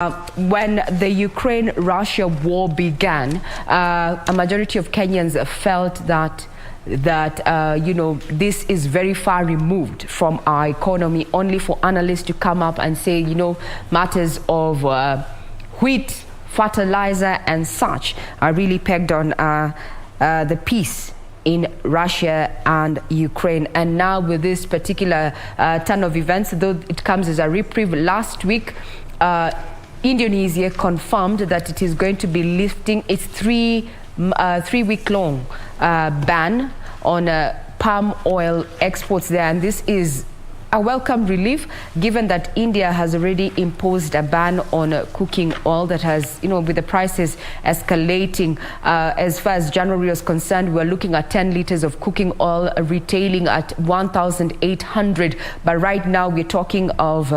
When the Ukraine-Russia war began, a majority of Kenyans felt that this is very far removed from our economy, only for analysts to come up and say, matters of wheat, fertilizer and such are really pegged on the peace in Russia and Ukraine. And now with this particular turn of events, though it comes as a reprieve, last week Indonesia confirmed that it is going to be lifting its three-week-long ban on palm oil exports there, and this is a welcome relief, given that India has already imposed a ban on cooking oil that has, with the prices escalating. As far as January is concerned, we're looking at 10 liters of cooking oil retailing at 1,800. But right now we're talking of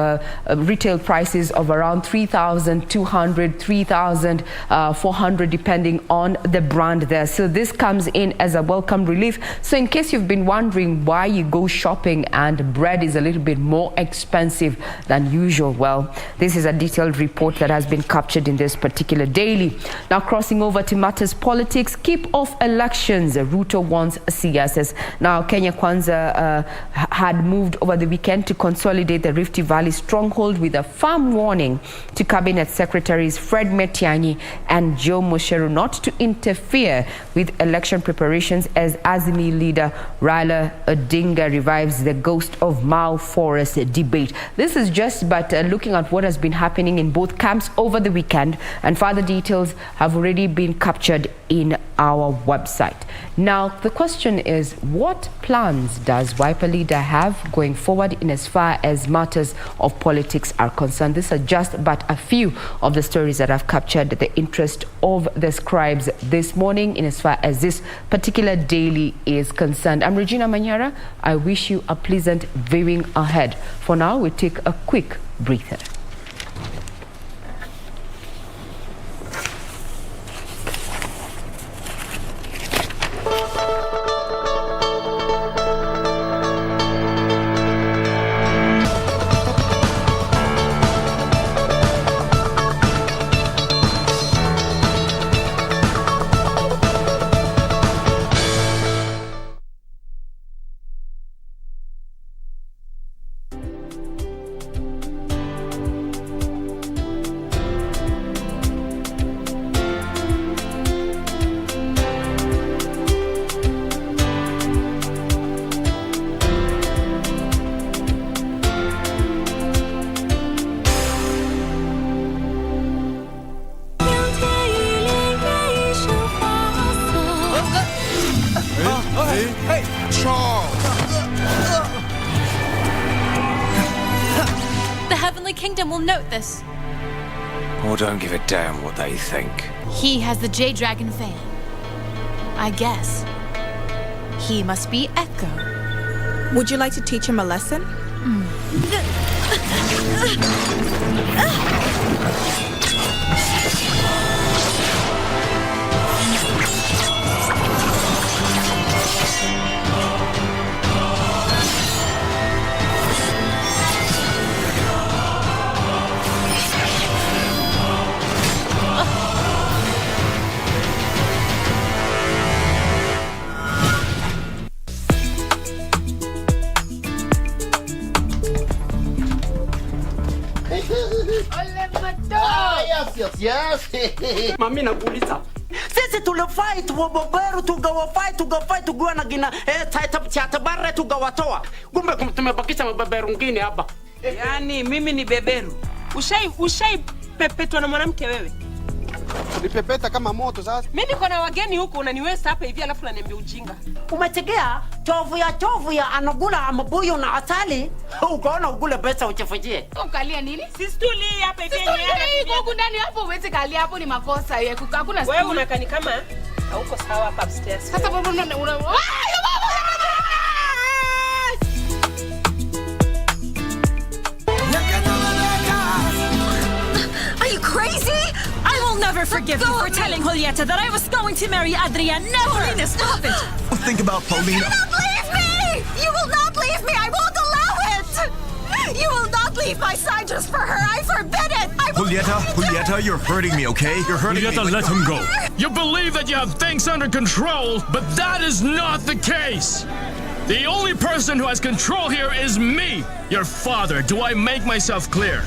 retail prices of around 3,200, 3,400, depending on the brand there. So this comes in as a welcome relief. So in case you've been wondering why you go shopping and bread is a little bit more expensive than usual, well, this is a detailed report that has been captured in this particular daily. Now, crossing over to matters politics, keep off elections, Ruto wants CSS. Now, Kenya Kwanza had moved over the weekend to consolidate the Rift Valley stronghold with a firm warning to cabinet secretaries Fred Matiang'i and Joe Mucheru not to interfere with election preparations as Azimio leader Raila Odinga revives the ghost of Mau Forest debate. This is just but looking at what has been happening in both camps over the weekend, and further details have already been captured in our website. Now, the question is, what plans does Wiper leader have going forward in as far as matters of politics are concerned? These are just but a few of the stories that have captured the interest of the scribes this morning in as far as this particular daily is concerned. I'm Regina Manyara. I wish you a pleasant viewing ahead. For now, we take a quick breather. Hey, Charles! The Heavenly Kingdom will note this. Or don't give a damn what they think. He has the J-Dragon fan. I guess. He must be Echo. Would you like to teach him a lesson? Yes. Mami nakuuliza. Sisi tulifight waboberu tugafight tugua na gina taita barre tugawatoa. Kumbe tumebakisha mabeberu ngine hapa. Yaani mimi ni beberu. Ushai pepetwa na mwanamke wewe? Nipepeta kama moto sasa. Mimi niko na wageni huko unaniweza hapa hivi alafu unaniambia ujinga. Umetegea tovu ya anagula amabuyo na asali. Ukaona ugule pesa uchefujie. Ukalia nini? Sistuli hapa hivi. Sistuli huko ndani hapo uweze kalia hapo ni makosa. Hakuna wewe unakani kama hauko sawa hapa upstairs. Sasa baba Are you crazy? I will never forgive you for telling Julieta that I was going to marry Adrian. Never! Paulina, stop it! Think about Paulina. You will not leave me! You will not leave me! I won't allow it! You will not leave my side just for her. I forbid it. I will Julieta, you're hurting me, okay? You're hurting me. Julieta, let him go. You believe that you have things under control, but that is not the case. The only person who has control here is me, your father. Do I make myself clear?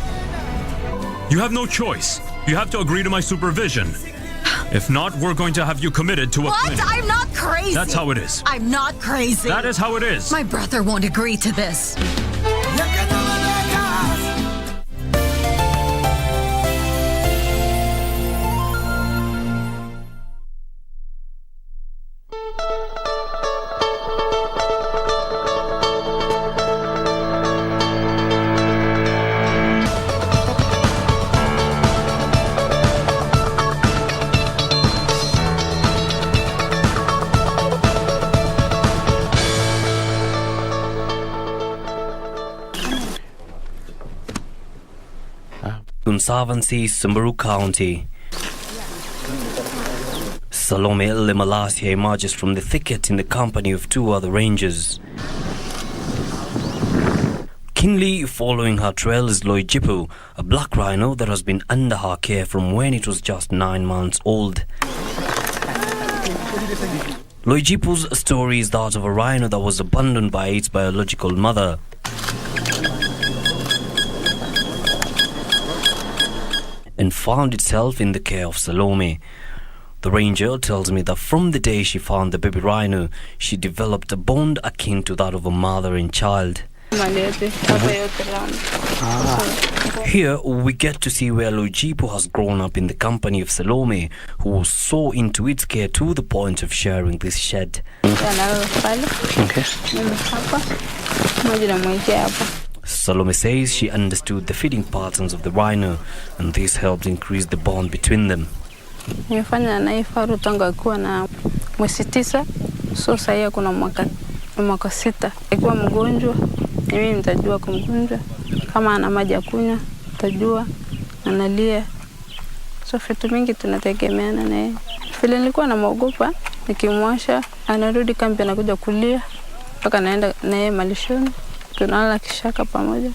You have no choice. You have to agree to my supervision. If not, we're going to have you committed to a clinic. What? I'm not crazy. That's how it is. I'm not crazy. That is how it is. My brother won't agree to this. Conservancy, Samburu County. Salome Limalasia emerges from the thicket in the company of two other rangers. Keenly following her trail is Loijipu, a black rhino that has been under her care from when it was just 9 months old. Loijipu's story is that of a rhino that was abandoned by its biological mother. And found itself in the care of Salome. The ranger tells me that from the day she found the baby rhino, she developed a bond akin to that of a mother and child. Here we get to see where Loijipu has grown up in the company of Salome, who was so into its care to the point of sharing this shed. Salome says she understood the feeding patterns of the rhino, and this helped increase the bond between them. Nimefanya naye faru tangu akiwa na mwezi 9, so sasa kuna mwaka 6. Akiwa mgonjwa, mimi nitajua kumgonjwa. Kama ana maji ya kunywa, nitajua analia. So vitu mingi tunategemeana naye. Vile nilikuwa namuogopa, nikimwasha anarudi kambi anakuja kulia, mpaka naenda naye malishoni. Tunalala kishaka pamoja,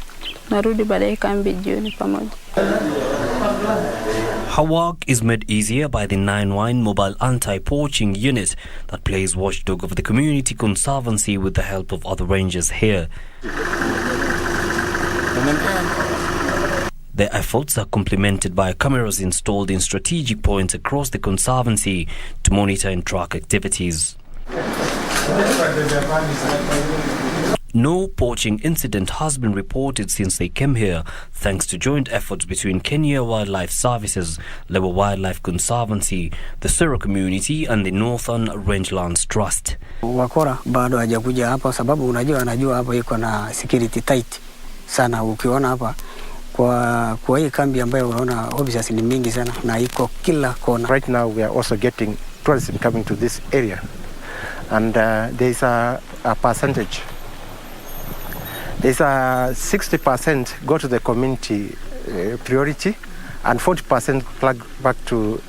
narudi baadaye kambi jioni pamoja. Her work is made easier by the 9-1 mobile anti-poaching unit that plays watchdog of the community conservancy with the help of other rangers here. Their efforts are complemented by cameras installed in strategic points across the conservancy to monitor and track activities. No poaching incident has been reported since they came here, thanks to joint efforts between Kenya Wildlife Services, Lewa Wildlife Conservancy, the Sero community and the Northern Rangelands Trust. Wakora bado hajakuja hapa sababu anajua hapa iko na security tight sana. Ukiona hapa kwa hii kambi ambayo unaona officers ni mingi sana na iko kila kona. Right now we are also getting tourism coming to this area, and there is a percentage. There's a 60% go to the community priority and 40% plug back to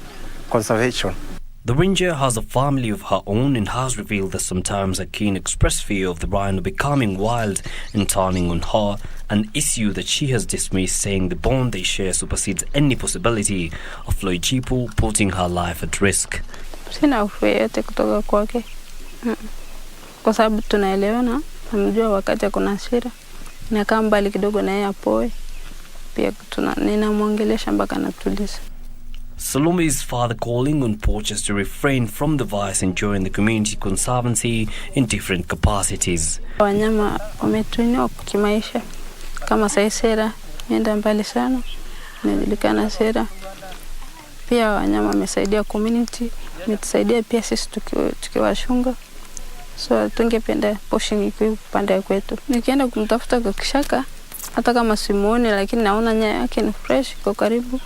conservation. The ranger has a family of her own and has revealed that sometimes a keen expressed fear of the rhino becoming wild and turning on her, an issue that she has dismissed, saying the bond they share supersedes any possibility of Loijipu putting her life at risk. Sina hofu yote kutoka kwake. Kwa sababu tunaelewana, namjua wakati kuna hasira. Nakaa mbali kidogo na yeye apoe. Pia ninamwongelesha mpaka anatuliza. Salome's father calling on poachers to refrain from the vice and join the community conservancy in different capacities. Wanyama wametuinua kimaisha. Kama Sera, nenda mbali sana. Inajulikana Sera. Pia wanyama wamesaidia community, wametusaidia pia sisi tukiwashunga. So tungependa poaching ikiwa upande kwetu. Nikienda kumtafuta kwa kishaka, hata kama simuoni lakini naona nyaya yake ni fresh, iko karibu.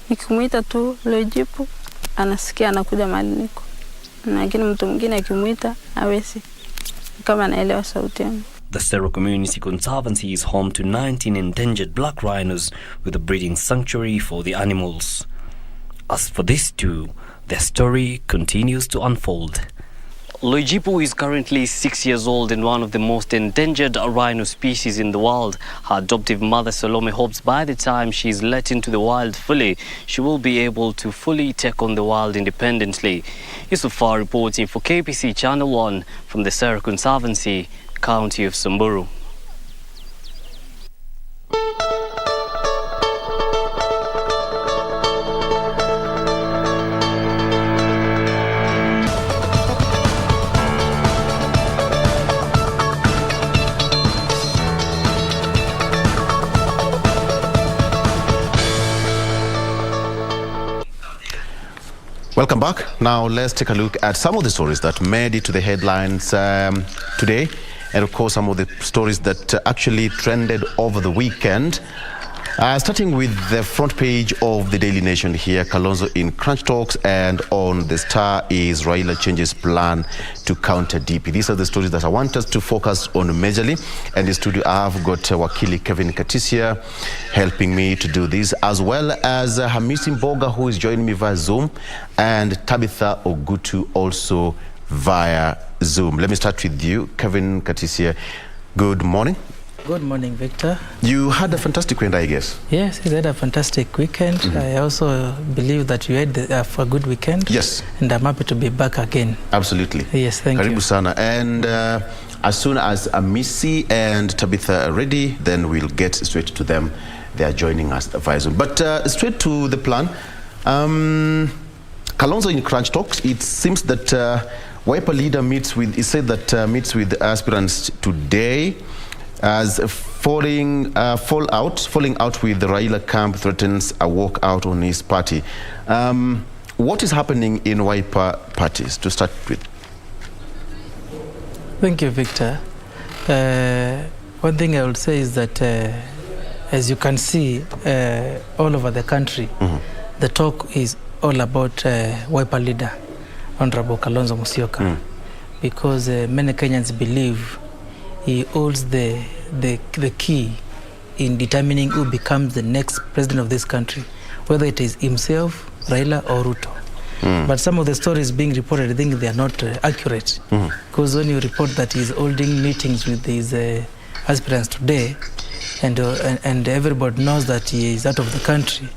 Nikimuita tu Loijipu, anasikia anakuja mahali niko. Lakini mtu mwingine akimuita hawezi kama anaelewa sauti yangu. The Sero Community Conservancy is home to 19 endangered black rhinos with a breeding sanctuary for the animals. As for these two, their story continues to unfold. Loijipu is currently 6 years old and one of the most endangered rhino species in the world. Her adoptive mother Salome hopes by the time she is let into the wild fully, she will be able to fully take on the wild independently. Yusufar reporting for KBC Channel 1 from the Sera Conservancy, County of Samburu. Welcome back. Now let's take a look at some of the stories that made it to the headlines today, and of course some of the stories that actually trended over the weekend. Starting with the front page of the Daily Nation here, Kalonzo in crunch talks, and on the Star is Raila changes plan to counter DP. These are the stories that I want us to focus on majorly. And in the studio, I've got Wakili Kevin Katisia helping me to do this, as well as Hamisi Mboga, who is joining me via Zoom, and Tabitha Ogutu also via Zoom. Let me start with you, Kevin Katisia. Good morning. Good morning, Victor. You had a fantastic weekend, I guess. Yes, I had a fantastic weekend. I also believe that you had a good weekend. Yes. And I'm happy to be back again. Absolutely. Yes, thank Karibu you. sana. And as soon as Amisi and Tabitha are ready, then we'll get straight to them. They are joining us via Zoom. But straight to the plan. Kalonzo in crunch talks, it seems that Wiper leader meets with aspirants today, as falling out with the Raila camp threatens a walkout on his party. What is happening in Wiper parties, to start with? Thank you, Victor. One thing I would say is that, as you can see, all over the country, the talk is all about Wiper leader, Honorable Kalonzo Musyoka, because many Kenyans believe he holds the key in determining who becomes the next president of this country, whether it is himself, Raila, or Ruto. But some of the stories being reported, I think they are not accurate. Because when you report that he's holding meetings with these aspirants today, and everybody knows that he is out of the country,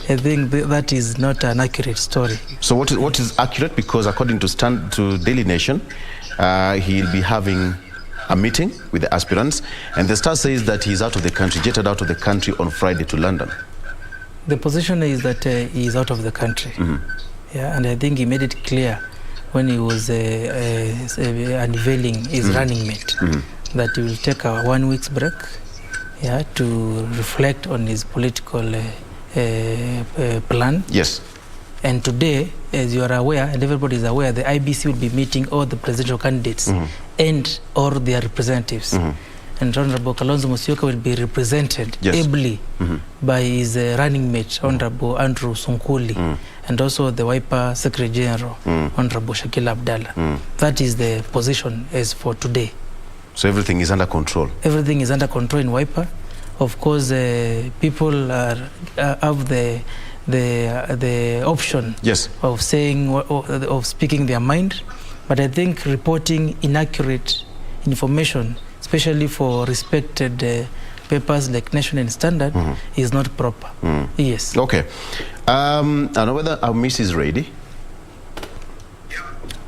I think that is not an accurate story. So what is accurate? Because according to Daily Nation, he'll be having a meeting with the aspirants, and the Star says that he's out of the country, jetted out of the country on Friday to London. The position is that he is out of the country. Yeah, and I think he made it clear when he was unveiling his running mate that he will take a 1 week's break, to reflect on his political plan. Yes. And today, as you are aware, and everybody is aware, the IBC will be meeting all the presidential candidates and or their representatives. And Honorable Kalonzo Musyoka will be represented ably by his running mate, Honorable Andrew Sunkuli, and also the Wiper Secretary General, Honorable Shakil Abdallah. That is the position as for today. So everything is under control? Everything is under control in Wiper. Of course, people have the option of saying, of speaking their mind, but I think reporting inaccurate information, especially for respected papers like Nation and Standard, is not proper. Yes. Okay. I know whether Hamisi is ready.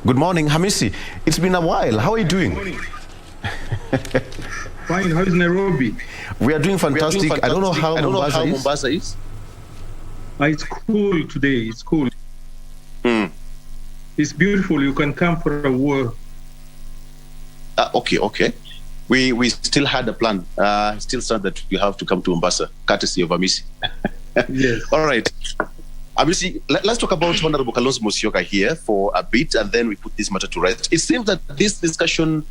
Good morning, Hamisi. It's been a while. How are you doing? Fine. How is Nairobi? We are doing fantastic. I don't know how Mombasa is. It's cool today. It's cool. It's beautiful. You can come for a walk. Okay. We still had a plan. Still said that you have to come to Mombasa, courtesy of Hamisi. Yes. All right. Hamisi, let's talk about Honorable Kalonzo Musyoka here for a bit, and then we put this matter to rest. It seems that this discussion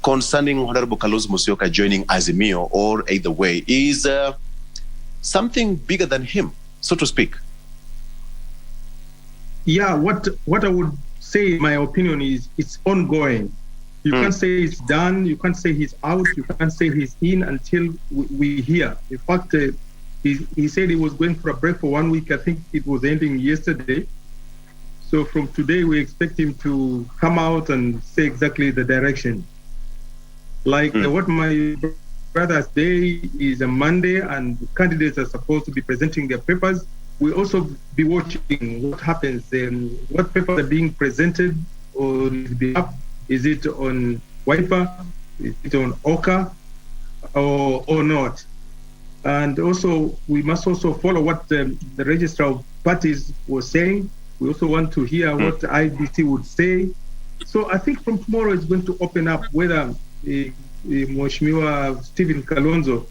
concerning Honorable Kalonzo Musyoka joining Azimio, or either way, is something bigger than him, so to speak. Yeah, what I would say, in my opinion, is it's ongoing. You can't say it's done. You can't say he's out. You can't say he's in until we hear. In fact, he said he was going for a break for 1 week. I think it was ending yesterday. So from today, we expect him to come out and say exactly the direction. Like what my brother said is a Monday, and candidates are supposed to be presenting their papers. We also be watching what happens. What papers are being presented on his behalf. Is it on Wiper? Is it on Oka? Or not? And also, we must also follow what the registrar of parties was saying. We also want to hear what IBC would say. So I think from tomorrow it's going to open up whether Mheshimiwa Stephen Kalonzo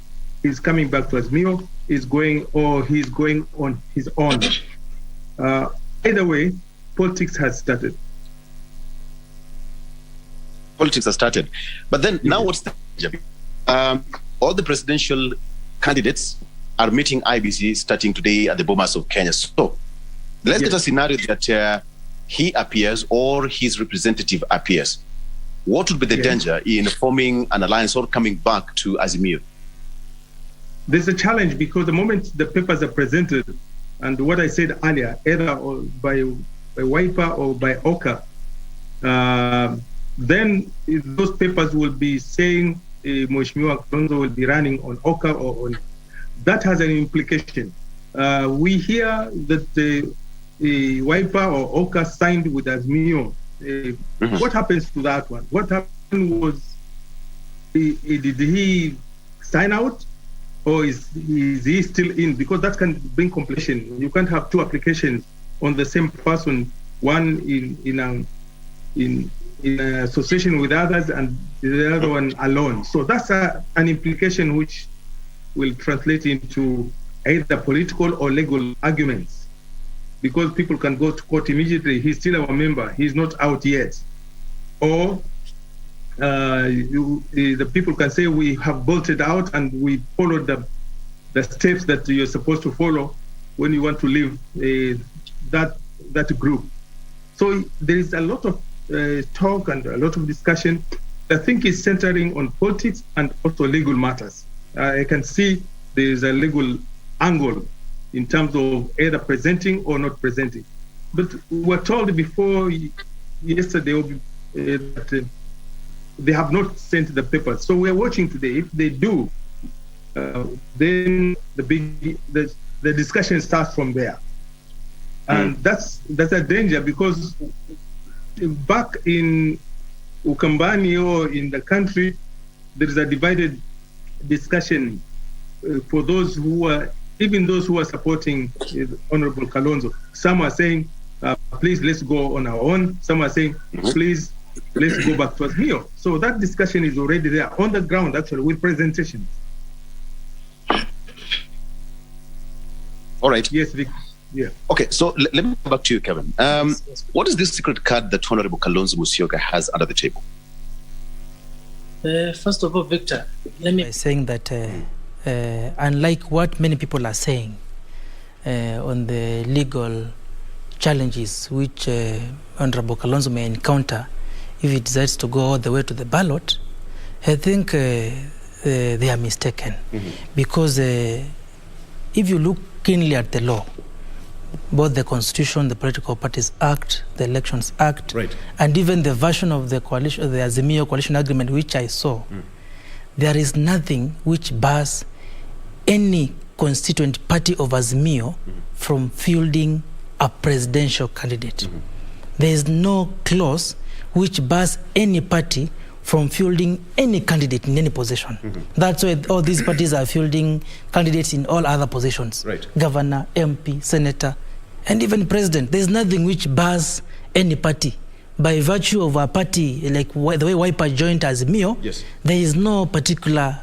is coming back to Azimio, he's going on his own. Either way, politics has started. Politics has started. But then now what's the all the presidential candidates are meeting IBC starting today at the Bomas of Kenya. So let's get a scenario that he appears or his representative appears. What would be the danger in forming an alliance or coming back to Azimio? There's a challenge because the moment the papers are presented, and what I said earlier, either by Wiper or by Oka, then those papers will be saying Mheshimiwa Kalonzo will be running on Oka or on. That has an implication. We hear that the Wiper or Oka signed with Azimio. What happens to that one? What happened was, did he sign out, or is he still in? Because that can bring complication. You can't have two applications on the same person, one in association with others and the other one alone. So that's an implication which will translate into either political or legal arguments, because people can go to court immediately. He's still our member. He's not out yet. Or the people can say we have bolted out and we followed the steps that you're supposed to follow when you want to leave that group. So there is a lot of talk and a lot of discussion. I think is centering on politics and also legal matters. I can see there is a legal angle in terms of either presenting or not presenting. But we were told before yesterday that they have not sent the papers. So we are watching today. If they do, then the discussion starts from there. And that's a danger, because back in Ukambani or in the country, there is a divided discussion for those who are, even those who are supporting Honorable Kalonzo. Some are saying, please, let's go on our own. Some are saying, please, let's go back to Azimio. So that discussion is already there on the ground, actually, with presentations. All right. Yes, Vic. Yeah. Okay, so let me come back to you, Kevin. What is this secret card that Honorable Kalonzo Musyoka has under the table? First of all, Victor, let me saying that unlike what many people are saying on the legal challenges which Honorable Kalonzo may encounter if he decides to go all the way to the ballot, I think they are mistaken. Because if you look keenly at the law, both the Constitution, the Political Parties Act, the Elections Act, and even the version of the coalition, the Azimio coalition agreement, which I saw, there is nothing which bars any constituent party of Azimio from fielding a presidential candidate. There is no clause which bars any party from fielding any candidate in any position. That's why all these parties are fielding candidates in all other positions. Governor, MP, senator, and even president. There's nothing which bars any party. By virtue of a party, like the way Wiper joined Azimio, there is no particular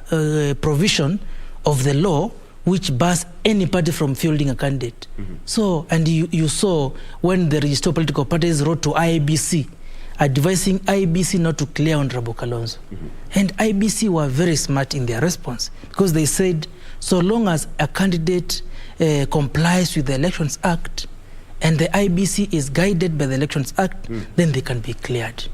provision of the law which bars any party from fielding a candidate. So, and you saw when the registered political parties wrote to IBC, advising IBC not to clear Honorable Kalonzo. And IBC were very smart in their response, because they said, so long as a candidate complies with the Elections Act and the IBC is guided by the Elections Act, then they can be cleared.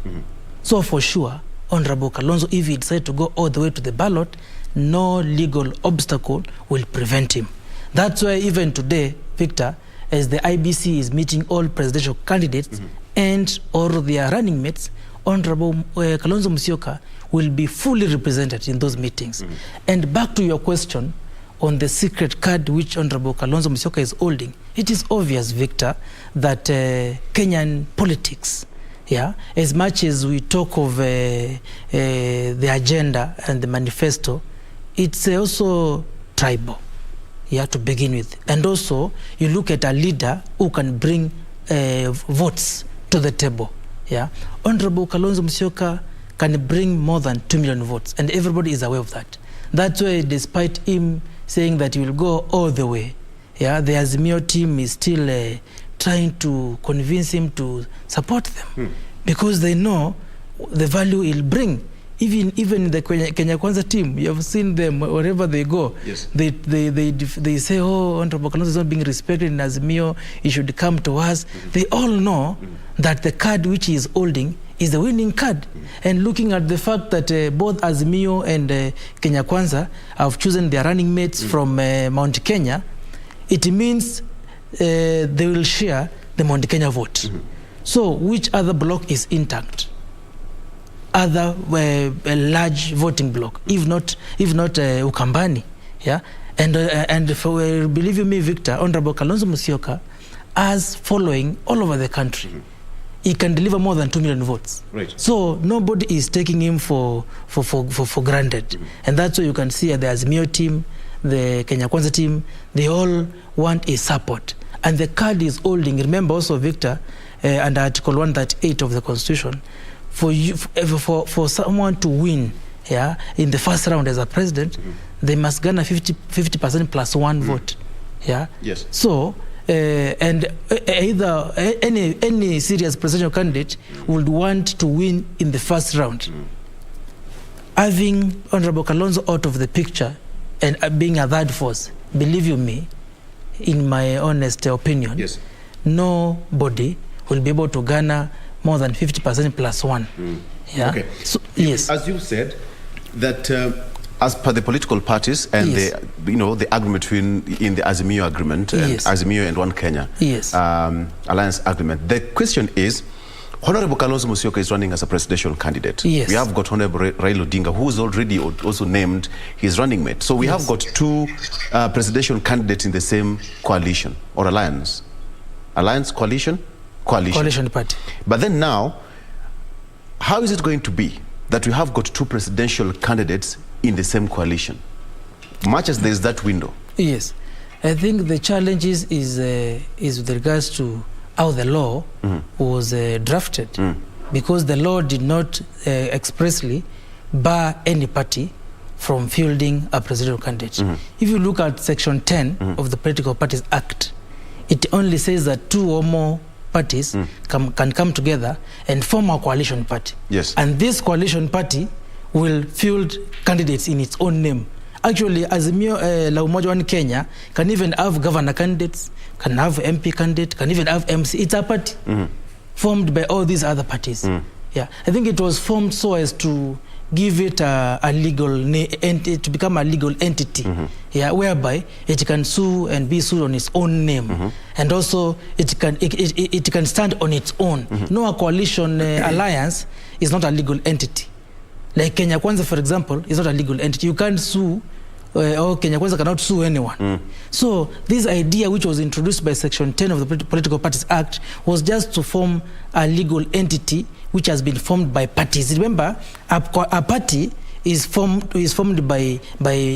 So for sure, Honorable Kalonzo, if he decides to go all the way to the ballot, no legal obstacle will prevent him. That's why even today, Victor, as the IBC is meeting all presidential candidates and or their running mates, Honorable Kalonzo Musyoka will be fully represented in those meetings. And back to your question on the secret card which Honorable Kalonzo Musyoka is holding, it is obvious, Victor, that Kenyan politics, as much as we talk of the agenda and the manifesto, it's also tribal, to begin with. And also, you look at a leader who can bring votes to the table. Honorable Kalonzo Musyoka can bring more than 2 million votes, and everybody is aware of that. That's why, despite him saying that he will go all the way, the Azimio team is still trying to convince him to support them, because they know the value he'll bring. Even the Kenya Kwanza team, you have seen them wherever they go. Yes. They say, oh, Honorable Kalonzo is not being respected in Azimio, he should come to us. They all know that the card which he is holding is the winning card. And looking at the fact that both Azimio and Kenya Kwanza have chosen their running mates from Mount Kenya, it means they will share the Mount Kenya vote. So which other block is intact? Other a large voting block, if not Ukambani, and for, believe you me, Victor, Honorable Kalonzo Musyoka as following all over the country. He can deliver more than 2 million votes. Right. So nobody is taking him for granted, and that's why you can see the Azimio team, the Kenya Kwanza team, they all want a support, and the card is holding. Remember also, Victor, under Article 138 of the Constitution. For someone to win in the first round as a president, they must garner 50% plus one vote. Yes. So and either any serious presidential candidate would want to win in the first round. Having Honorable Kalonzo out of the picture and being a third force, believe you me, in my honest opinion, nobody will be able to garner more than 50% plus one. Okay. So, yes. As you said, that as per the political parties and the agreement in the Azimio agreement and Azimio and One Kenya alliance agreement, the question is, Honorable Kalonzo Musyoka is running as a presidential candidate. Yes. We have got Honorable Raila Odinga, who is already also named his running mate. So we have got two presidential candidates in the same coalition or alliance. Alliance, coalition? Coalition party. But then now, how is it going to be that we have got two presidential candidates in the same coalition, much as there is that window? Yes, I think the challenge is with regards to how the law was drafted, because the law did not expressly bar any party from fielding a presidential candidate. If you look at Section 10 of the Political Parties Act, it only says that two or more parties can come together and form a coalition party. Yes. And this coalition party will field candidates in its own name. Actually, Azimio La Umoja One Kenya can even have governor candidates, can have MP candidate, can even have MC. It's a party formed by all these other parties. I think it was formed so as to give it a legal to become a legal entity, whereby it can sue and be sued on its own name, and also it can stand on its own. No, a coalition alliance is not a legal entity. Like Kenya Kwanza, for example, is not a legal entity. You can't sue, or Kenya Kwanza cannot sue anyone. So this idea, which was introduced by Section 10 of the Political Parties Act, was just to form a legal entity which has been formed by parties. Remember, a party is formed by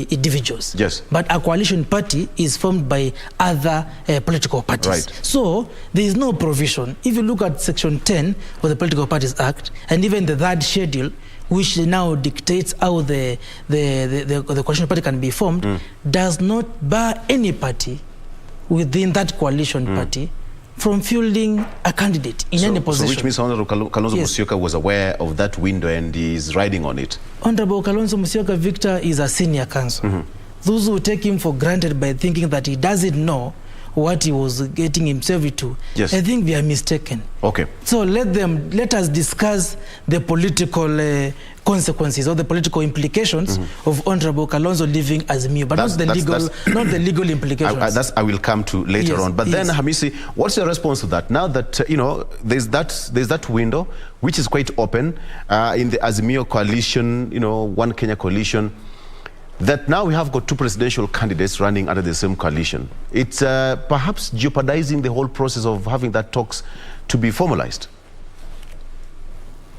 individuals. Yes. But a coalition party is formed by other political parties. Right. So there is no provision. If you look at Section 10 of the Political Parties Act, and even the third schedule, which now dictates how the coalition party can be formed, does not bar any party within that coalition party from fielding a candidate in any position. So which means Honorable Kalonzo Musyoka was aware of that window and is riding on it? Honorable Kalonzo Musyoka, Victor, is a senior counsel. Those who take him for granted by thinking that he doesn't know what he was getting himself into, Yes. I think they are mistaken. Okay. So let us discuss the political consequences or the political implications of Honorable Kalonzo leaving Azimio, but not the legal implications. I will come to later on. But then, Hamisi, what's your response to that? Now that there's that window which is quite open in the Azimio coalition, One Kenya coalition, that now we have got two presidential candidates running under the same coalition. It's perhaps jeopardizing the whole process of having that talks to be formalized.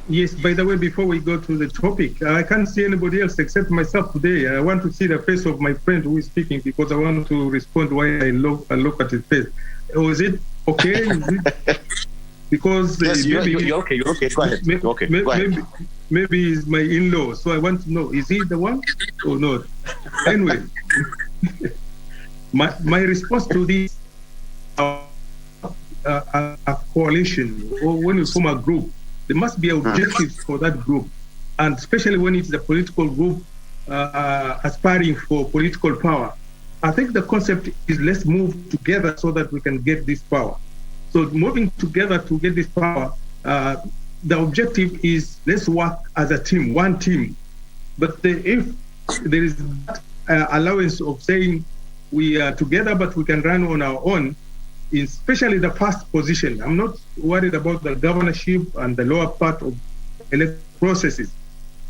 Yes, by the way, before we go to the topic, I can't see anybody else except myself today. I want to see the face of my friend who is speaking because I want to respond why I look at his face. Oh, is it okay? Is it? Because yes, you're okay. You're okay. Go ahead. Go ahead. Maybe he's my in-law, so I want to know, is he the one or not? Anyway, my response to this a coalition, or when you form a group, there must be objectives for that group, and especially when it's a political group aspiring for political power. I think the concept is let's move together so that we can get this power. So moving together to get this power, the objective is let's work as a team, one team. But if there is that allowance of saying we are together but we can run on our own, especially the first position, I'm not worried about the governorship and the lower part of electoral processes,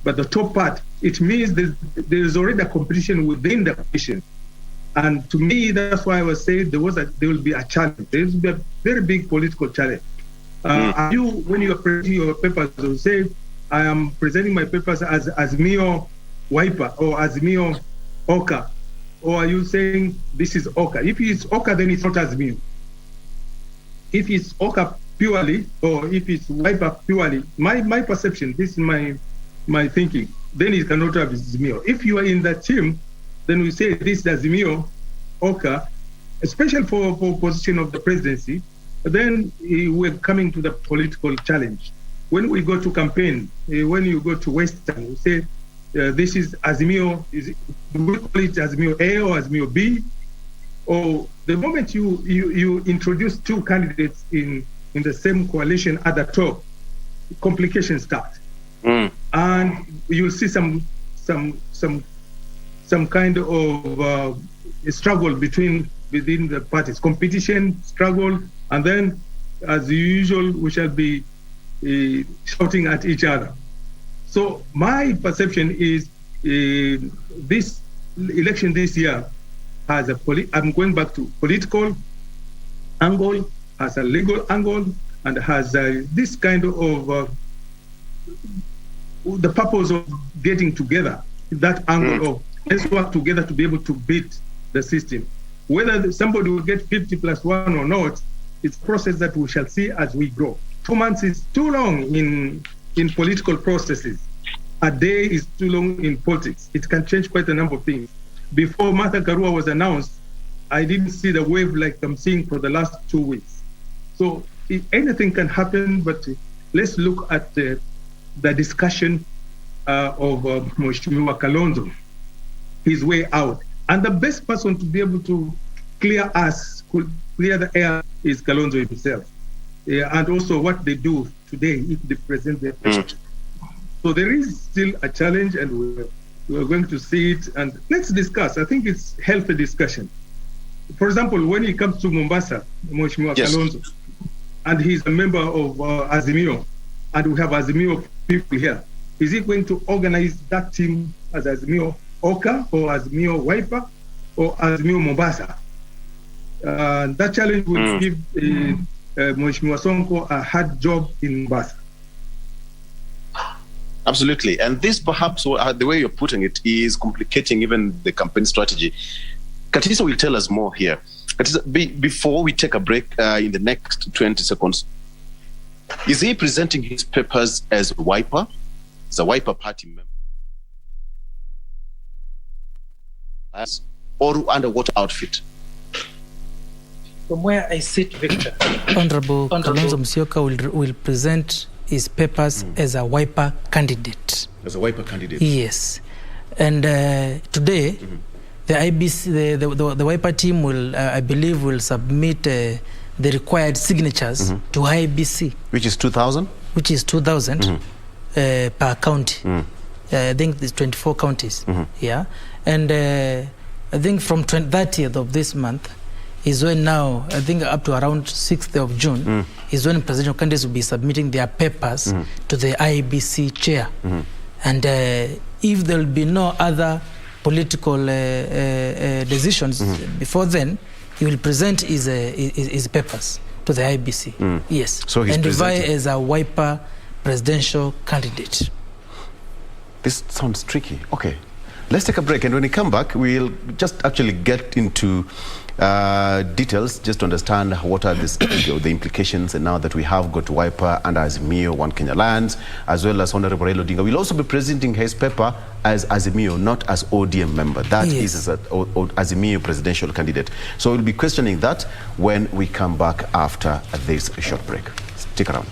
but the top part, it means there is already a competition within the coalition. And to me, that's why I was saying there will be a challenge. There will be a very big political challenge. When you are presenting your papers, you say, I am presenting my papers as Azimio Wiper or Azimio Oka. Or are you saying this is Oka? If it's Oka, then it's not Azimio. If it's Oka purely, or if it's Wiper purely, my perception, this is my thinking, then it cannot have Azimio. If you are in that team, then we say this is Azimio Oka, especially for position of the presidency, then we're coming to the political challenge. When we go to campaign, when you go to Western, we say this is Azimio, we call it Azimio A or Azimio B, or the moment you introduce two candidates in the same coalition at the top, complications start. And you'll see some kind of struggle within the parties, competition, struggle, and then, as usual, we shall be shouting at each other. So my perception is this election this year has I'm going back to political angle, has a legal angle, and has this kind of the purpose of getting together, that angle of let's work together to be able to beat the system. Whether somebody will get 50+1 or not, it's a process that we shall see as we grow. 2 months is too long in political processes. A day is too long in politics. It can change quite a number of things. Before Martha Karua was announced, I didn't see the wave like I'm seeing for the last 2 weeks. So anything can happen, but let's look at the discussion of Mheshimiwa Kalonzo, his way out. And the best person to be able to clear the air is Kalonzo himself. And also what they do today if they present their question. So there is still a challenge, and we're going to see it. And let's discuss. I think it's healthy discussion. For example, when it comes to Mombasa, Mheshimiwa Kalonzo, and he's a member of Azimio, and we have Azimio people here, is he going to organize that team as Azimio Oka or Azimio Wiper or Azimio Mombasa? That challenge will give Mheshimiwa Sonko a hard job in Mombasa. Absolutely. And this perhaps, the way you're putting it, is complicating even the campaign strategy. Katisa will tell us more here. Katisa, before we take a break in the next 20 seconds, is he presenting his papers as Wiper, as a Wiper party member? Or under what outfit? From where I sit, Victor, Honorable Kalonzo Musyoka will present his papers as a Wiper candidate. As a Wiper candidate? Yes. And today, the IBC, the Wiper team will, I believe, will submit the required signatures to IBC. Which is 2,000? Which is 2,000 per county. I think there's 24 counties. Yeah. And I think from 30th of this month is when now, I think up to around 6th of June, is when presidential candidates will be submitting their papers to the IBC chair. And if there will be no other political decisions before then, he will present his papers to the IBC. Yes. So he's and vie presenting as a Wiper presidential candidate. This sounds tricky. Okay, let's take a break, and when we come back, we'll just actually get into details, just to understand what are the implications. And now that we have got Wiper and Azimio, One Kenya Alliance, as well as Honorable Raila Odinga, we'll also be presenting his paper as Azimio, not as ODM member. That is as Azimio presidential candidate. So we'll be questioning that when we come back after this short break. Stick around.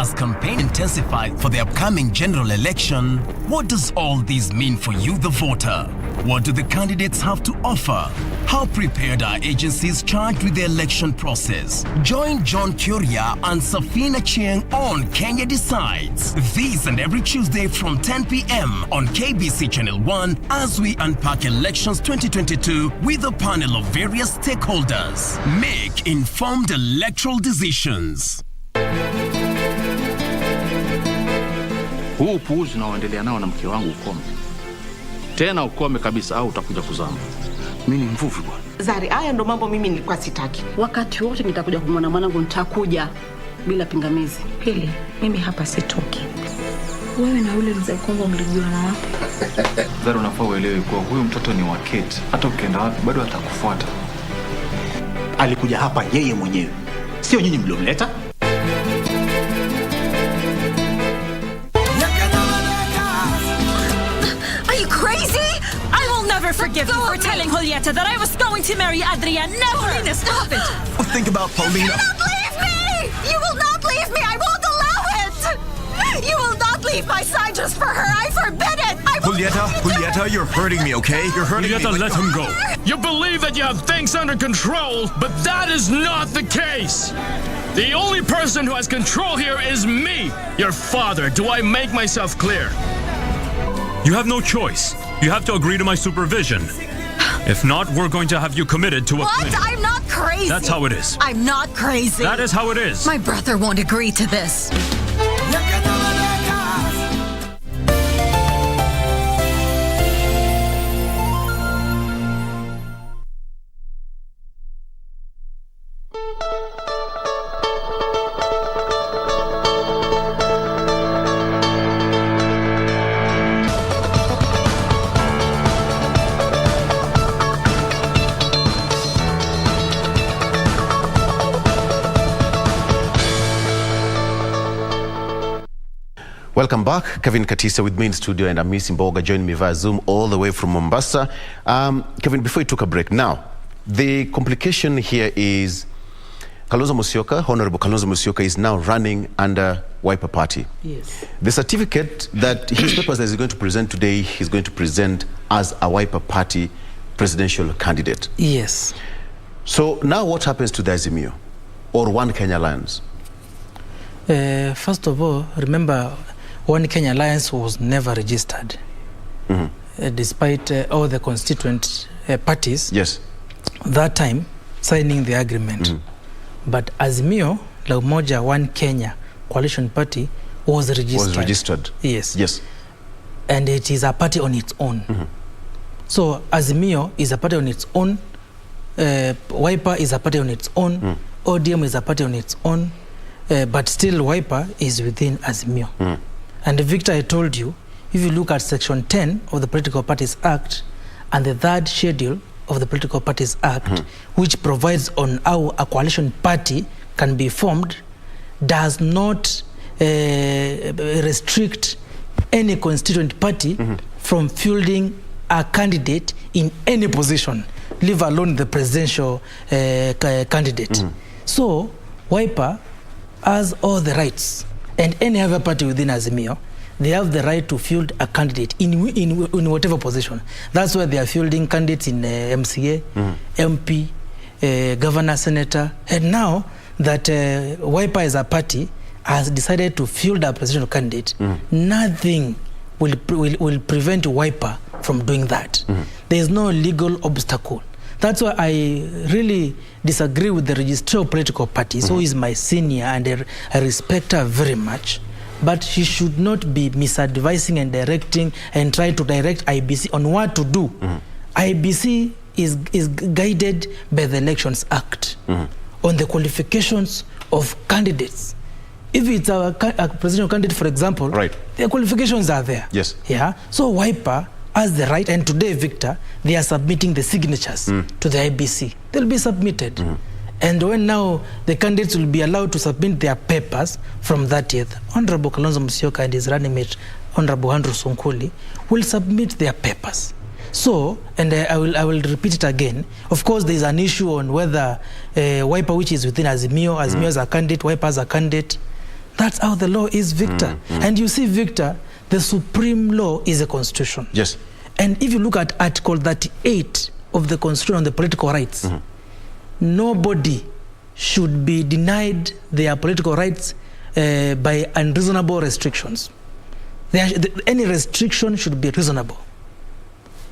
As campaign intensified for the upcoming general election, what does all this mean for you, the voter? What do the candidates have to offer? How prepared are agencies charged with the election process? Join John Kuria and Safina Chieng on Kenya Decides. This and every Tuesday from 10 p.m. on KBC Channel 1 as we unpack elections 2022 with a panel of various stakeholders. Make informed electoral decisions. Huu upuuzi unaoendelea nao na mke wangu ukome. Tena ukome kabisa au utakuja kuzama. Mimi ni mvuvi bwana. Zari, haya ndo mambo mimi nilikuwa sitaki. Wakati wote nitakuja kumwona mwanangu, nitakuja bila pingamizi. Pili, mimi hapa sitoki. Wewe na yule mzee Kongo mlijuana wapi? Zari, unafaa uelewe kuwa huyu mtoto ni wa Kate. Hata ukienda wapi bado atakufuata. Alikuja hapa yeye mwenyewe. Sio nyinyi mliomleta. Forgive you for telling Julieta that I was going to marry Adrian. Never! Paulina, stop it! Think about Paulina. You will not leave me! You will not leave me! I won't allow it! You will not leave my side just for her! I forbid it! Julieta, you're hurting me, okay? You're hurting me. Julieta, let him go. You believe that you have things under control, but that is not the case. The only person who has control here is me, your father. Do I make myself clear? You have no choice. You have to agree to my supervision. If not, we're going to have you committed to a clinic. What? I'm not crazy. That's how it is. I'm not crazy. That is how it is. My brother won't agree to this. Welcome back. Kevin Katisa with me in studio, and Amisi Mboga joined me via Zoom all the way from Mombasa. Kevin, before we took a break, now, the complication here is Kalonzo Musyoka, Honorable Kalonzo Musyoka, is now running under Wiper Party. Yes. The certificate that his papers that he's going to present today, he's going to present as a Wiper Party presidential candidate. Yes. So now what happens to the Azimio or One Kenya Alliance? First of all, remember, One Kenya Alliance was never registered. Despite all the constituent parties that time signing the agreement. But Azimio, La Umoja One Kenya Coalition Party was registered. Was registered. Yes. Yes. And it is a party on its own. So Azimio is a party on its own, Wiper is a party on its own, ODM is a party on its own, but still Wiper is within Azimio. And Victor, I told you, if you look at Section 10 of the Political Parties Act and the 3rd schedule of the Political Parties Act, which provides on how a coalition party can be formed, does not restrict any constituent party from fielding a candidate in any position, leave alone the presidential candidate. So Wiper has all the rights, and any other party within Azimio, they have the right to field a candidate in whatever position. That's why they are fielding candidates in MCA, MP, governor, senator. And now that Wiper as a party has decided to field a presidential candidate, nothing will prevent Wiper from doing that. There is no legal obstacle. That's why I really disagree with the registrar of political parties, who is my senior, and I respect her very much. But she should not be misadvising and directing and trying to direct IBC on what to do. IBC is guided by the Elections Act on the qualifications of candidates. If it's a presidential candidate, for example, the qualifications are there. Yes. Yeah. So Wiper has the right, and today, Victor, they are submitting the signatures to the IBC. They'll be submitted. And when now the candidates will be allowed to submit their papers from 30th, Honorable Kalonzo Musyoka and his running mate, Honorable Andrew Sonkoli, will submit their papers. So, and I will repeat it again, of course there is an issue on whether Wiper, which is within Azimio, Azimio is a candidate, Wiper is a candidate. That's how the law is, Victor. And you see, Victor, the supreme law is a constitution. Yes. And if you look at Article 38 of the Constitution on the political rights, nobody should be denied their political rights by unreasonable restrictions. Any restriction should be reasonable.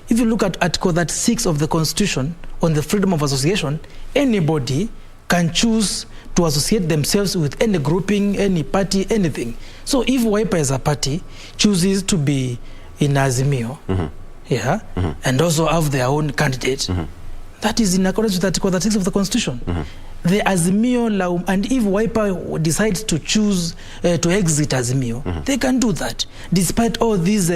If you look at Article 36 of the Constitution on the freedom of association, anybody can choose to associate themselves with any grouping, any party, anything. So if Wiper as a party chooses to be in Azimio, and also have their own candidate, that is in accordance with Article 36 of the Constitution. The Azimio law, and if Wiper decides to choose to exit Azimio, they can do that. Despite all these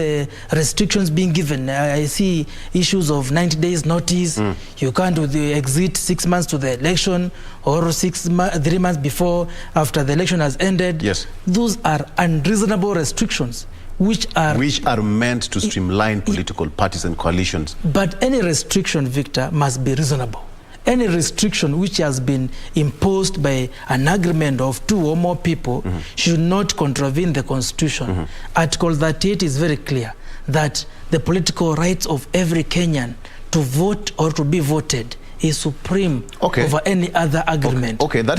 restrictions being given, I see issues of 90 days notice. You can't exit 6 months to the election, or 3 months before, after the election has ended. Yes. Those are unreasonable restrictions, which are meant to streamline political parties and coalitions. But any restriction, Victor, must be reasonable. Any restriction which has been imposed by an agreement of 2 or more people should not contravene the Constitution. Article 38 is very clear that the political rights of every Kenyan to vote or to be voted is supreme over any other agreement. Okay, that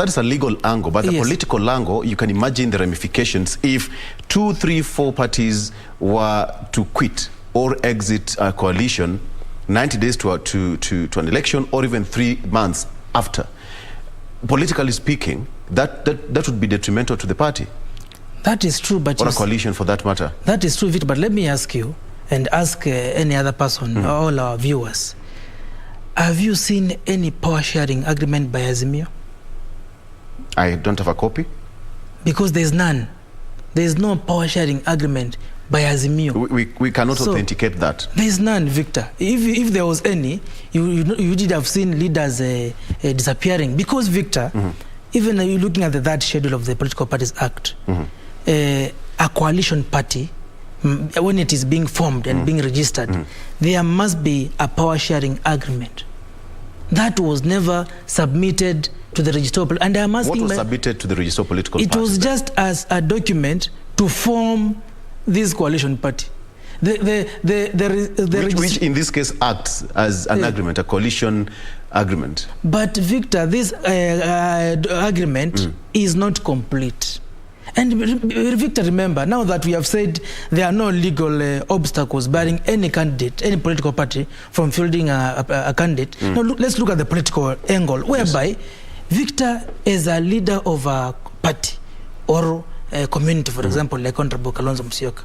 is a legal angle, but the political angle, you can imagine the ramifications if 2, 3, 4 parties were to quit or exit a coalition 90 days to an election, or even 3 months after. Politically speaking, that would be detrimental to the party. That is true, but or a coalition for that matter. That is true, Victor, but let me ask you, and ask any other person, all our viewers, have you seen any power sharing agreement by Azimio? I don't have a copy. Because there's none. There's no power sharing agreement by Azimio. We cannot authenticate that. There's none, Victor. If there was any, you did have seen leaders disappearing. Because, Victor, even you looking at the 3rd schedule of the Political Parties Act, a coalition party, when it is being formed and being registered, there must be a power sharing agreement. That was never submitted to the Register of and I'm asking, what was submitted to the Register of Political Parties? It was then? Just as a document to form this coalition party. Which in this case acts as an agreement, a coalition agreement. But Victor, this agreement is not complete. And Victor, remember, now that we have said there are no legal obstacles barring any candidate, any political party from fielding a candidate. Now let's look at the political angle, whereby Victor is a leader of a party or a community, for example, like Honorable Kalonzo Musyoka.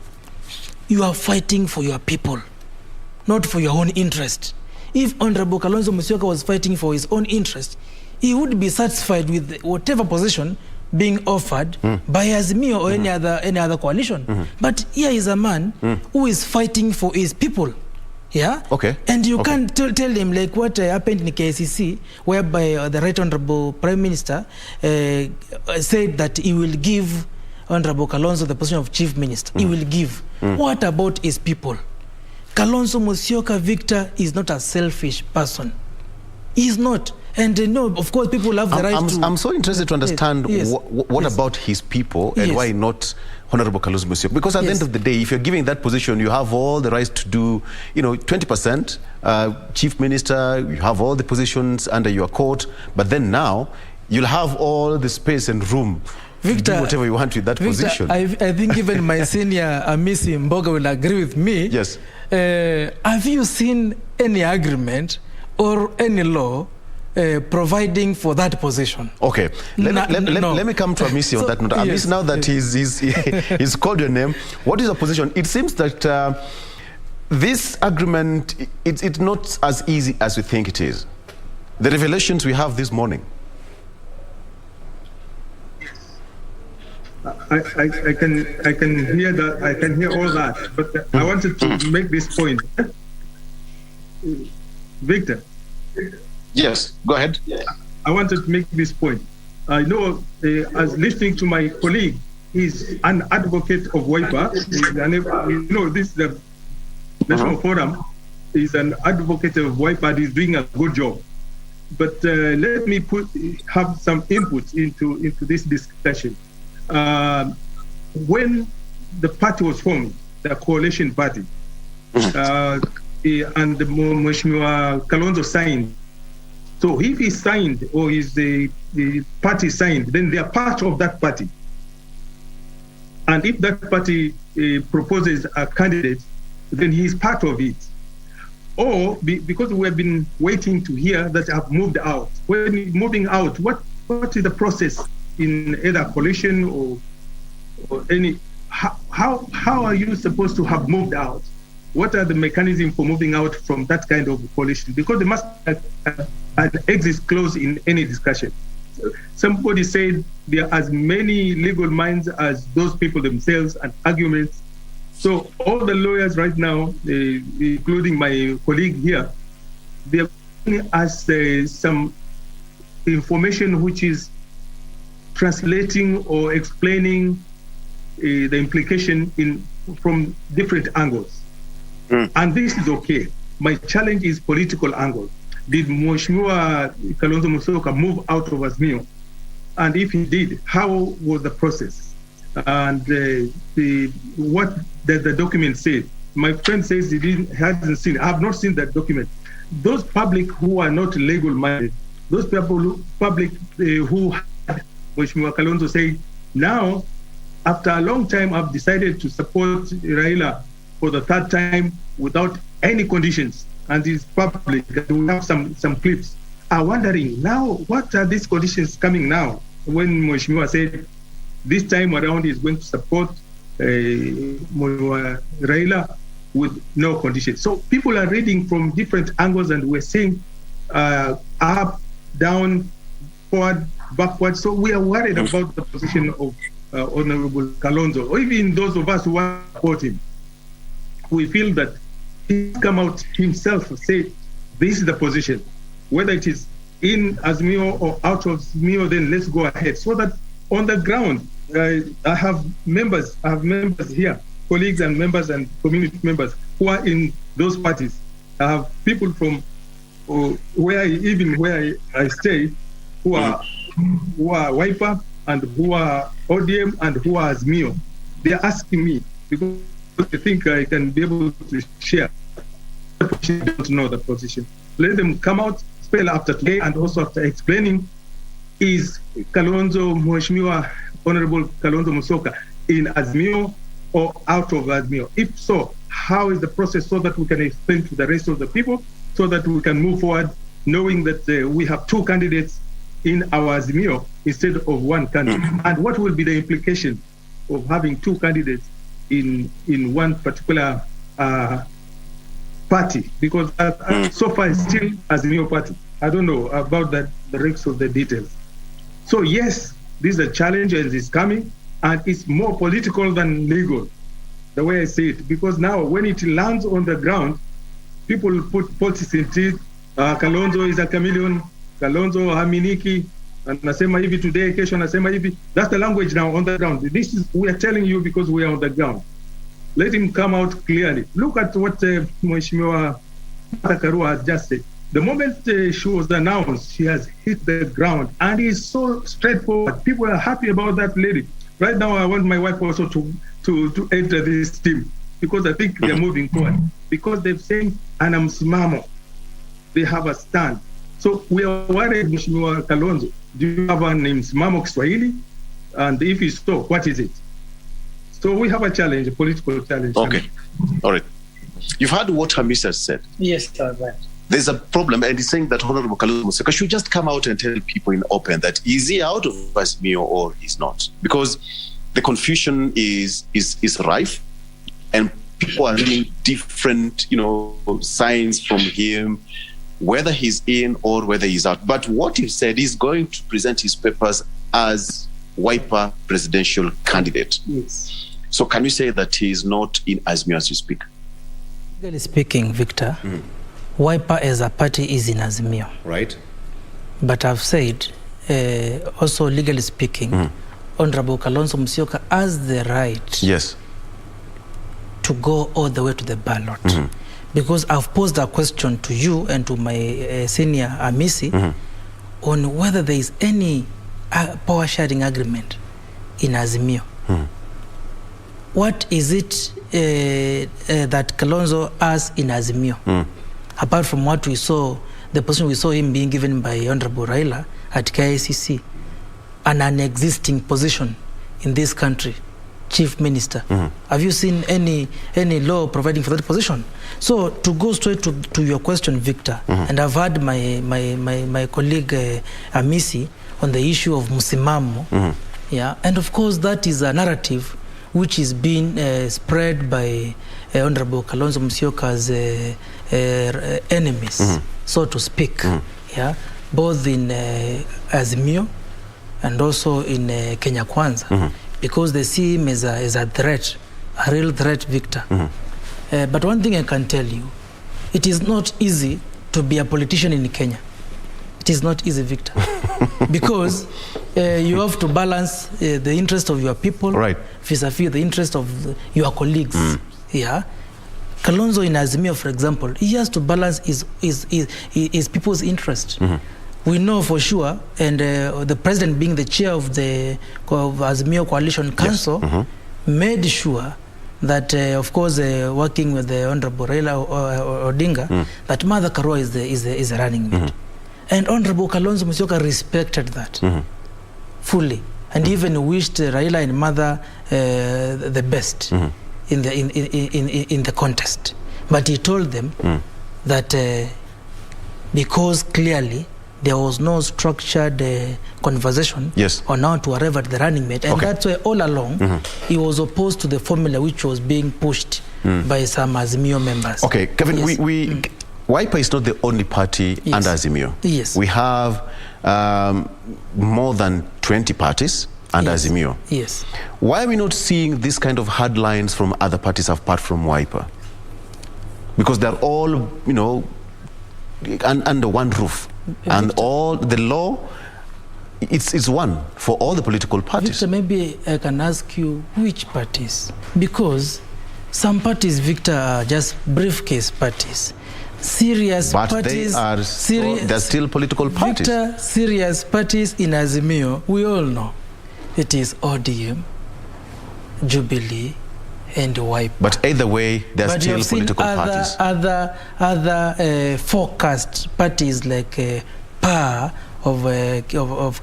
You are fighting for your people. not for your own interest. If Honorable Kalonzo Musyoka was fighting for his own interest, he would be satisfied with whatever position being offered by Azimio or any other coalition. But here is a man who is fighting for his people. Yeah. Okay. And you can't tell him like what happened in KCC, whereby the Right Honorable Prime Minister said that he will give Honorable Kalonzo the position of Chief Minister. He will give. What about his people? Kalonzo Musyoka Victor is not a selfish person. He's not. And no, of course, people have the right to... I'm so interested to understand what about his people and why not Honorable Kalonzo Musyoka? Because at the end of the day, if you're giving that position, you have all the rights to do, 20% chief minister, you have all the positions under your court, but then now you'll have all the space and room to do whatever you want with that position. I think even my senior Amisi Mboga will agree with me. Yes. Have you seen any agreement or any law providing for that position? Okay, let me come to Amisi on that note. Amisi, now that he's called your name, what is the position? It seems that this agreement, it's not as easy as we think it is. The revelations we have this morning. I can hear that. I can hear all that, but I wanted to make this point. Victor. Yes, go ahead. I wanted to make this point. I know, as listening to my colleague, he's an advocate of WIPA. This is the National Forum. He's an advocate of WIPA and he's doing a good job. But let me have some input into this discussion. When the party was formed, the coalition party, and the Mheshimiwa Kalonzo signed. So if he signed or is the party signed, then they are part of that party. And if that party proposes a candidate, then he is part of it. Or because we have been waiting to hear that have moved out. When moving out, what is the process in either coalition or any? How are you supposed to have moved out? What are the mechanisms for moving out from that kind of coalition? Because there must have an exit clause in any discussion. Somebody said there are as many legal minds as those people themselves and arguments. So all the lawyers right now, including my colleague here, they're giving us some information which is translating or explaining the implication from different angles. And this is okay. My challenge is political angle. Did Mheshimiwa Kalonzo Musyoka move out of Azimio? And if he did, how was the process? And what does the document say? My friend says he hasn't seen. I have not seen that document. Those public who are not legal minded, those public who had Mheshimiwa Kalonzo say, now, after a long time, I've decided to support Raila for the third time without any conditions, and it's public. We have some clips. I'm wondering now, what are these conditions coming now? When Mheshimiwa said this time around he's going to support Raila with no conditions. So people are reading from different angles, and we're saying up, down, forward, backward. So we are worried about the position of Honorable Kalonzo, or even those of us who support him. We feel that he come out himself and say, this is the position. Whether it is in Azimio or out of Azimio, then let's go ahead. So that on the ground, I have members here, colleagues and members and community members who are in those parties. I have people from where I stay who are WIPA and who are ODM and who are Azimio. They are asking me because they think I can be able to share the position. They don't know the position. Let them come out, spell after today, and also after explaining, is Mheshimiwa Honorable Kalonzo Musyoka in Azimio or out of Azimio? If so, how is the process so that we can explain to the rest of the people so that we can move forward knowing that we have two candidates in our Azimio instead of one candidate? And what will be the implication of having two candidates in one particular party, because so far it's still Azimio party. I don't know about the rest of the details. So yes, this is a challenge and it's coming, and it's more political than legal, the way I see it. Because now when it lands on the ground, people put politics in it. Kalonzo is a chameleon, Kalonzo haminiki, nasema hivi today, kesho nasema hivi. That's the language now on the ground. This is, we are telling you because we are on the ground. Let him come out clearly. Look at what Mheshimiwa Karua has just said. The moment she was announced, she has hit the ground, and it's so straightforward. People are happy about that lady. Right now, I want my wife also to enter this team, because I think they're moving forward. Because they've saying, ana msimamo. They have a stand. So we are worried, Mheshimiwa Kalonzo. Do you have a msimamo Kiswahili? And if it's so, what is it? So we have a challenge, a political challenge. Okay. All right. You've heard what Hamisa said. Yes, right. There's a problem, and he's saying that Honorable Kalonzo Musyoka should just come out and tell people in open that is he out of Azimio or he's not, because the confusion is rife, and people are reading different, signs from him, whether he's in or whether he's out. But what he said, he's going to present his papers as Wiper presidential candidate. Yes. So can you say that he is not in Azimio as you speak? Legally speaking, Victor, Wiper as a party is in Azimio. Right. But I've said, also legally speaking, Honorable Kalonzo Musyoka has the right to go all the way to the ballot. Because I've posed a question to you and to my senior Amisi on whether there is any power sharing agreement in Azimio. What is it that Kalonzo has in Azimio? Apart from what we saw, the position we saw him being given by Honorable Raila at KICC, an existing position in this country, Chief Minister. Have you seen any law providing for that position? So to go straight to your question, Victor, and I've had my colleague Amisi on the issue of Musimamo, and of course that is a narrative which is being spread by Honorable Kalonzo Musyoka's enemies, so to speak, both in Azimio and also in Kenya Kwanza, because they see him as a threat, a real threat, Victor. But one thing I can tell you, it is not easy to be a politician in Kenya. It is not easy, Victor, because you have to balance the interest of your people vis-a-vis the interest of your colleagues. Kalonzo in Azimio, for example, he has to balance his people's interest. We know for sure, and the president being the chair of the Azimio Coalition Council made sure that, of course, working with the Honorable Raila Odinga, that Mother Karua is the running mate. And Honorable Kalonzo Musyoka respected that fully, and even wished Raila and Mother the best in the contest. But he told them that because clearly there was no structured conversation on how to arrive at the running mate, and that's why all along he was opposed to the formula which was being pushed by some Azimio members. Okay, Kevin, Wiper is not the only party under Azimio. Yes. We have more than 20 parties under Azimio. Yes. Why are we not seeing this kind of headlines from other parties apart from Wiper? Because they're all, under one roof. And all the law, it's one for all the political parties. Victor, maybe I can ask you which parties? Because some parties, Victor, are just briefcase parties. Serious parties, they're still political parties. Victor, serious parties in Azimio, we all know. It is ODM, Jubilee, and Wiper. But either way, they're still political parties. Other forecast parties like PA of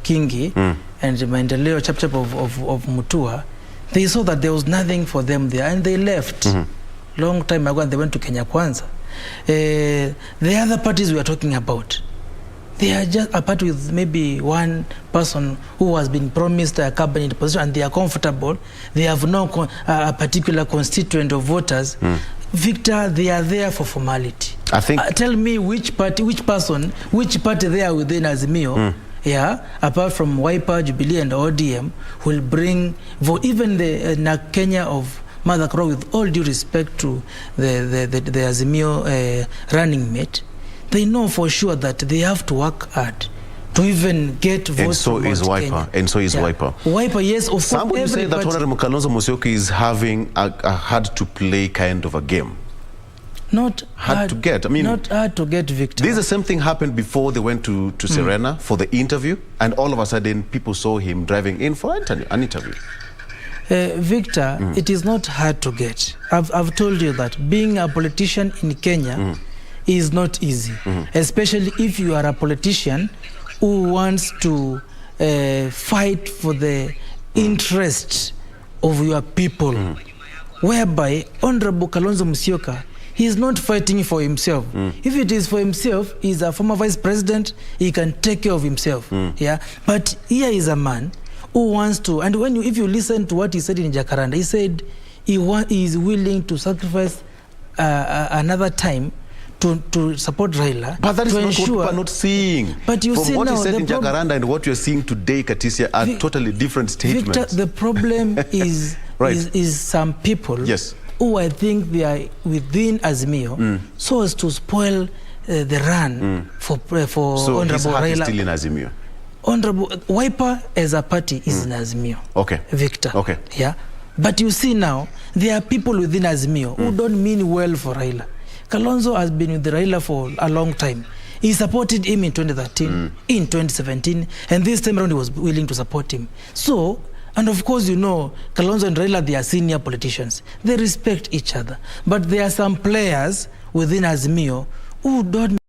Kingi and Maendeleo Chapchap of Mutua, they saw that there was nothing for them there, and they left long time ago, and they went to Kenya Kwanza. The other parties we are talking about, they are just a party with maybe one person who has been promised a cabinet position, and they are comfortable. They have no a particular constituent of voters Victor, they are there for formality. I think. Tell me which party there within Azimio, apart from Wiper, Jubilee, and ODM, will bring vote. Even the Kenya of Martha Karua, with all due respect to the Azimio running mate, they know for sure that they have to work hard to even get votes. And so is Wiper. Kenya. And so is Wiper. Wiper, yes, of course. Some would say that Honorable Kalonzo Musyoka is having a hard-to-play kind of a game. Not hard to get. I mean, not hard to get, Victor. This is the same thing happened before they went to Serena for the interview, and all of a sudden people saw him driving in for an interview. Victor, it is not hard to get. I've told you that being a politician in Kenya is not easy, especially if you are a politician who wants to fight for the interest of your people, whereby Honorable Kalonzo Musyoka, he is not fighting for himself. If it is for himself, he's a former vice president, he can take care of himself. But here is a man who wants to, and if you listen to what he said in Jacaranda, he said he is willing to sacrifice another time to support Raila. But that is not what people are not seeing. But you From see what now, he said in Jacaranda and what you're seeing today, Katisia, are totally different statements. Victor, the problem is some people who I think they are within Azimio so as to spoil the run for so Honorable his heart Raila. Is still in Azimio. Honorable Wiper as a party is in Azimio. Okay. Victor. Okay. Yeah. But you see now, there are people within Azimio who don't mean well for Raila. Kalonzo has been with Raila for a long time. He supported him in 2013, in 2017, and this time around he was willing to support him. So, and of course, you know, Kalonzo and Raila, they are senior politicians. They respect each other. But there are some players within Azimio who don't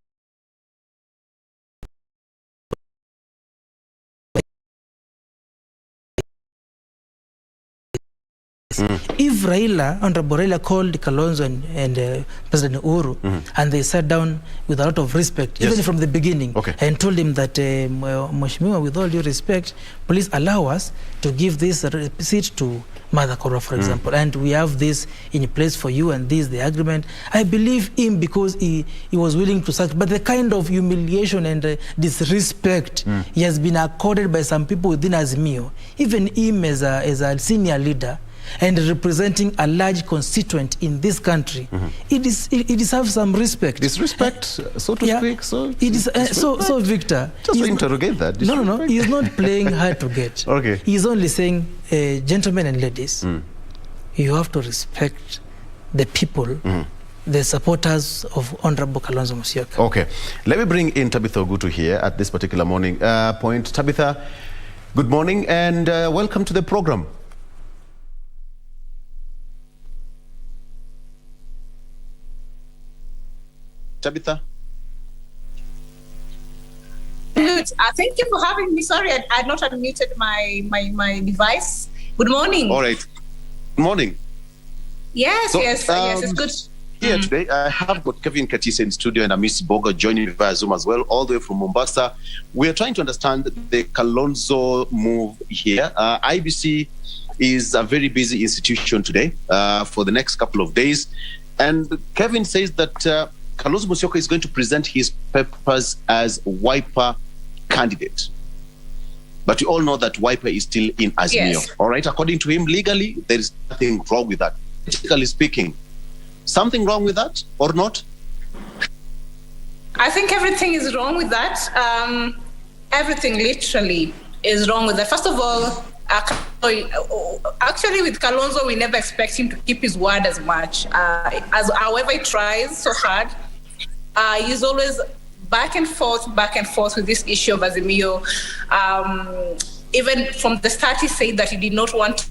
If Raila, Honorable Raila called Kalonzo and President Uhuru, and they sat down with a lot of respect, even from the beginning, and told him that, Mheshimiwa, with all due respect, please allow us to give this seat to Martha Karua, for example, and we have this in place for you, and this is the agreement. I believe him because he was willing to sacrifice, but the kind of humiliation and disrespect he has been accorded by some people within Azimio, even him as a senior leader, and representing a large constituent in this country, it deserves some respect. Disrespect, so to speak. So it is so Victor. Just to interrogate that. No. He's not playing hard to get. Okay. He's only saying, gentlemen and ladies, you have to respect the people, the supporters of Honorable Kalonzo Musyoka. Okay. Let me bring in Tabitha Ogutu here at this particular morning point. Tabitha, good morning and welcome to the program. Tabitha? Good. Thank you for having me. Sorry, I had not unmuted my device. Good morning. All right. Good morning. Yes, yes, it's good. Here today, I have got Kevin Katisa in studio and Amis Boga joining me via Zoom as well, all the way from Mombasa. We are trying to understand the Kalonzo move here. IBC is a very busy institution today for the next couple of days. And Kevin says that Kalonzo Musyoka is going to present his papers as Wiper candidate. But you all know that Wiper is still in Azimio. Yes. All right. According to him, legally, there is nothing wrong with that. Politically speaking, something wrong with that or not? I think everything is wrong with that. Everything literally is wrong with that. First of all, actually with Kalonzo, we never expect him to keep his word as much. However he tries so hard, he's always back and forth with this issue of Azimio. Even from the start, he said that he did not want,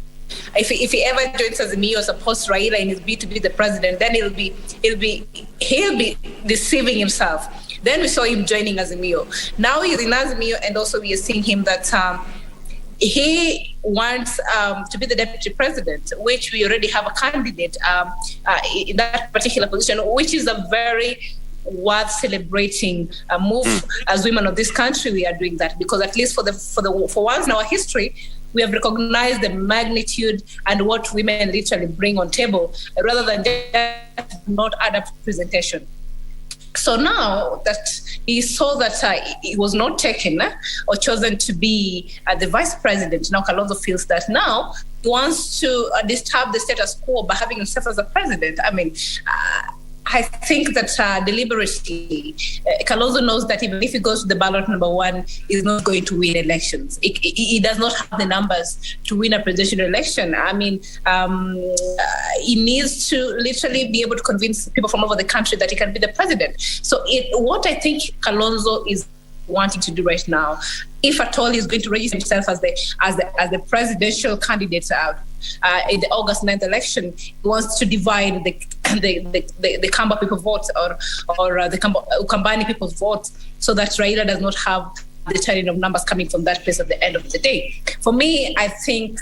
if he ever joins Azimio as opposed to Raila in his bid to be the president, then he'll be deceiving himself. Then we saw him joining Azimio. Now he's in Azimio, and also we are seeing him that he wants to be the deputy president, which we already have a candidate in that particular position, which is a very worth celebrating move. As women of this country, we are doing that because at least for once in our history, we have recognized the magnitude and what women literally bring on table, rather than just not add up presentation. So now that he saw that he was not taken or chosen to be the vice president, now Kalonzo feels that now he wants to disturb the status quo by having himself as a president. I mean, I think that deliberately, Kalonzo knows that even if he goes to the ballot number one, he's not going to win elections. He does not have the numbers to win a presidential election. I mean, he needs to literally be able to convince people from over the country that he can be the president. So what I think Kalonzo is wanting to do right now, if at all he's going to register himself as the presidential candidate in the August 9th election, he wants to divide the Kamba people vote or the Ukambani people's vote, so that Raila does not have the turning of numbers coming from that place at the end of the day. For me, I think,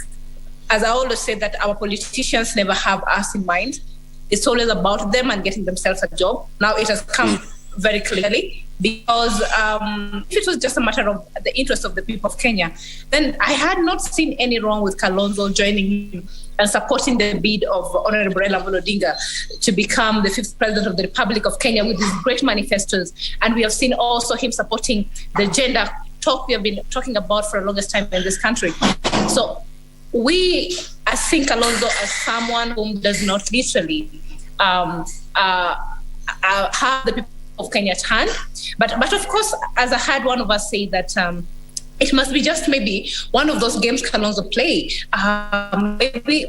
as I always say, that our politicians never have us in mind. It's always about them and getting themselves a job. Now it has come very clearly, because if it was just a matter of the interest of the people of Kenya, then I had not seen any wrong with Kalonzo joining him and supporting the bid of Honorable Raila Odinga to become the 5th president of the Republic of Kenya with these great manifestos. And we have seen also him supporting the gender talk we have been talking about for the longest time in this country. So I think Kalonzo as someone whom does not literally have the people of Kenya at hand. But of course, as I heard one of us say that it must be just maybe one of those games Kalonzo play. Maybe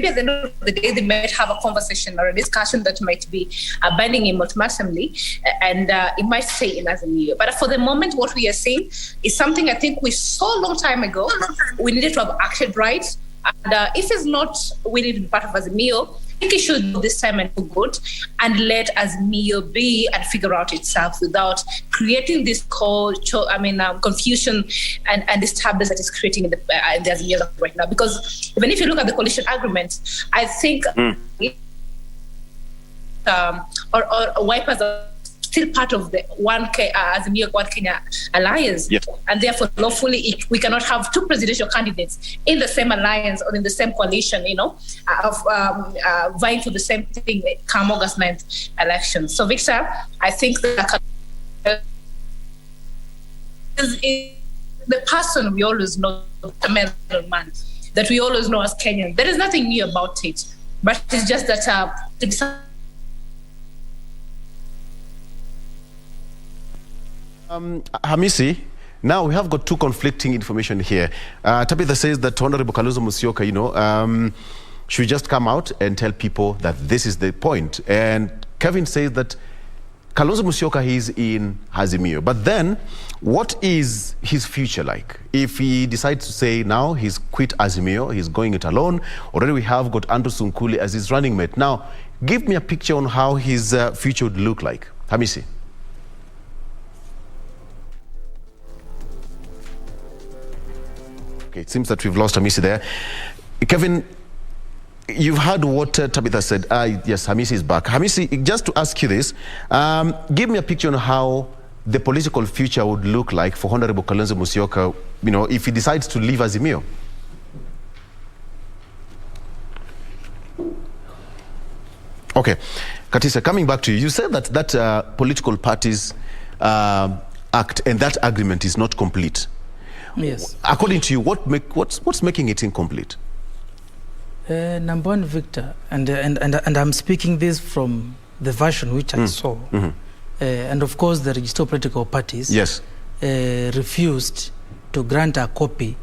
at the end of the day, they might have a conversation or a discussion that might be binding him ultimately, and it might stay in Azimio. But for the moment, what we are seeing is something I think we saw a long time ago. We needed to have acted right. And if he's not willing to be part of Azimio, I think he should this time and do good and let Azimio be and figure out itself without creating this confusion and disturbance that is creating in the Azimio right now. Because even if you look at the coalition agreement, I think or wipers are still part of the Azimio One Kenya alliance, and therefore lawfully we cannot have two presidential candidates in the same alliance or in the same coalition, vying for the same thing come August 9th election. So Victor, I think that is the person we always know, the middleman that we always know as Kenyan. There is nothing new about it, but it's just that Hamisi, now we have got two conflicting information here. Tabitha says that Honorable Kalonzo Musyoka, should just come out and tell people that this is the point. And Kevin says that Kalonzo Musyoka is in Azimio. But then, what is his future like? If he decides to say now he's quit Azimio, he's going it alone, already we have got Andrew Sunkuli as his running mate. Now, give me a picture on how his future would look like. Hamisi. Okay, it seems that we've lost Hamisi there. Kevin, you've heard what Tabitha said. Yes, Hamisi is back. Hamisi, just to ask you this, give me a picture on how the political future would look like for Honorable Kalonzo Musyoka, if he decides to leave Azimio. Okay, Katisa, coming back to you, you said that political parties act and that agreement is not complete. Yes. According to you, what's making it incomplete? Number one, Victor, and I'm speaking this from the version which I saw, and of course the registered political parties refused to grant a copy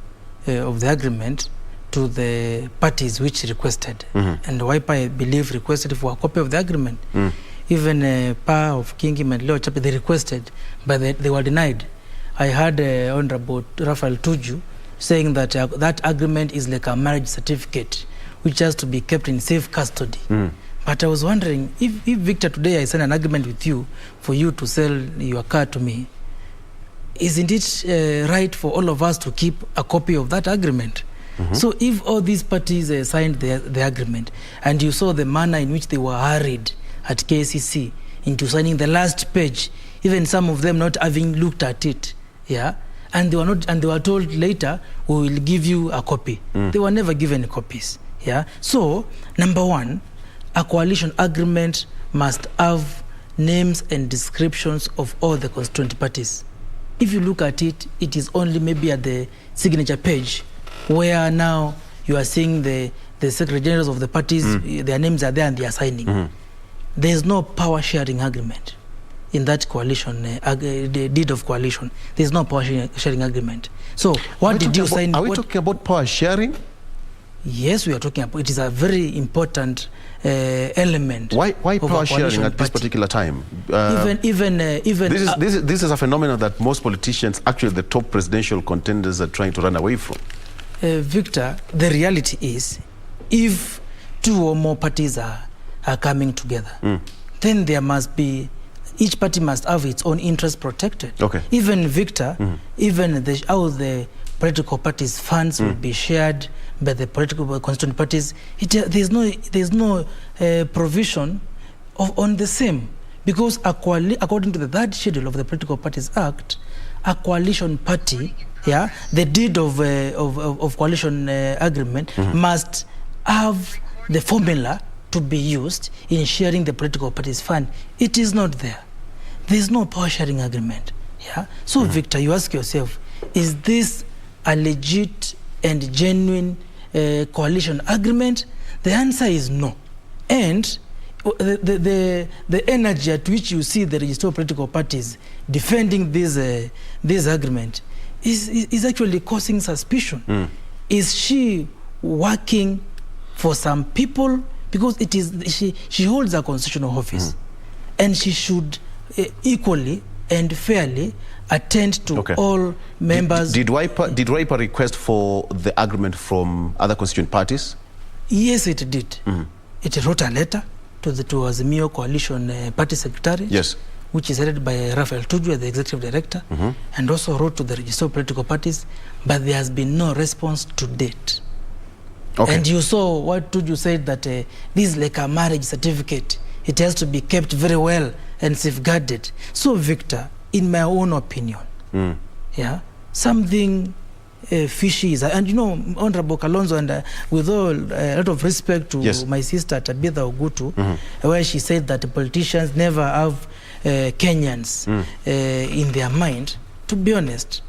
of the agreement to the parties which requested, and Wiper, I believe, requested for a copy of the agreement. Even Pa of Kingdom and Leo Chapi, they requested, but they were denied. I heard Honorable Raphael Tuju saying that that agreement is like a marriage certificate, which has to be kept in safe custody. But I was wondering, if Victor, today I sign an agreement with you for you to sell your car to me, isn't it right for all of us to keep a copy of that agreement? So if all these parties signed the agreement, and you saw the manner in which they were hurried at KCC into signing the last page, even some of them not having looked at it, and they were told later, we will give you a copy. They were never given copies. Yeah. So, number one, a coalition agreement must have names and descriptions of all the constituent parties. If you look at it, it is only maybe at the signature page where now you are seeing the secretary generals of the parties, their names are there and they are signing. There is no power sharing agreement in that coalition, the deed of coalition. There is no power sharing agreement. So what did you sign? Are we talking about power sharing? Yes, we are talking about. It is a very important element. Why power sharing at this particular time? This is a phenomenon that most politicians, actually the top presidential contenders, are trying to run away from. Victor, the reality is, if two or more parties are coming together, then there must be, each party must have its own interest protected. Okay. Even Victor, even how the political parties' funds will be shared by the political constituent parties, there's no provision on the same, because according to the third schedule of the Political Parties Act, a coalition party, the deed of coalition agreement must have the formula to be used in sharing the political parties' fund. It is not there. There's no power sharing agreement. So Victor, you ask yourself, is this a legit and genuine coalition agreement? The answer is no. And the energy at which you see the registered political parties defending this agreement is actually causing suspicion. Is she working for some people? Because it is she holds a constitutional office, and she should equally and fairly attend to all members. Did Wiper request for the agreement from other constituent parties? Yes, it did. It wrote a letter to Azimio coalition party secretary, which is headed by Raphael Tujwe, the executive director, and also wrote to the registered political parties, but there has been no response to date. And you saw what Tuju said, that this is like a marriage certificate. It has to be kept very well and safeguarded. So, Victor, in my own opinion, something fishy is, and you know, Honorable Kalonzo, and with all a lot of respect to my sister Tabitha Ogutu, where she said that politicians never have Kenyans in their mind. To be honest,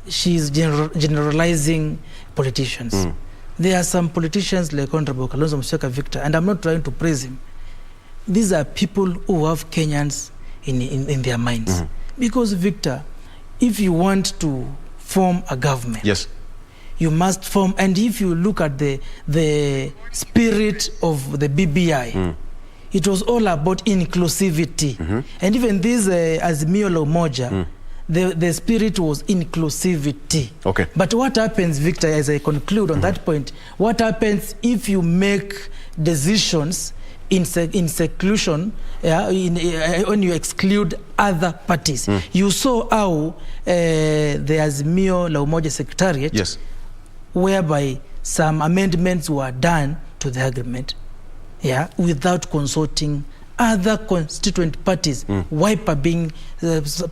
she's generalizing politicians. There are some politicians like Honorable Kalonzo Musyoka, Victor, and I'm not trying to praise him. These are people who have Kenyans in their minds. Because, Victor, if you want to form a government, you must form, and if you look at the spirit of the BBI, it was all about inclusivity. And even this Azimio la Umoja, the spirit was inclusivity. But what happens, Victor, as I conclude on that point, what happens if you make decisions in seclusion, when you exclude other parties? You saw how the Azimio la Umoja Secretariat, whereby some amendments were done to the agreement, without consulting other constituent parties, Wiper being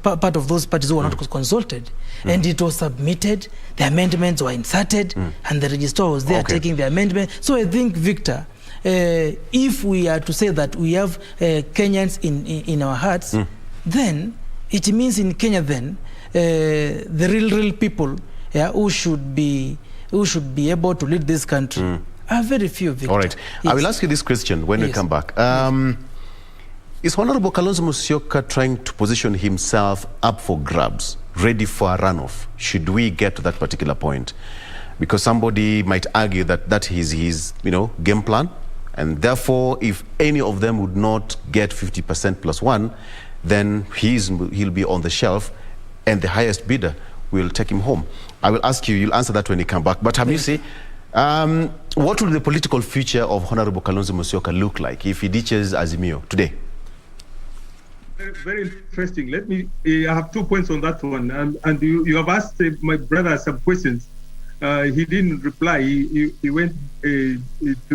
part of those parties who were not consulted. And it was submitted, the amendments were inserted, and the registrar was there taking the amendment. So I think, Victor, if we are to say that we have Kenyans in our hearts, then it means in Kenya then, the real people who should be able to lead this country are very few, Victor. All right. I will ask you this question when we come back. Is Honorable Kalonzo Musyoka trying to position himself up for grabs, ready for a runoff, should we get to that particular point? Because somebody might argue that is his game plan, and therefore if any of them would not get 50% plus one, then he'll be on the shelf, and the highest bidder will take him home. I will ask you, you'll answer that when you come back. But Hamisi, what will the political future of Honorable Kalonzo Musyoka look like if he ditches Azimio today? Very interesting. Let me, I have 2 points on that one. And you have asked my brother some questions. He didn't reply. He went to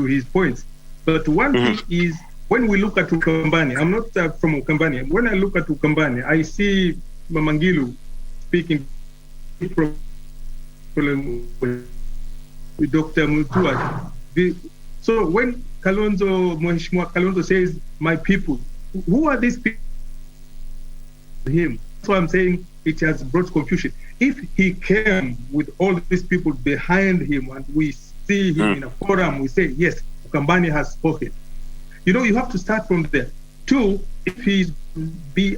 his points. But one thing is, when we look at Ukambani, I'm not from Ukambani. When I look at Ukambani, I see Mama Ngilu speaking problem with Dr. Mutua. So when Mheshimiwa Kalonzo says, my people, who are these people? Him. So I'm saying it has brought confusion. If he came with all these people behind him and we see him in a forum, we say, yes, Ukambani has spoken. You know, you have to start from there. Two, if he's be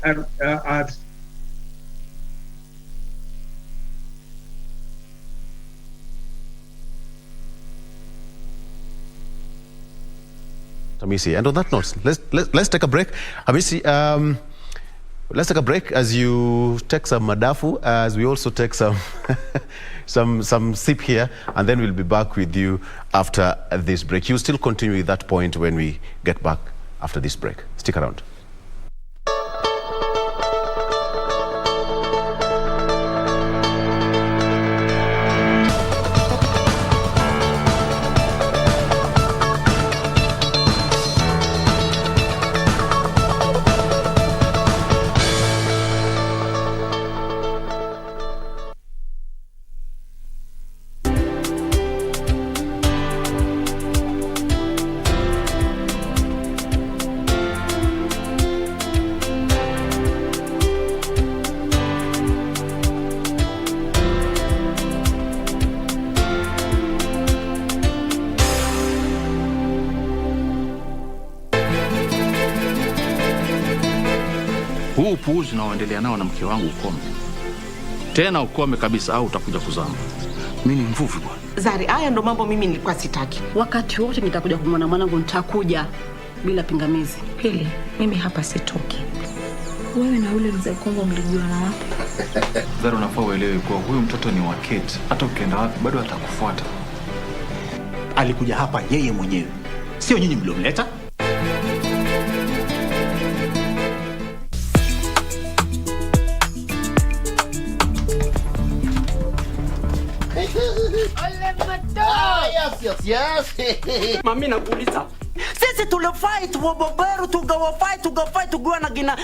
Hamisi. And on that note, let's take a break. Hamisi, let's take a break as you take some madafu, as we also take some some sip here, and then we'll be back with you after this break. You still continue with that point when we get back after this break. Stick around. Huu upuuzi unaoendelea nao na mke wangu ukome. Tena ukome kabisa au utakuja kuzama. Mimi ni mvuvi bwana. Zari, haya ndo mambo mimi nilikuwa sitaki. Wakati wote nitakuja kumwona mwanangu, nitakuja bila pingamizi. Pili, mimi hapa sitoki. Wewe na yule mzee Kongo mlijuana wapi? Zari, unafaa uelewe kuwa huyu mtoto ni wa Kate. Hata ukienda wapi bado atakufuata. Alikuja hapa yeye mwenyewe. Sio nyinyi mliomleta. Mami nakuuliza. Sisi tulifight waboberu tugawa tugua na gina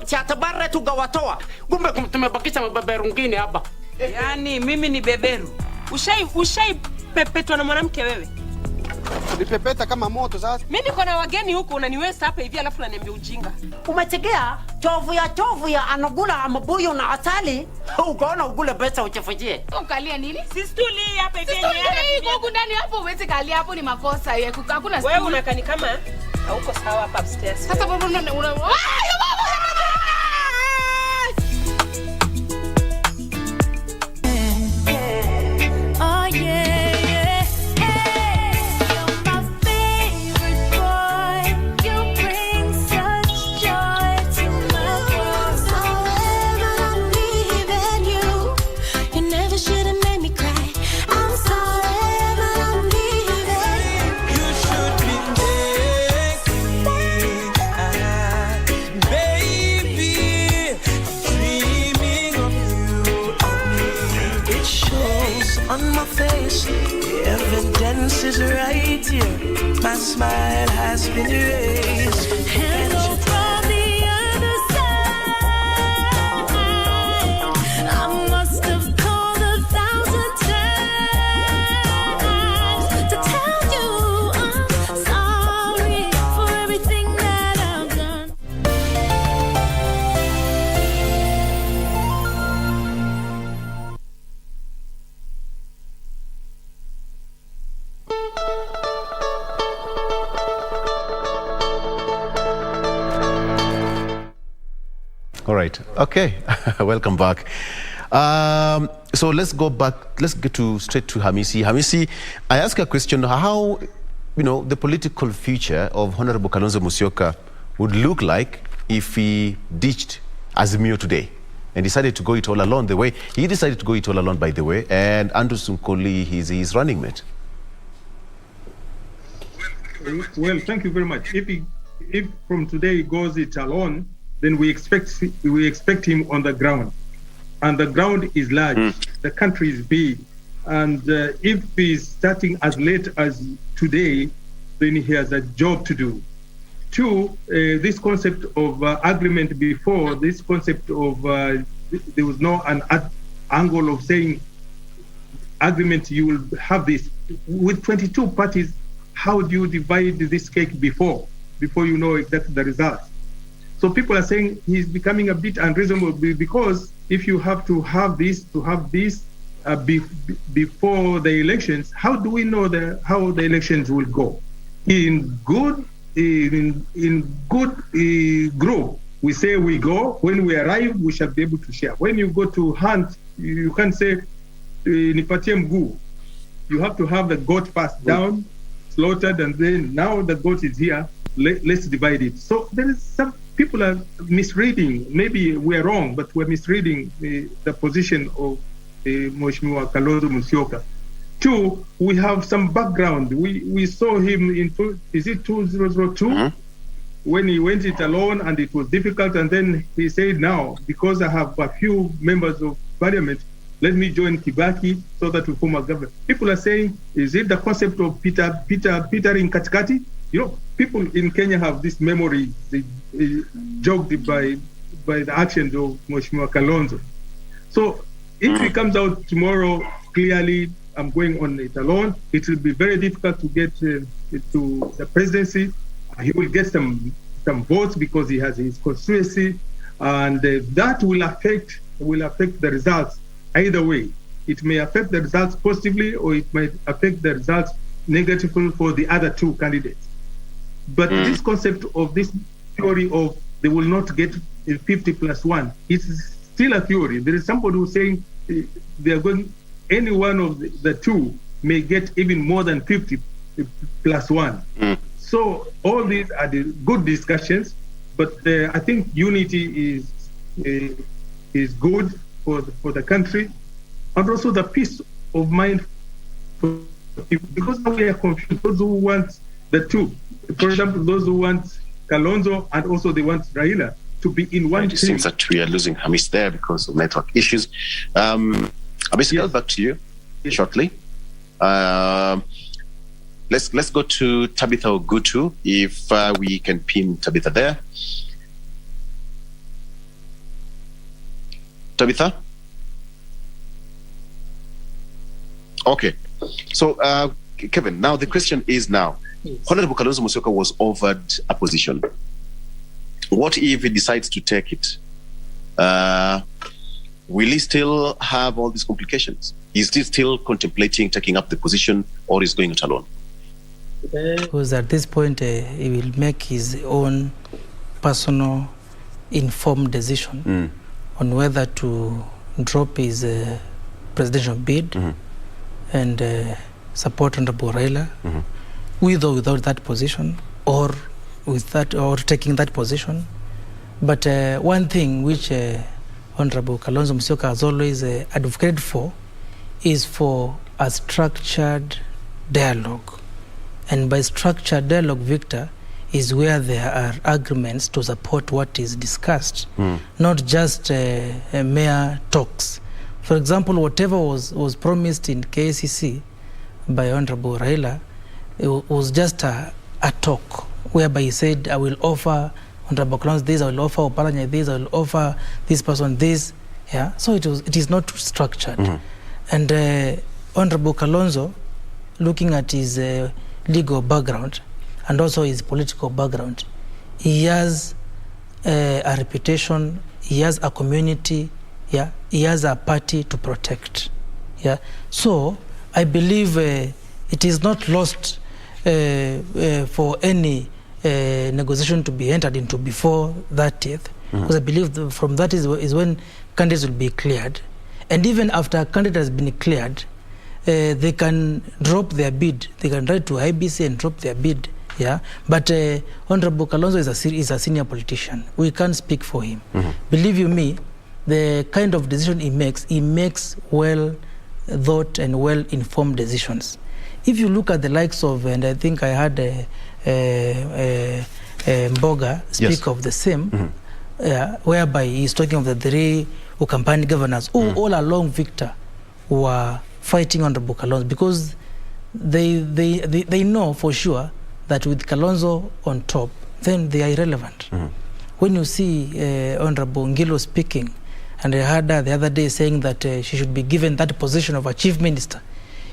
chatabare tugawatoa. Kumbe tumebakisha mabeberu ngine hapa. Yaani mimi ni beberu. Ushai pepetwa na mwanamke wewe? Ulipepeta kama moto sasa. Mimi niko na wageni huko unaniweza hapa hivi alafu unaniambia ujinga. Umetegea chovu ya anagula mabuyu na asali. Ukaona ugule pesa uchefujie. Ukalia nini? Sistuli hapa hivi. Sistuli huko ndani hapo uweze kalia hapo ni makosa. Hakuna wewe unakani kama hauko sawa hapa upstairs. Sasa baba una is right here. My smile has been erased. Hello from the other side. I must have called 1,000 times to tell you I'm sorry for everything that I've done. All right. Okay. Welcome back. So let's go back. Let's get straight to Hamisi. Hamisi, I ask a question: how, the political future of Honorable Kalonzo Musyoka would look like if he ditched Azimio today and decided to go it all alone the way he decided to go it all alone, by the way, and Andrew Sunkoli, his running mate. Well, thank you very much. If from today he goes it alone, then we expect him on the ground, and the ground is large. The country is big, and if he's starting as late as today, then he has a job to do. Two, this concept of agreement before, this concept of there was no angle of saying agreement. You will have this with 22 parties. How do you divide this cake before you know exactly the results? So people are saying he's becoming a bit unreasonable, because if you have to have this before the elections, how do we know how the elections will go? In good group, we say we go. When we arrive, we shall be able to share. When you go to hunt, you can't say nipatie mguu. You have to have the goat passed down, slaughtered, and then now the goat is here. Let's divide it. So there is some people are misreading. Maybe we're wrong, but we're misreading the position of Mheshimiwa Kalonzo Musyoka. Two, we have some background. We saw him in 2002 when he went it alone and it was difficult, and then he said, now because I have a few members of parliament, let me join Kibaki so that we form a government. People are saying, is it the concept of Peter in katikati? You know, people in Kenya have this memory, jogged by the actions of Mheshimiwa Kalonzo. So if he comes out tomorrow, clearly I'm going on it alone, it will be very difficult to get to the presidency. He will get some votes because he has his constituency, and that will affect the results. Either way, it may affect the results positively, or it might affect the results negatively for the other two candidates. But this concept of this theory of they will not get 50+1, it's still a theory. There is somebody who's saying they are going, any one of the two may get even more than 50+1. So all these are the good discussions, but I think unity is good for the country, and also the peace of mind for people, because now we are confused. Those who want the two, for example, those who want Kalonzo and also they want Raila to be in one team. It seems that we are losing Hamis there because of network issues. Abisi, I'll back to you shortly. Let's go to Tabitha Ogutu, if we can pin Tabitha there. Tabitha? Okay. So, Kevin, now the question is now, Honorable Kalonzo Musyoka was offered a position. What if he decides to take it? Will he still have all these complications? Is he still contemplating taking up the position, or is going it alone? Because at this point, he will make his own personal informed decision on whether to drop his presidential bid and support Honorable Raila, with or without that position, or with that, or taking that position. But one thing which Honorable Kalonzo Musyoka has always advocated for is for a structured dialogue. And by structured dialogue, Victor, is where there are agreements to support what is discussed, not just mere talks. For example, whatever was promised in KCC by Honorable Raila, it was just a talk, whereby he said, I will offer Honorable Kalonzo this, I will offer Oparanya this, I will offer this person this. Yeah, so it is not structured. And Honorable Kalonzo, looking at his legal background and also his political background, he has a reputation, he has a community, yeah, he has a party to protect. Yeah, so I believe it is not lost for any negotiation to be entered into before 30th, because I believe from that is when candidates will be cleared, and even after a candidate has been cleared, they can drop their bid. They can write to IBC and drop their bid. Yeah, but Honorable Kalonzo is a senior politician. We can't speak for him. Believe you me, the kind of decision he makes well thought and well informed decisions. If you look at the likes of, and I think I had Mboga speak of the same, whereby he's talking of the three Ukampani governors who all along, Victor, were fighting Honorable Kalonzo, because they know for sure that with Kalonzo on top, then they are irrelevant. When you see Honorable Ngilo speaking and I heard her the other day saying that she should be given that position of a chief minister.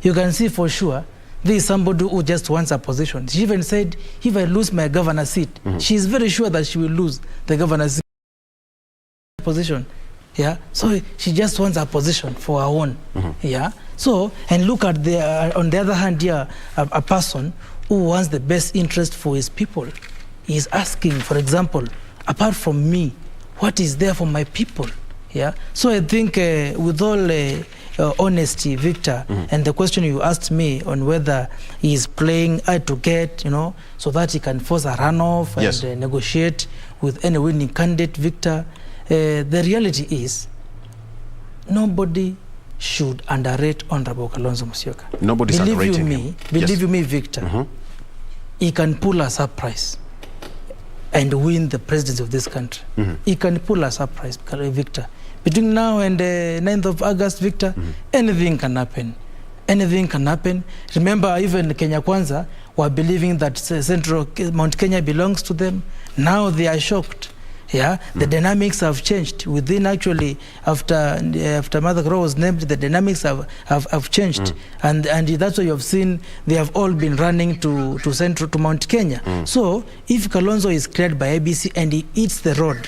You can see for sure there is somebody who just wants a position. She even said, if I lose my governor seat, she is very sure that she will lose the governor seat position. Yeah, so she just wants a position for her own. Yeah, so and look at the on the other hand here, a person who wants the best interest for his people. He is asking, for example, apart from me, what is there for my people? Yeah, so I think with all honesty, Victor, and the question you asked me on whether he is playing hard to get, so that he can force a runoff and negotiate with any winning candidate, Victor. The reality is, nobody should underrate Honorable Kalonzo Musyoka. Nobody's underrating him. Believe you me, Victor, he can pull a surprise and win the presidency of this country. He can pull a surprise, Victor. Between now and 9th of August, Victor, anything can happen. Anything can happen. Remember, even Kenya Kwanza were believing that Central Mount Kenya belongs to them. Now they are shocked. Yeah, the dynamics have changed within. Actually, after Mother Crow was named, the dynamics have changed, and that's why you have seen they have all been running to Central, to Mount Kenya. So if Kalonzo is cleared by ABC and he eats the road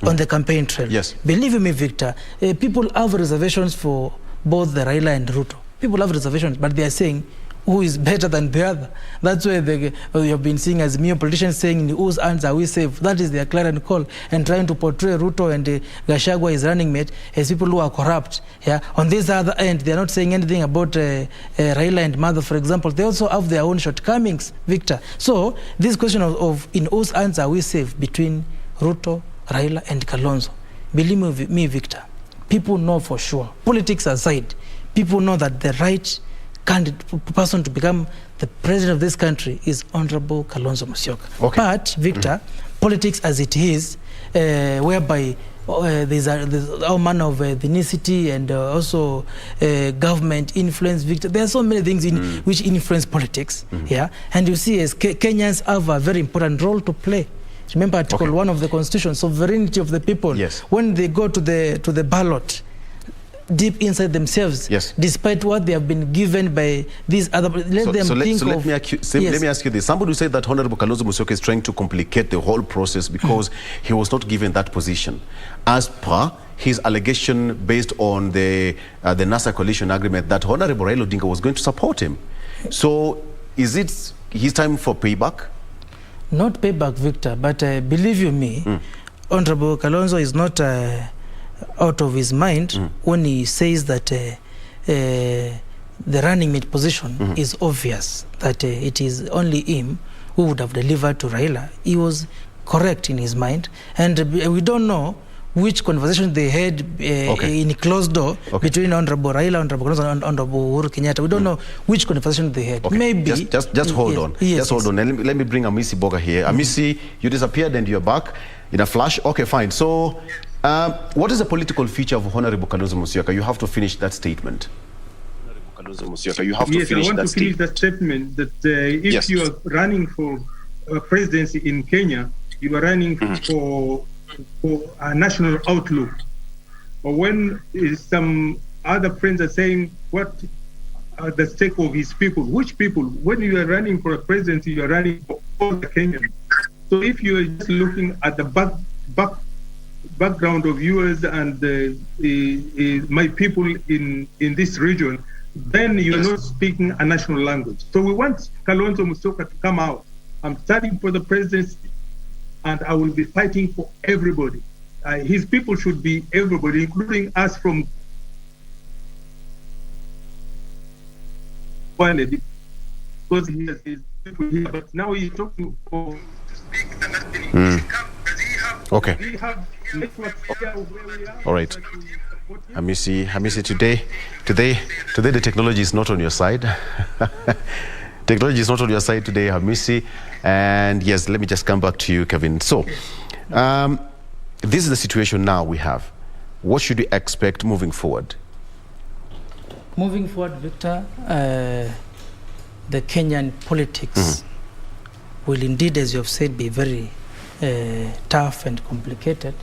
on the campaign trail, believe me, Victor, people have reservations for both the Raila and Ruto. People have reservations, but they are saying, who is better than the other? That's why you have been seeing Azimio politicians saying, whose hands are we safe? That is their clarion call, and trying to portray Ruto and Gachagua, his running mate, as people who are corrupt. Yeah. On this other end, they are not saying anything about Raila and Mother, for example. They also have their own shortcomings, Victor. So this question of in whose hands are we safe between Ruto, Raila and Kalonzo? Believe me, Victor, people know for sure. Politics aside, people know that the right person to become the president of this country is Honorable Kalonzo Musyoka. Okay. But, Victor, politics as it is, whereby there's all manner of ethnicity and also government influence, Victor. There are so many things which influence politics. Yeah, and you see, as Kenyans have a very important role to play. Remember Article 1 of the Constitution, sovereignty of the people. When they go to the ballot, deep inside themselves, despite what they have been given by these other, let me ask you this. Somebody who said that Honorable Kalonzo Musyoka is trying to complicate the whole process because he was not given that position, as per his allegation based on the NASA coalition agreement that Honorable Raila Odinga was going to support him. So is it his time for payback? Not payback, Victor, but believe you me, Honorable Kalonzo is not out of his mind when he says that the running mate position is obvious, that it is only him who would have delivered to Raila. He was correct in his mind, and we don't know which conversation they had in closed door between Honorable Raila, Honorable Kalonzo, and Honorable Uhuru Kenyatta. We don't know which conversation they had. Maybe just hold on. Just hold on. Let me bring Amisi Boga here. Amisi, you disappeared and you're back in a flash. Okay, fine. So what is the political feature of Honorable Kalonzo Musyoka? You have to finish that statement. Kalonzo Musyoka, you have to finish that statement. I want to finish that statement that if you are running for presidency in Kenya, you are running for a national outlook. Or when some other friends are saying, what are the stake of his people? Which people? When you are running for a presidency, you are running for all the Kenyans. So if you are just looking at the background of yours and my people in this region, then you're not speaking a national language. So we want Kalonzo Musyoka to come out. I'm starting for the presidency, and I will be fighting for everybody. His people should be everybody, including us from because he has his people here. But now he's talking for okay. All right. Hamisi, today the technology is not on your side. Technology is not on your side today, Hamisi. And yes, let me just come back to you, Kevin. So, this is the situation now we have. What should we expect moving forward? Moving forward, Victor, the Kenyan politics will indeed, as you have said, be very tough and complicated.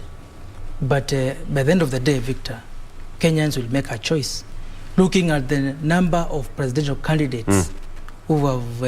But by the end of the day, Victor, Kenyans will make a choice. Looking at the number of presidential candidates who have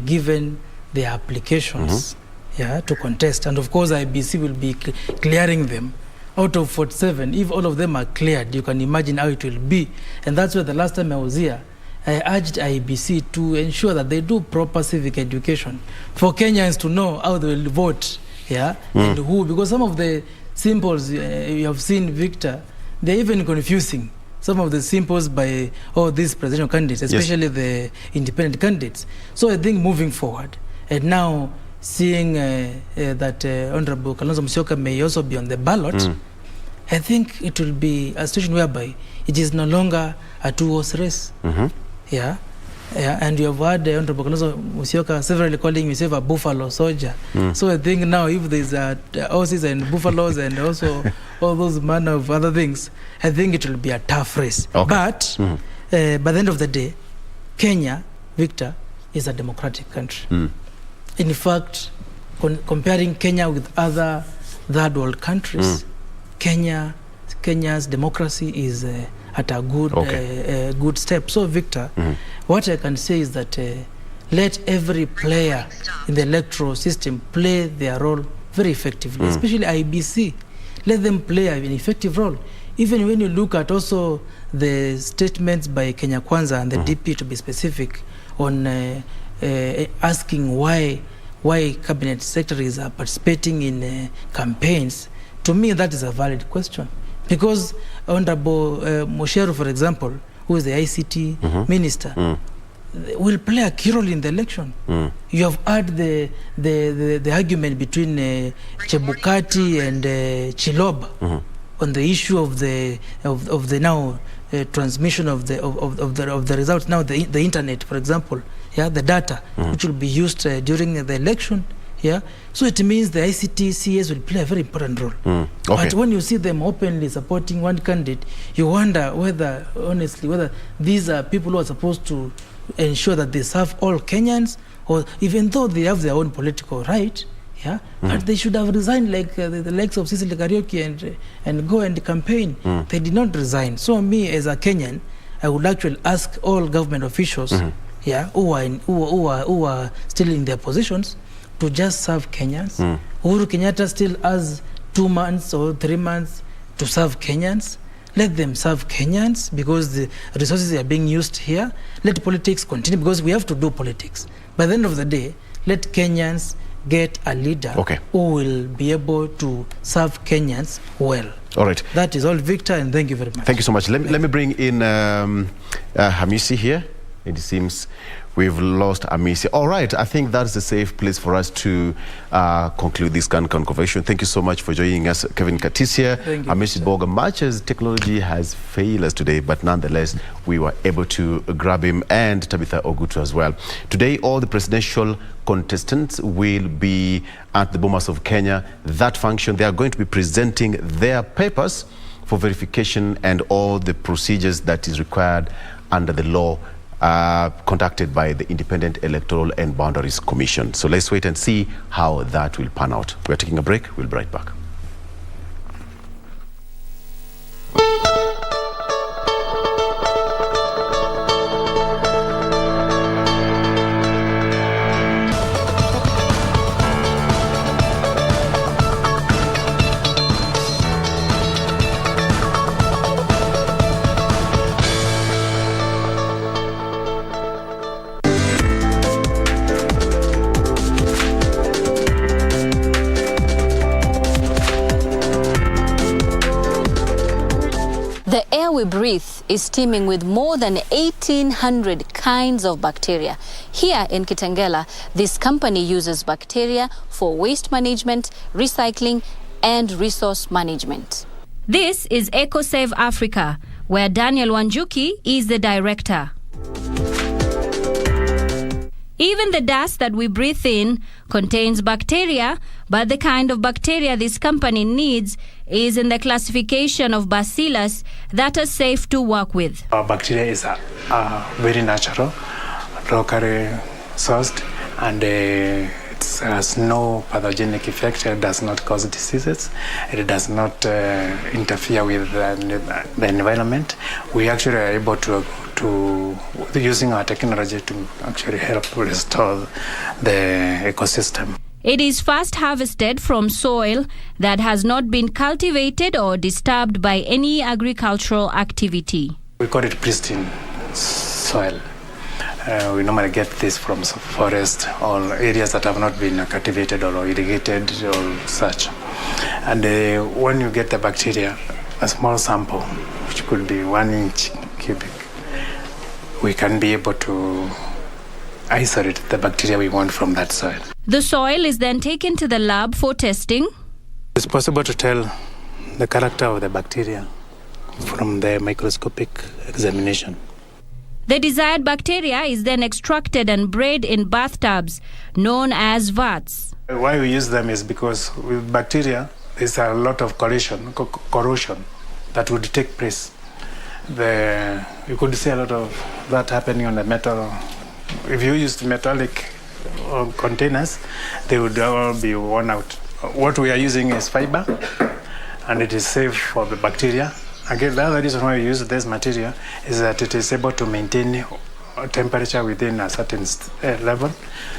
given their applications to contest, and of course IBC will be clearing them. Out of 47, if all of them are cleared, you can imagine how it will be. And that's why the last time I was here, I urged IBC to ensure that they do proper civic education for Kenyans to know how they will vote, and who, because some of the symbols you have seen, Victor, they're even confusing. Some of the symbols by all these presidential candidates, especially the independent candidates. So I think moving forward, and now seeing that Honorable Kalonzo Musyoka may also be on the ballot, I think it will be a situation whereby it is no longer a two-horse race. And you have heard Honorable Kalonzo Musyoka severally calling himself a buffalo soldier. So I think now if there's horses and buffaloes and also all those manner of other things, I think it will be a tough race. But by the end of the day, Kenya, Victor, is a democratic country. In fact, comparing Kenya with other third world countries, Kenya's democracy is at a good good step. So, Victor, what I can say is that let every player in the electoral system play their role very effectively, especially IBC. Let them play an effective role. Even when you look at also the statements by Kenya Kwanza and the DP, to be specific, on asking why cabinet secretaries are participating in campaigns, to me that is a valid question. Because Honorable Mosheru, for example, who is the ICT minister, will play a key role in the election. You have heard the argument between Chebukati and Chiloba on the issue of the now transmission of the results, now the internet, for example, the data which will be used during the election. So it means the ICT CS will play a very important role. But when you see them openly supporting one candidate, you wonder whether, honestly, whether these are people who are supposed to ensure that they serve all Kenyans, or even though they have their own political right, but they should have resigned like the likes of Cecily Kariuki and go and campaign. They did not resign. So me, as a Kenyan, I would actually ask all government officials who are still in their positions to just serve Kenyans. Uhuru Kenyatta still has 2 months or 3 months to serve Kenyans. Let them serve Kenyans because the resources are being used here. Let politics continue because we have to do politics. By the end of the day, let Kenyans get a leader who will be able to serve Kenyans well. All right. That is all, Victor, and thank you very much. Thank you so much. Let me bring in Hamisi here. It seems we've lost Hamisi. All right. I think that's a safe place for us to conclude this conversation. Thank you so much for joining us, Kevin Katisia, Hamisi Boga. Much as technology has failed us today, but nonetheless, we were able to grab him, and Tabitha Ogutu as well. Today, all the presidential contestants will be at the Bomas of Kenya. That function, they are going to be presenting their papers for verification and all the procedures that is required under the law conducted by the Independent Electoral and Boundaries Commission. So let's wait and see how that will pan out. We're taking a break. We'll be right back. We breathe is teeming with more than 1,800 kinds of bacteria. Here in Kitengela, this company uses bacteria for waste management, recycling, and resource management. This is EcoSave Africa, where Daniel Wanjuki is the director. Even the dust that we breathe in contains bacteria, but the kind of bacteria this company needs is in the classification of bacillus that are safe to work with. Our bacteria is very natural, locally sourced, and it's has no pathogenic effect. It does not cause diseases. It does not interfere with the environment. We actually are able to using our technology to actually help restore the ecosystem. It is first harvested from soil that has not been cultivated or disturbed by any agricultural activity. We call it pristine soil. We normally get this from forest or areas that have not been cultivated or irrigated or such. And when you get the bacteria, a small sample, which could be 1 inch cubic, we can be able to isolate the bacteria we want from that soil. The soil is then taken to the lab for testing. It's possible to tell the character of the bacteria from the microscopic examination. The desired bacteria is then extracted and bred in bathtubs, known as vats. Why we use them is because with bacteria, there's a lot of corrosion that would take place. You could see a lot of that happening on the metal. If you used metallic containers, they would all be worn out. What we are using is fiber, and it is safe for the bacteria. Again, the other reason why we use this material is that it is able to maintain temperature within a certain level.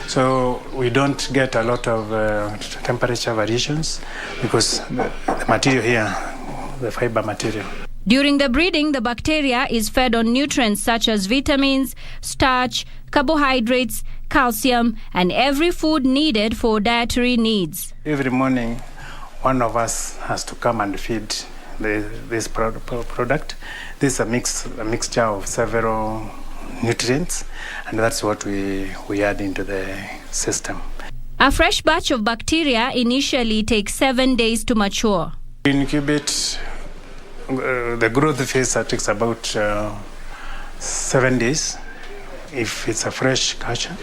So we don't get a lot of temperature variations because the material here, the fiber material. During the breeding, the bacteria is fed on nutrients such as vitamins, starch, carbohydrates, calcium, and every food needed for dietary needs. Every morning, one of us has to come and feed this product. This is a mixture of several nutrients, and that's what we add into the system. A fresh batch of bacteria initially takes 7 days to mature. We incubate the growth phase that takes about 7 days. If it's a fresh culture,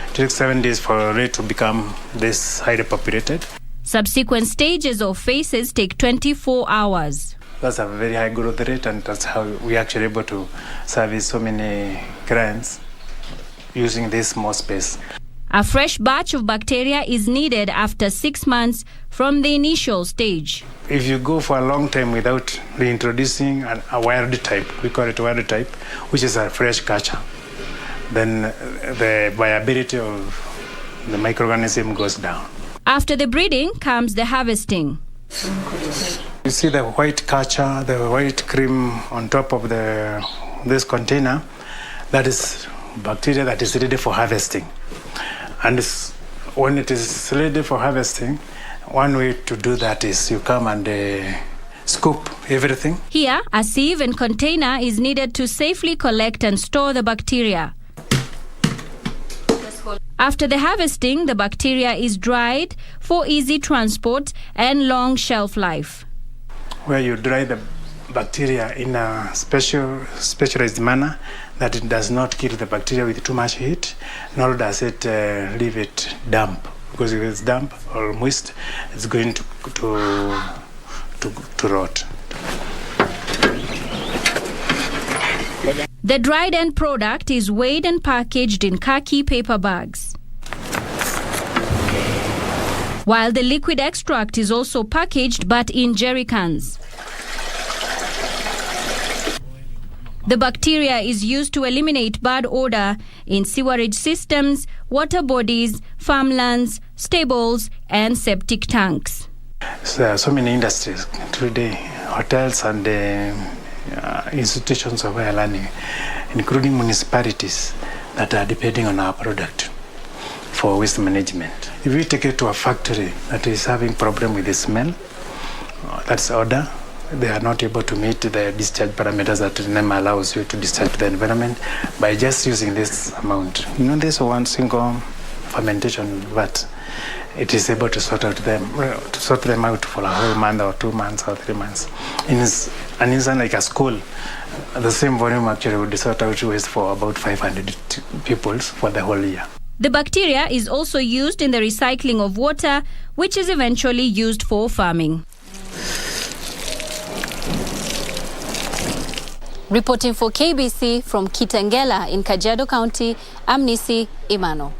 it takes 7 days for it to become this highly populated. Subsequent stages or phases take 24 hours. That's a very high growth rate, and that's how we actually able to service so many clients using this small space. A fresh batch of bacteria is needed after 6 months from the initial stage. If you go for a long time without reintroducing a wild type, we call it wild type, which is a fresh culture, then the viability of the microorganism goes down. After the breeding comes the harvesting. You see the white culture, the white cream on top of this container, that is bacteria that is ready for harvesting. And when it is ready for harvesting, one way to do that is you come and scoop everything. Here, a sieve and container is needed to safely collect and store the bacteria. After the harvesting, the bacteria is dried for easy transport and long shelf life. Where you dry the bacteria in a specialized manner that it does not kill the bacteria with too much heat, nor does it leave it damp. Because if it's damp or moist, it's going to rot. The dried end product is weighed and packaged in khaki paper bags, while the liquid extract is also packaged but in jerry cans. The bacteria is used to eliminate bad odor in sewerage systems, water bodies, farmlands, stables, and septic tanks. There are so many industries today, hotels and institutions of higher learning, including municipalities that are depending on our product for waste management. If we take it to a factory that is having problem with the smell, that's odor, they are not able to meet the discharge parameters that the NEMA allows you to discharge to the environment by just using this amount. This one single fermentation vat, it is able to sort them out for a whole month or 2 months or 3 months. In an instant like a school, the same volume actually would sort out waste for about 500 pupils for the whole year. The bacteria is also used in the recycling of water, which is eventually used for farming. Reporting for KBC from Kitengela in Kajiado County, I'm Nisi Imano.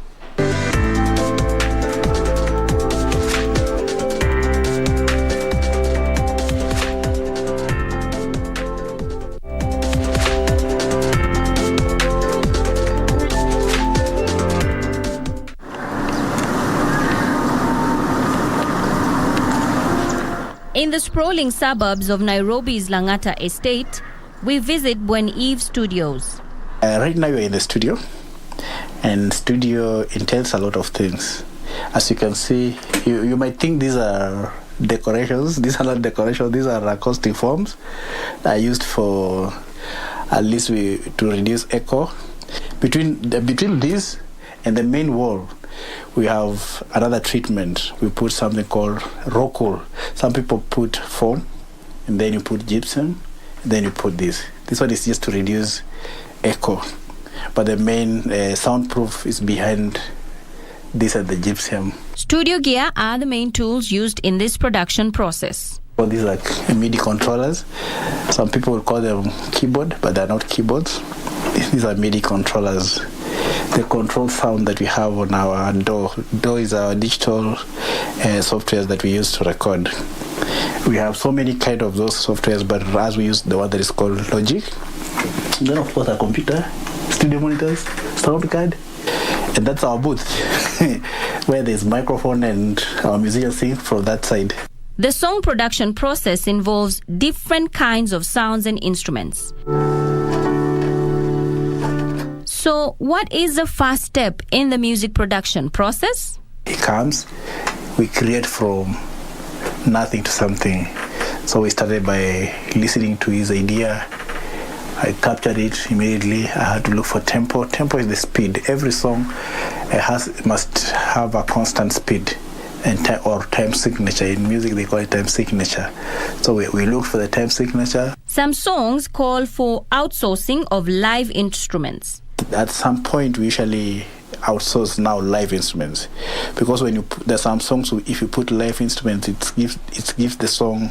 In the sprawling suburbs of Nairobi's Lang'ata estate, we visit Bwen Eve Studios. Right now you're in the studio, and studio entails a lot of things. As you can see, you might think these are decorations. These are not decorations, these are acoustic forms that are used for at least to reduce echo. Between this and the main wall, we have another treatment. We put something called rock wool. Some people put foam, and then you put gypsum, and then you put this. This one is just to reduce echo, but the main soundproof is behind this and the gypsum. Studio gear are the main tools used in this production process. Well, these are MIDI controllers. Some people will call them keyboard, but they're not keyboards. These are MIDI controllers. The control sound that we have on our DAW. DAW is our digital softwares that we use to record. We have so many kind of those softwares, but as we use the one that is called Logic. Then of course our computer, studio monitors, sound card, and that's our booth where there's microphone and our musicians sing from that side. The song production process involves different kinds of sounds and instruments. So, what is the first step in the music production process? It comes, we create from nothing to something. So we started by listening to his idea. I captured it immediately. I had to look for tempo. Tempo is the speed. Every song must have a constant speed and time signature. In music, they call it time signature. So we look for the time signature. Some songs call for outsourcing of live instruments. At some point, we usually outsource now live instruments, because when there's some songs, if you put live instruments, it gives the song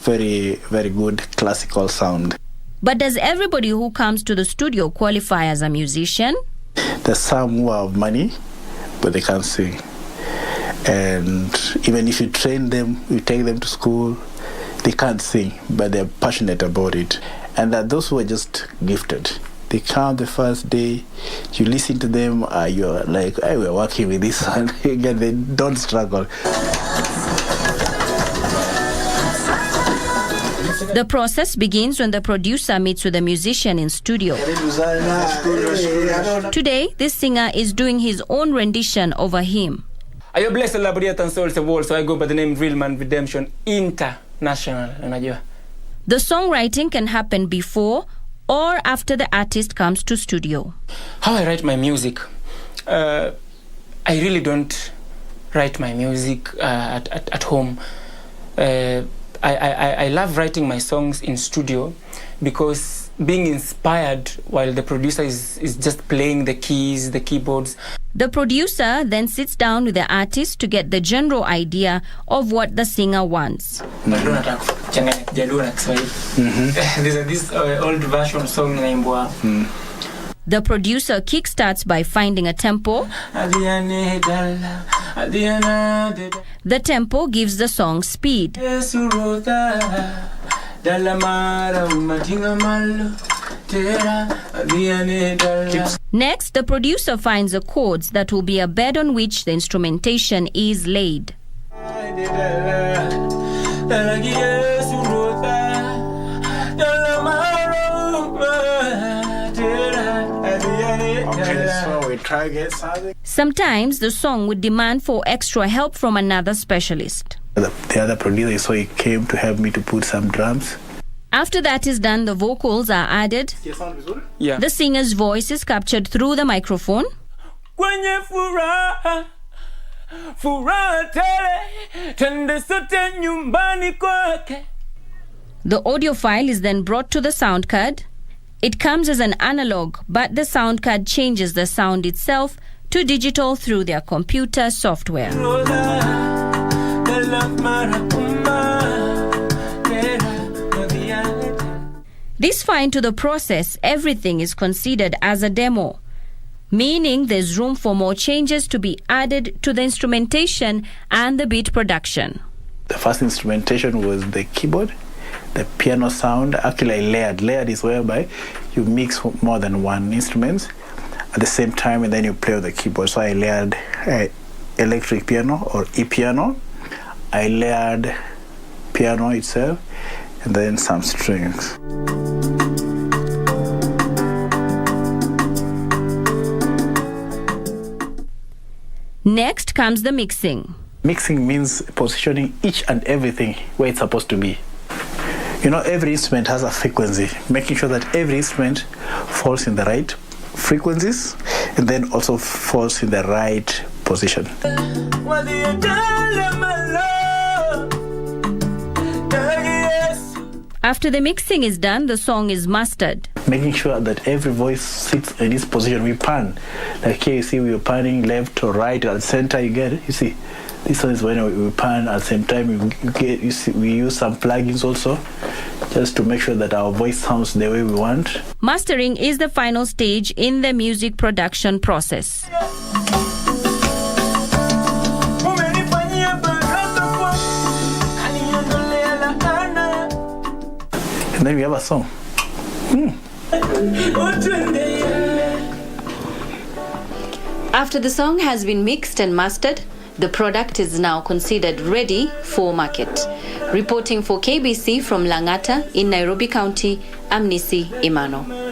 very, very good classical sound. But does everybody who comes to the studio qualify as a musician? There's some who have money, but they can't sing. And even if you train them, you take them to school, they can't sing, but they're passionate about it. And there are those who are just gifted. They come the first day, you listen to them, you're like, hey, we're working with this one. Again, they don't struggle. The process begins when the producer meets with the musician in studio. Today, this singer is doing his own rendition over him. I am blessed elaborate and souls of all, so I go by the name Real Man Redemption International. The songwriting can happen before or after the artist comes to studio. How I write my music? I really don't write my music at home. I love writing my songs in studio, because being inspired while the producer is just playing the keys, the keyboards. The producer then sits down with the artist to get the general idea of what the singer wants. There's this old version song named The producer kickstarts by finding a tempo. The tempo gives the song speed. Next, the producer finds the chords that will be a bed on which the instrumentation is laid. Sometimes the song would demand for extra help from another specialist. The other producer, so he came to help me to put some drums. After that is done, the vocals are added. Yeah. The singer's voice is captured through the microphone. The audio file is then brought to the sound card. It comes as an analog, but the sound card changes the sound itself to digital through their computer software. This fine to the process, everything is considered as a demo, meaning there's room for more changes to be added to the instrumentation and the beat production. The first instrumentation was the keyboard, the piano sound. Actually, I layered. Layered is whereby you mix more than one instrument at the same time, and then you play with the keyboard. So I layered electric piano or e-piano. I layered piano itself, and then some strings. Next comes the mixing. Mixing means positioning each and everything where it's supposed to be. You know, every instrument has a frequency, making sure that every instrument falls in the right frequencies and then also falls in the right position. After the mixing is done, the song is mastered. Making sure that every voice sits in its position. We pan. Like here you see we are panning left or right at the center, you get it? You see, this one is when we pan at the same time. We use some plugins also just to make sure that our voice sounds the way we want. Mastering is the final stage in the music production process. And then we have a song. After the song has been mixed and mastered, the product is now considered ready for market. Reporting for KBC from Langata in Nairobi County, I'm Nisi Imano.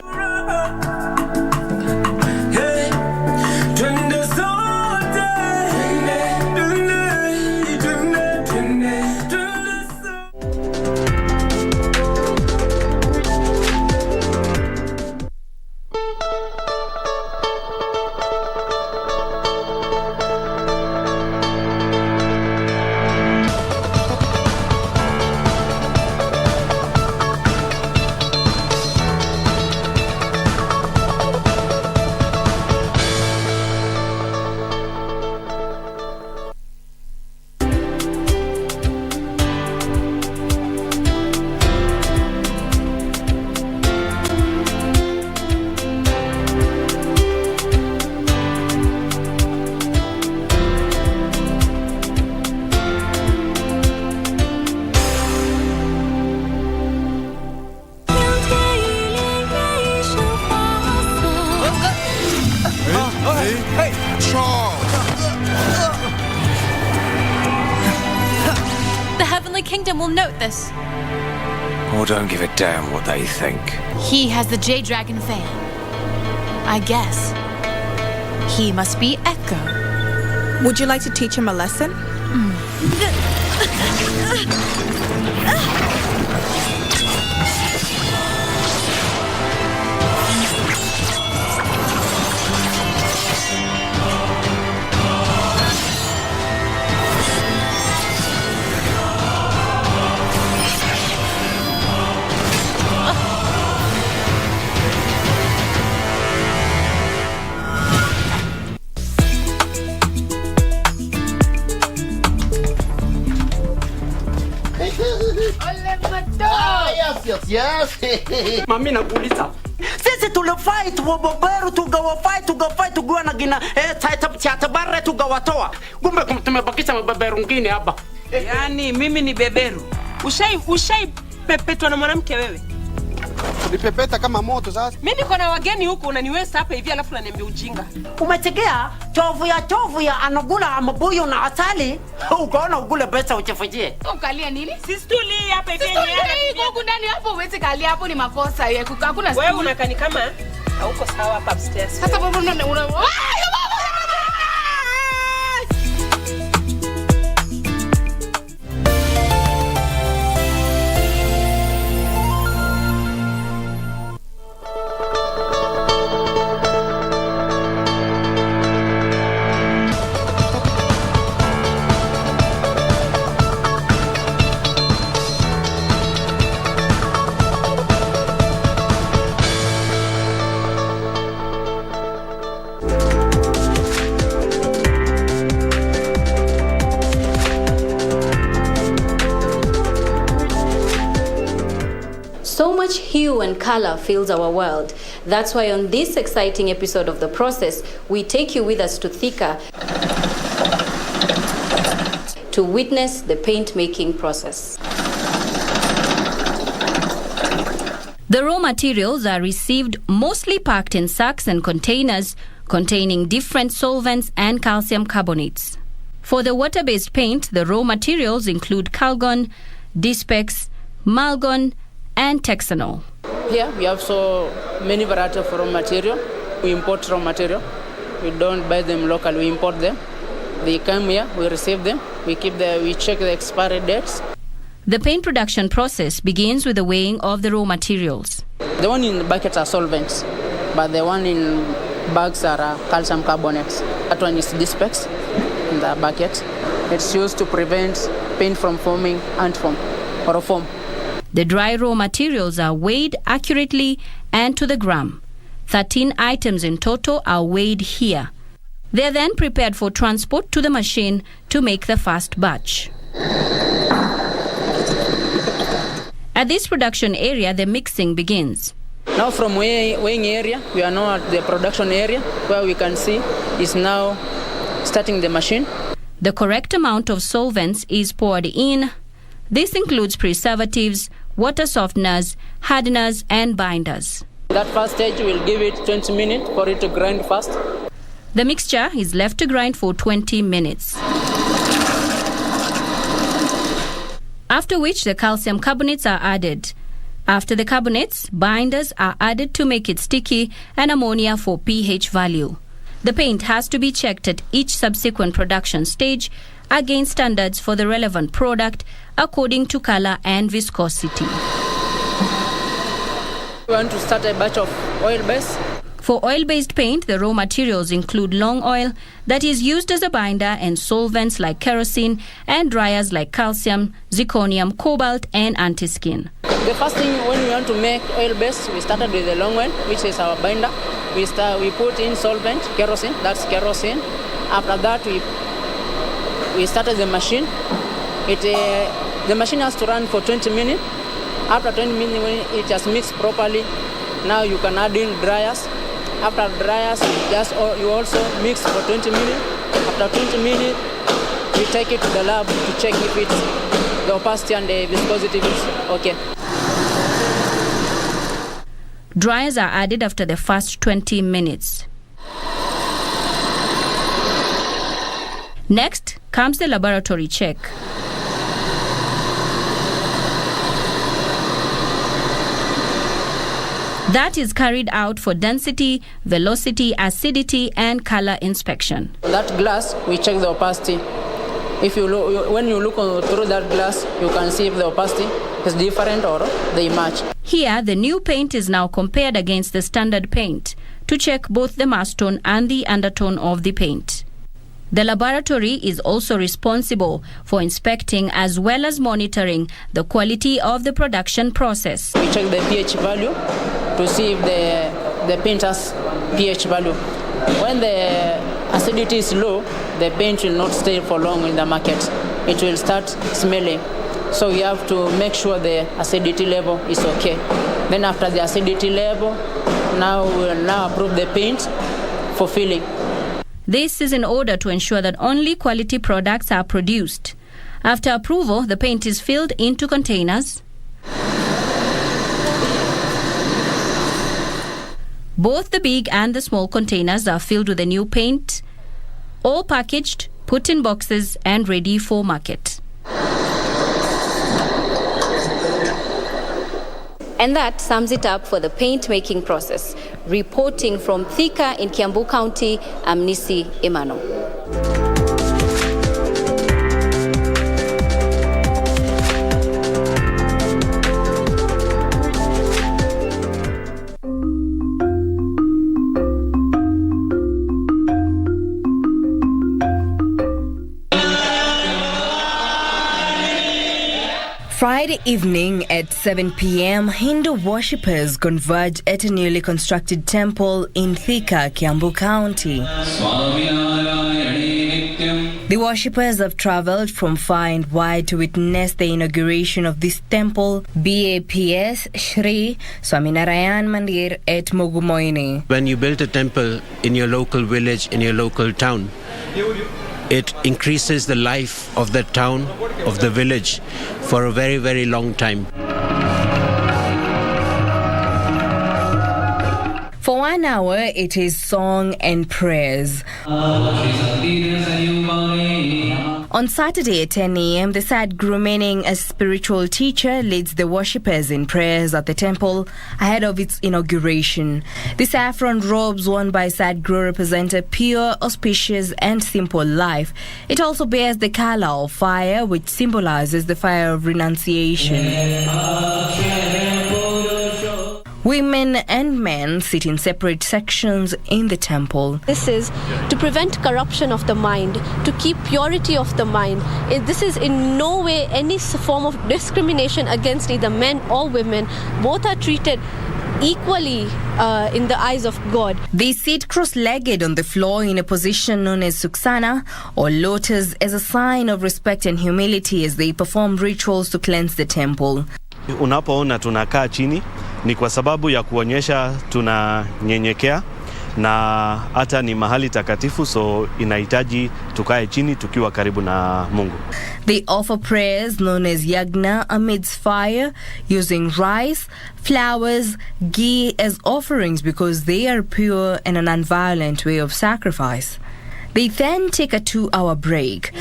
The Heavenly Kingdom will note this. Or don't give a damn what they think. He has the Jade Dragon fan. I guess. He must be Echo. Would you like to teach him a lesson? Yes. Mami nakuuliza. Sisi tulifight waboberu tugawafight tugua na gina tatabare tugawatoa. Kumbe tumebakisha mabeberu ngine hapa. Yaani mimi ni beberu. Ushai pepetwa na mwanamke wewe? Nipepeta kama moto sasa. Mimi niko na wageni huko unaniweza hapa hivi alafu unaniambia ujinga. Umetegea chovu ya anagula amabuyo na asali. Ukaona ugule pesa uchefujie. Ukalia nini? Sistuli hapa hivi. Sistuli huko ndani hapo uweze kalia hapo ni makosa. Hakuna wewe unakani kama hauko sawa hapa upstairs. Sasa baba una So much hue and color fills our world. That's why on this exciting episode of The Process, we take you with us to Thika to witness the paint-making process. The raw materials are received mostly packed in sacks and containers containing different solvents and calcium carbonates. For the water-based paint, the raw materials include Calgon, Dispex, Malgon, and Texanol. Here we have so many varieties of raw material. We import raw material. We don't buy them locally, we import them. They come here, we receive them, we check the expiry dates. The paint production process begins with the weighing of the raw materials. The one in the buckets are solvents, but the one in bags are calcium carbonates. That one is Dispex in the bucket. It's used to prevent paint from forming ant foam or foam. The dry raw materials are weighed accurately and to the gram. 13 items in total are weighed here. They are then prepared for transport to the machine to make the first batch. At this production area, the mixing begins. Now from weighing area, we are now at the production area where we can see is now starting the machine. The correct amount of solvents is poured in. This includes preservatives, water softeners, hardeners, and binders. That first stage will give it 20 minutes for it to grind fast. The mixture is left to grind for 20 minutes. After which the calcium carbonates are added. After the carbonates, binders are added to make it sticky and ammonia for pH value. The paint has to be checked at each subsequent production stage against standards for the relevant product according to color and viscosity. We want to start a batch of oil base. For oil-based paint, the raw materials include long oil that is used as a binder and solvents like kerosene and dryers like calcium, zirconium, cobalt, and anti-skin. The first thing when we want to make oil base, we started with the long oil, which is our binder. We put in solvent, kerosene, that's kerosene. After that, we started the machine. The machine has to run for 20 minutes. After 20 minutes, when it has mixed properly, now you can add in dryers. After dryers, you also mix for 20 minutes. After 20 minutes, we take it to the lab to check if it's the opacity and the viscosity is okay. Dryers are added after the first 20 minutes. Next comes the laboratory check. That is carried out for density, velocity, acidity, and color inspection. That glass, we check the opacity. When you look through that glass, you can see if the opacity is different or they match. Here, the new paint is now compared against the standard paint to check both the mass tone and the undertone of the paint. The laboratory is also responsible for inspecting as well as monitoring the quality of the production process. We check the pH value to see if the paint has pH value. When the acidity is low, the paint will not stay for long in the market. It will start smelling. So we have to make sure the acidity level is okay. Then after the acidity level, now we will approve the paint for filling. This is in order to ensure that only quality products are produced. After approval, the paint is filled into containers. Both the big and the small containers are filled with the new paint, all packaged, put in boxes, and ready for market. And that sums it up for the paint making process. Reporting from Thika in Kiambu County, I'm Nisi Emano. Friday evening at 7 p.m., Hindu worshippers converge at a newly constructed temple in Thika, Kiambu County. The worshippers have travelled from far and wide to witness the inauguration of this temple, BAPS Shri Swaminarayan Mandir at Mogumoini. When you build a temple in your local village, in your local town, it increases the life of the town, of the village, for a very, very long time. For 1 hour, it is song and prayers. On Saturday at 10 a.m., the Sadhguru, remaining as spiritual teacher, leads the worshippers in prayers at the temple ahead of its inauguration. The saffron robes worn by Sadhguru represent a pure, auspicious and simple life. It also bears the color of fire, which symbolizes the fire of renunciation. Women and men sit in separate sections in the temple. This is to prevent corruption of the mind, to keep purity of the mind. This is in no way any form of discrimination against either men or women. Both are treated equally in the eyes of God. They sit cross-legged on the floor in a position known as suksana or lotus as a sign of respect and humility as they perform rituals to cleanse the temple. Unapoona tunakaa chini ni kwa sababu ya kuonyesha tunanyenyekea na hata ni mahali takatifu, so inahitaji tukae chini tukiwa karibu na Mungu. They offer prayers known as yagna amidst fire, using rice, flowers, ghee as offerings because they are pure and a non-violent way of sacrifice. They then take a 2-hour break.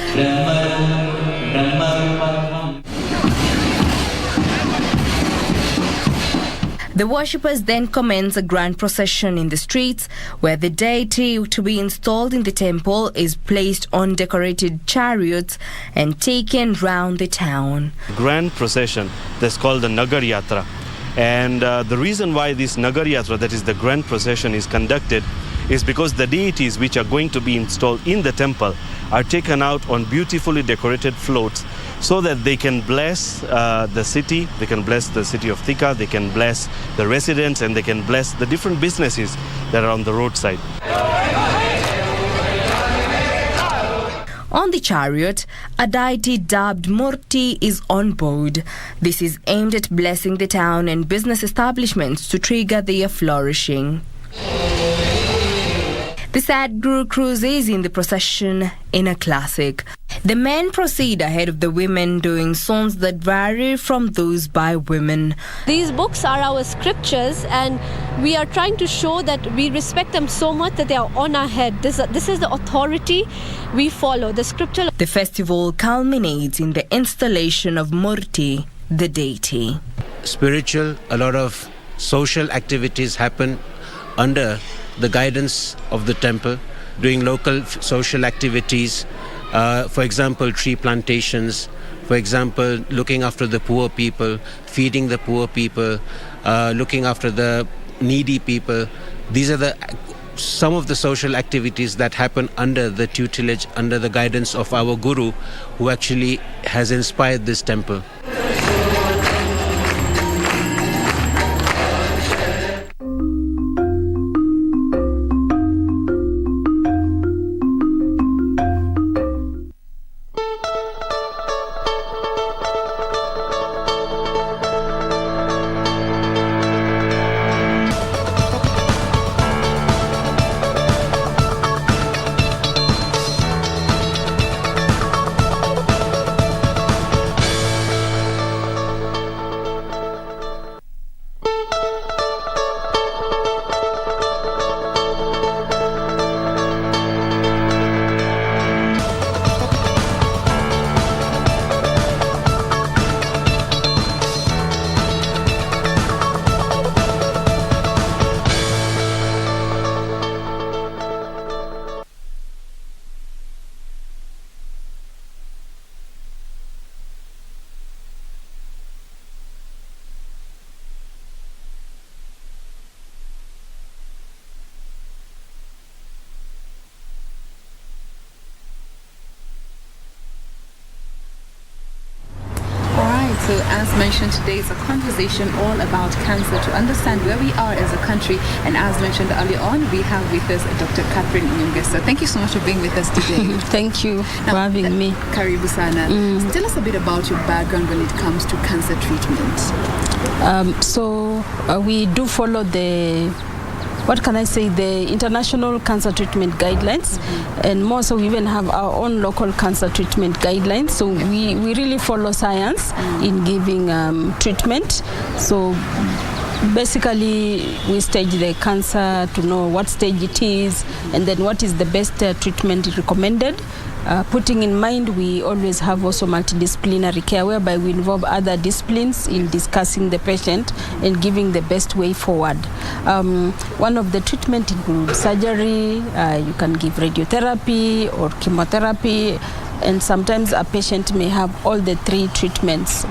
The worshippers then commence a grand procession in the streets where the deity to be installed in the temple is placed on decorated chariots and taken round the town. Grand procession that's called the Nagar Yatra. And the reason why this Nagar Yatra, that is the grand procession, is conducted is because the deities which are going to be installed in the temple are taken out on beautifully decorated floats so that they can bless the city, they can bless the city of Thika, they can bless the residents, and they can bless the different businesses that are on the roadside. On the chariot, a deity dubbed Murti is on board. This is aimed at blessing the town and business establishments to trigger their flourishing. The Sadhguru cruises in the procession in a classic. The men proceed ahead of the women, doing songs that vary from those by women. These books are our scriptures, and we are trying to show that we respect them so much that they are on our head. This is the authority we follow, the scripture. The festival culminates in the installation of Murti, the deity. Spiritual, a lot of social activities happen under the guidance of the temple, doing local social activities, for example, tree plantations, for example, looking after the poor people, feeding the poor people, looking after the needy people. These are some of the social activities that happen under the tutelage, under the guidance of our Guru, who actually has inspired this temple. So as mentioned, today is a conversation all about cancer to understand where we are as a country. And as mentioned earlier on, we have with us Dr. Catherine Nyongesa. Thank you so much for being with us today. Thank you for having me. Karibu sana. Tell us a bit about your background when it comes to cancer treatment. We do follow the international cancer treatment guidelines, and more so we even have our own local cancer treatment guidelines. So we really follow science in giving treatment. So basically we stage the cancer to know what stage it is, and then what is the best treatment recommended putting in mind we always have also multidisciplinary care whereby we involve other disciplines in discussing the patient and giving the best way forward. One of the treatment includes surgery, you can give radiotherapy or chemotherapy, and sometimes a patient may have all the three treatments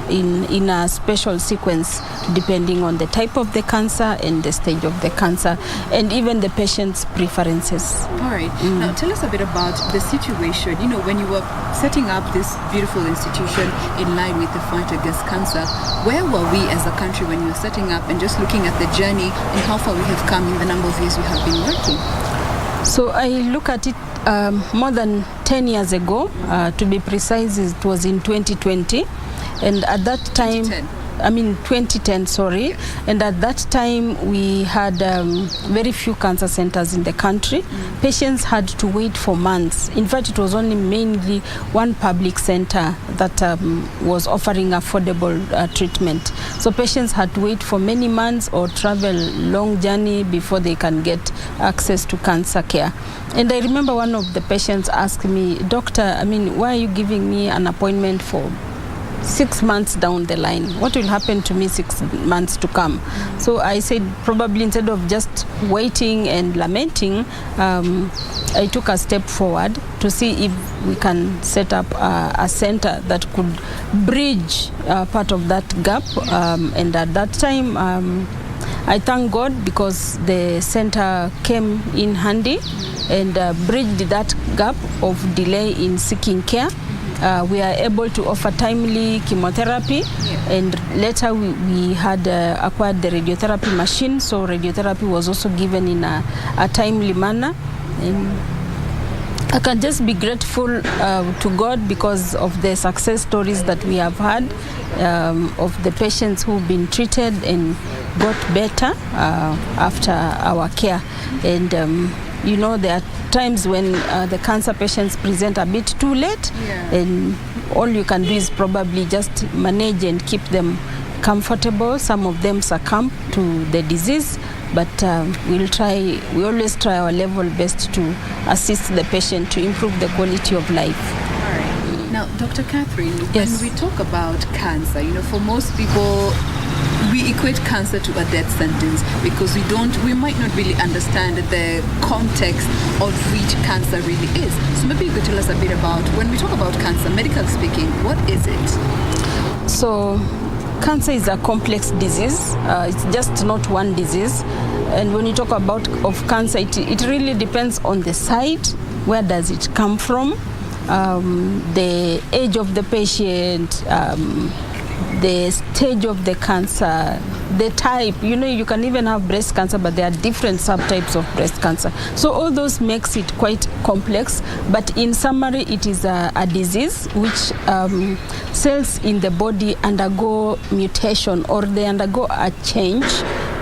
in a special sequence depending on the type of the cancer and the stage of the cancer and even the patient's preferences. All right. Now tell us a bit about the situation. You know, when you were setting up this beautiful institution in line with the fight against cancer, where were we as a country when you were setting up and just looking at the journey and how far we have come in the number of years we have been working? So I look at it more than 10 years ago, to be precise, it was in 2020, and at that time, 2010, sorry, and at that time we had very few cancer centers in the country. Patients had to wait for months. In fact, it was only mainly one public center that was offering affordable treatment. So patients had to wait for many months or travel long journey before they can get access to cancer care. And I remember one of the patients asked me, "Doctor, why are you giving me an appointment for 6 months down the line? What will happen to me 6 months to come?" So I said, probably instead of just waiting and lamenting, I took a step forward to see if we can set up a center that could bridge part of that gap. And at that time, I thank God because the center came in handy and bridged that gap of delay in seeking care. We are able to offer timely chemotherapy, and later we had acquired the radiotherapy machine, so radiotherapy was also given in a timely manner. And I can just be grateful to God because of the success stories that we have had of the patients who've been treated and got better after our care. And there are times when the cancer patients present a bit too late, and all you can do is probably just manage and keep them comfortable. Some of them succumb to the disease, but we always try our level best to assist the patient to improve the quality of life. All right. Now, Dr. Catherine, when we talk about cancer, for most people, we equate cancer to a death sentence because we might not really understand the context of which cancer really is. So maybe you could tell us a bit about, when we talk about cancer, medical speaking, what is it? So cancer is a complex disease. It's just not one disease. And when you talk about cancer, it really depends on the site. Where does it come from? The age of the patient, the stage of the cancer, the type. You can even have breast cancer, but there are different subtypes of breast cancer. So all those makes it quite complex. But in summary, it is a disease which cells in the body undergo mutation, or they undergo a change.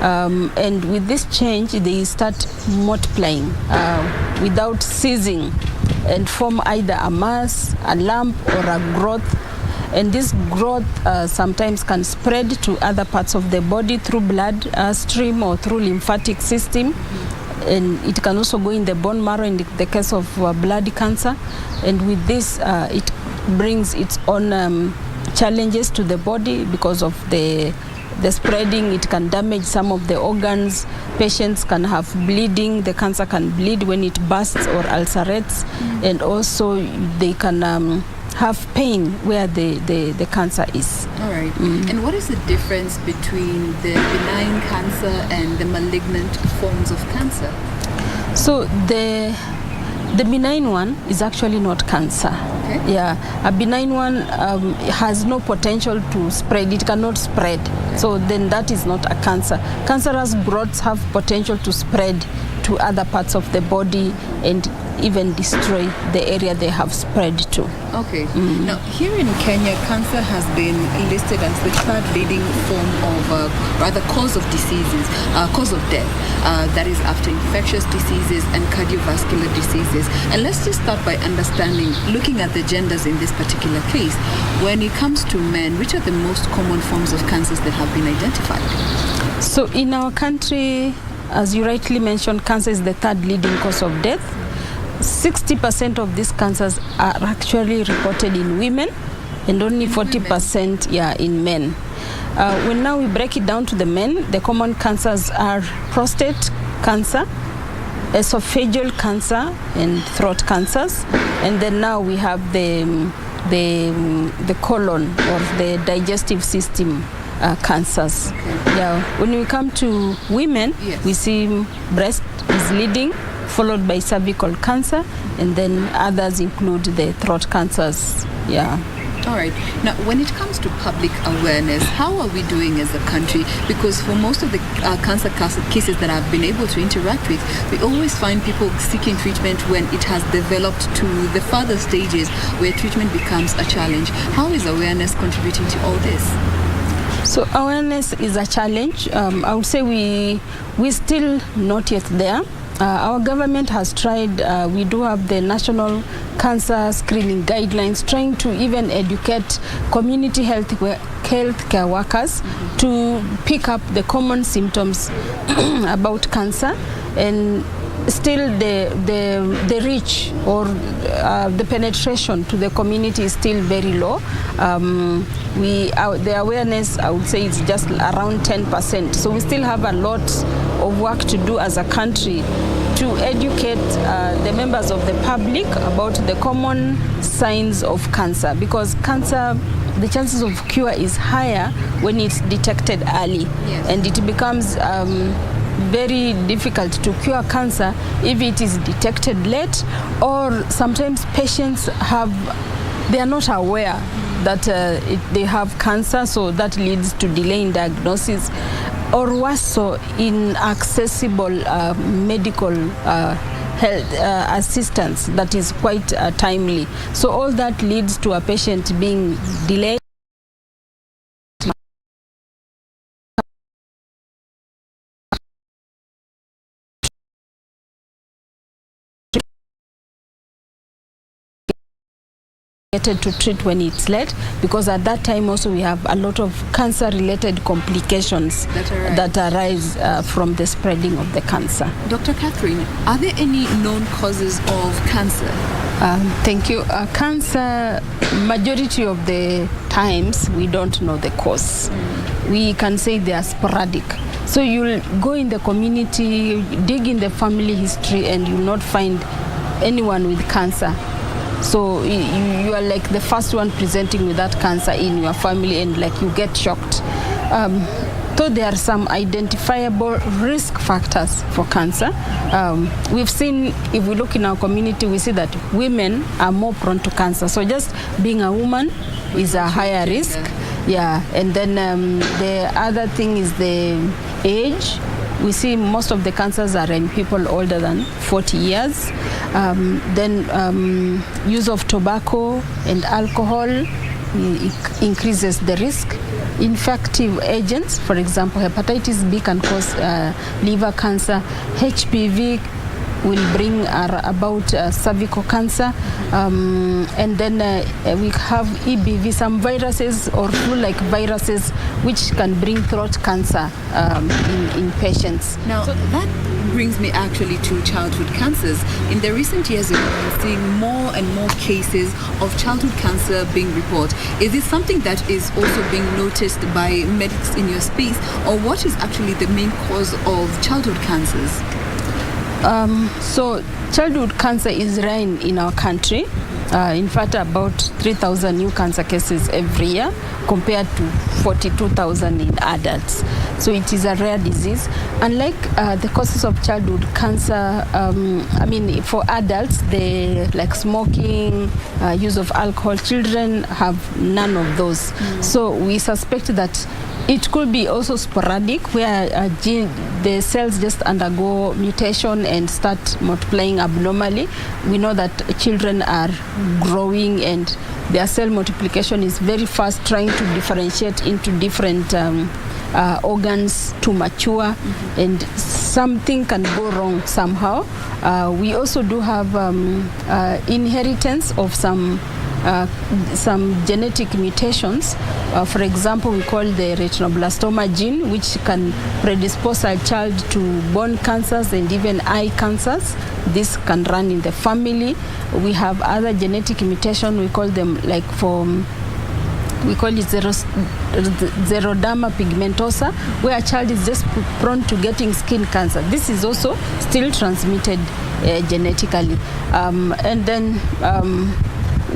And with this change, they start multiplying without ceasing and form either a mass, a lump, or a growth. And this growth sometimes can spread to other parts of the body through blood stream or through lymphatic system. And it can also go in the bone marrow in the case of blood cancer. And with this, it brings its own challenges to the body because of the spreading. It can damage some of the organs. Patients can have bleeding. The cancer can bleed when it bursts or ulcerates. And also they can have pain where the cancer is. All right. And what is the difference between the benign cancer and the malignant forms of cancer? So the benign one is actually not cancer. Okay. Yeah, a benign one has no potential to spread. It cannot spread. So then that is not a cancer. Cancerous growths have potential to spread to other parts of the body and even destroy the area they have spread to. Okay. Now, here in Kenya, cancer has been listed as the third leading form of, rather cause of diseases, cause of death. That is after infectious diseases and cardiovascular diseases. And let's just start by understanding, looking at the genders in this particular case. When it comes to men, which are the most common forms of cancers that have been identified? So in our country, as you rightly mentioned, cancer is the third leading cause of death. 60% of these cancers are actually reported in women and only 40% in men. When now we break it down to the men, the common cancers are prostate cancer, esophageal cancer, and throat cancers. And then now we have the colon or the digestive system cancers. Yeah. When we come to women, we see breast is leading, followed by cervical cancer, and then others include the throat cancers. Yeah. All right. Now, when it comes to public awareness, how are we doing as a country? Because for most of the cancer cases that I've been able to interact with, we always find people seeking treatment when it has developed to the further stages where treatment becomes a challenge. How is awareness contributing to all this? So awareness is a challenge. I would say we still not yet there. Our government has tried. We do have the national cancer screening guidelines, trying to even educate community healthcare workers to pick up the common symptoms about cancer, and still the reach or the penetration to the community is still very low. The awareness, I would say, is just around 10%. So we still have a lot of work to do as a country to educate the members of the public about the common signs of cancer, because cancer, the chances of cure is higher when it's detected early, and it becomes very difficult to cure cancer if it is detected late, or sometimes patients they are not aware that they have cancer, so that leads to delay in diagnosis, or worse so, inaccessible medical health assistance that is quite timely. So all that leads to a patient being delayed. To treat when it's late, because at that time also we have a lot of cancer-related complications that arise from the spreading of the cancer. Dr. Catherine, are there any known causes of cancer? Thank you. Cancer, majority of the times we don't know the cause. We can say they are sporadic. So you'll go in the community, dig in the family history, and you'll not find anyone with cancer. So you are like the first one presenting with that cancer in your family, and like you get shocked. So there are some identifiable risk factors for cancer. We've seen, if we look in our community, we see that women are more prone to cancer. So just being a woman is a higher risk. Yeah, and then the other thing is the age. We see most of the cancers are in people older than 40 years. Then use of tobacco and alcohol increases the risk. Infective agents, for example, hepatitis B can cause liver cancer. HPV will bring about cervical cancer. And then we have EBV, some viruses or flu-like viruses, which can bring throat cancer in patients. Now, that brings me actually to childhood cancers. In the recent years, we've been seeing more and more cases of childhood cancer being reported. Is this something that is also being noticed by medics in your space, or what is actually the main cause of childhood cancers? So childhood cancer is rare in our country. In fact, about 3,000 new cancer cases every year compared to 42,000 in adults. So it is a rare disease. Unlike the causes of childhood cancer, for adults, like smoking, use of alcohol, children have none of those. So we suspect that it could be also sporadic, where the cells just undergo mutation and start multiplying abnormally. We know that children are growing and their cell multiplication is very fast, trying to differentiate into different organs to mature, and something can go wrong somehow. We also do have inheritance of some some genetic mutations. For example, we call the retinoblastoma gene, which can predispose a child to bone cancers and even eye cancers. This can run in the family. We have other genetic mutation, we call them we call it xeroderma pigmentosa, where a child is just prone to getting skin cancer. This is also still transmitted genetically. And then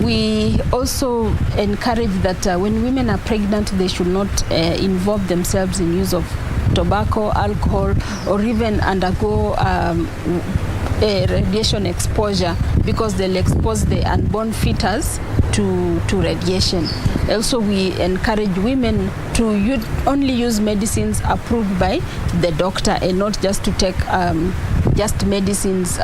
we also encourage that when women are pregnant, they should not involve themselves in use of tobacco, alcohol, or even undergo radiation exposure, because they'll expose the unborn fetus to radiation. Also, we encourage women to only use medicines approved by the doctor and not just to take just medicines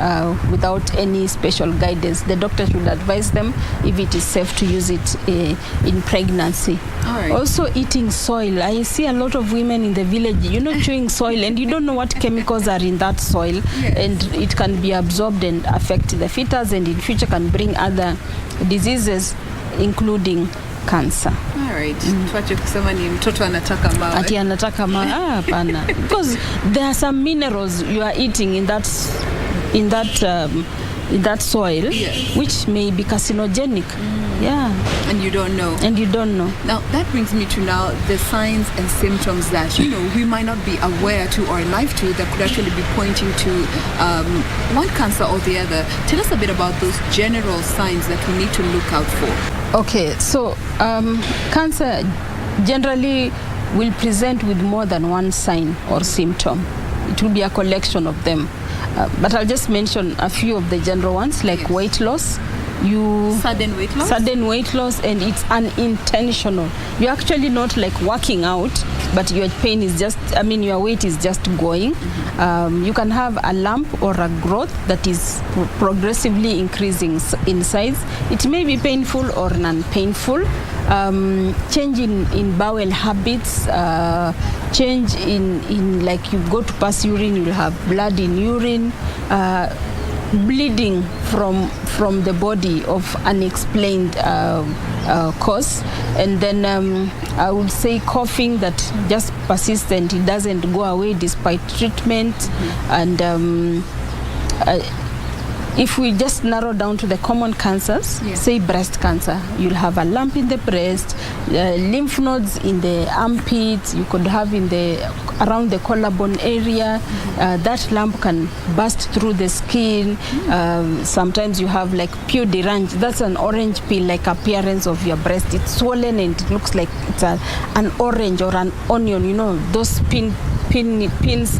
without any special guidance. The doctor should advise them if it is safe to use it in pregnancy. All right. Also, eating soil. I see a lot of women in the village, chewing soil, and you don't know what chemicals are in that soil. Yes. And it can be absorbed and affect the fetus, and in future can bring other diseases, including cancer. All right. Tuache kusema ni mtoto anataka mawe. Ati anataka mawe. Hapana. Because there are some minerals you are eating in that soil, yes, which may be carcinogenic. Yeah. And you don't know. Now, that brings me to now the signs and symptoms that, we might not be aware to or alive to that could actually be pointing to one cancer or the other. Tell us a bit about those general signs that we need to look out for. Okay, so cancer generally will present with more than one sign or symptom. It will be a collection of them. But I'll just mention a few of the general ones, like yes, weight loss. Sudden weight loss? Sudden weight loss, and it's unintentional. You're actually not like working out, but your pain is your weight is just going. Mm-hmm. You can have a lump or a growth that is progressively increasing in size. It may be painful or non-painful. Change in bowel habits, change in like you go to pass urine, you'll have blood in urine, bleeding from the body of unexplained cause, and then I would say coughing that just persistent, it doesn't go away despite treatment. And if we just narrow down to the common cancers, say breast cancer, you'll have a lump in the breast, lymph nodes in the armpits, you could have around the collarbone area. That lump can burst through the skin. Sometimes you have like pudorrange, that's an orange peel-like appearance of your breast. It's swollen and it looks like it's an orange or an onion, those pins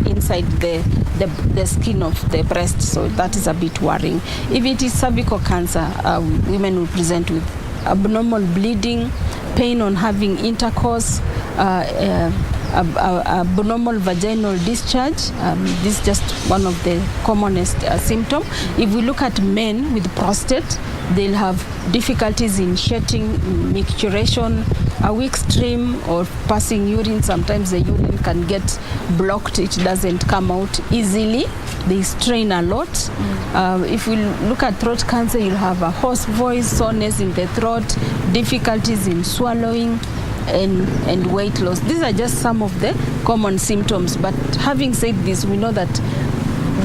inside the skin of the breast. So that is a bit worrying. If it is cervical cancer, women will present with abnormal bleeding, pain on having intercourse, abnormal vaginal discharge. This is just one of the commonest symptoms. If we look at men with prostate, they'll have difficulties in shedding, micturition, a weak stream or passing urine. Sometimes the urine can get blocked, it doesn't come out easily. They strain a lot. If we look at throat cancer, you'll have a hoarse voice, soreness in the throat, difficulties in swallowing, and weight loss. These are just some of the common symptoms. But having said this, we know that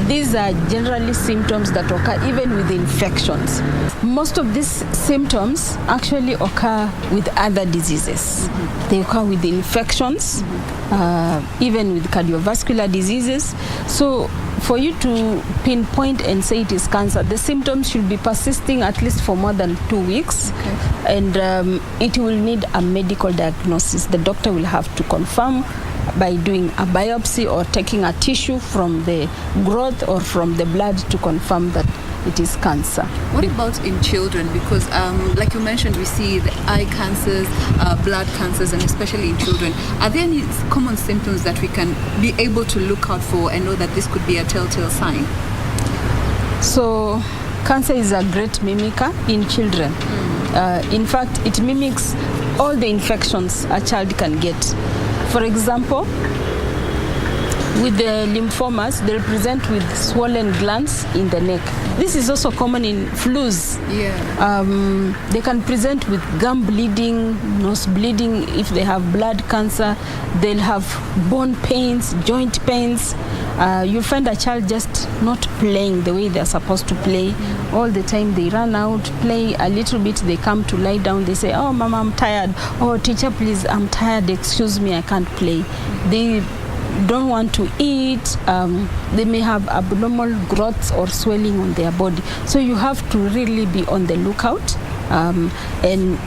these are generally symptoms that occur even with infections. Most of these symptoms actually occur with other diseases. They occur with infections, even with cardiovascular diseases. So for you to pinpoint and say it is cancer, the symptoms should be persisting at least for more than 2 weeks. And it will need a medical diagnosis. The doctor will have to confirm by doing a biopsy or taking a tissue from the growth or from the blood to confirm that it is cancer. What about in children? Because like you mentioned, we see the eye cancers, blood cancers, and especially in children. Are there any common symptoms that we can be able to look out for and know that this could be a telltale sign? So cancer is a great mimicker in children. In fact, it mimics all the infections a child can get. For example, With the lymphomas, they'll present with swollen glands in the neck. This is also common in flus. They can present with gum bleeding, nose bleeding. If they have blood cancer, they'll have bone pains, joint pains. You'll find a child just not playing the way they're supposed to play. All the time they run out, play a little bit, they come to lie down, they say, oh, Mama, I'm tired. Oh, teacher, please, I'm tired, excuse me, I can't play. They don't want to eat. They may have abnormal growths or swelling on their body. So you have to really be on the lookout. And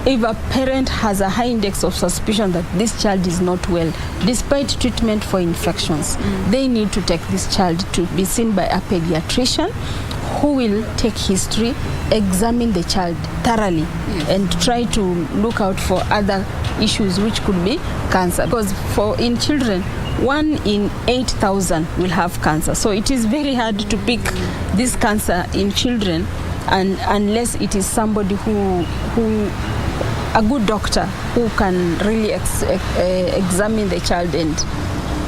if a parent has a high index of suspicion that this child is not well, despite treatment for infections, they need to take this child to be seen by a pediatrician who will take history, examine the child thoroughly, and try to look out for other issues which could be cancer. Because in children, 1 in 8,000 will have cancer. So it is very hard to pick this cancer in children, and unless it is somebody who a good doctor who can really examine the child and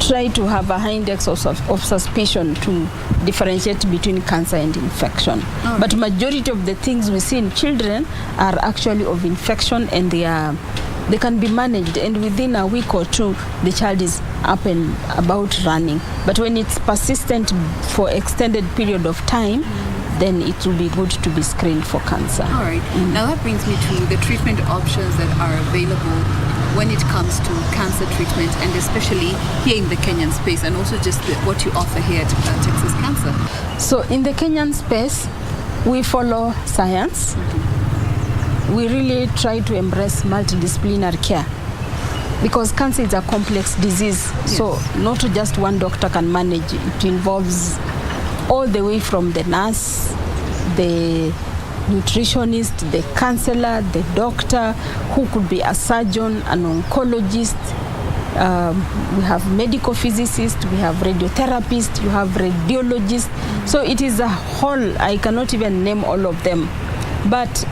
try to have a high index of suspicion to differentiate between cancer and infection. But majority of the things we see in children are actually of infection, and they can be managed, and within a week or two the child is up and about running. But when it's persistent for extended period of time, then it will be good to be screened for cancer. All right. Now that brings me to the treatment options that are available when it comes to cancer treatment, and especially here in the Kenyan space, and also just what you offer here at Texas Cancer. So in the Kenyan space, we follow science. We really try to embrace multidisciplinary care, because cancer is a complex disease. So not just one doctor can manage. It involves all the way from the nurse, the nutritionist, the counselor, the doctor, who could be a surgeon, an oncologist. We have medical physicists, we have radiotherapists, you have radiologists. So it is a whole, I cannot even name all of them. But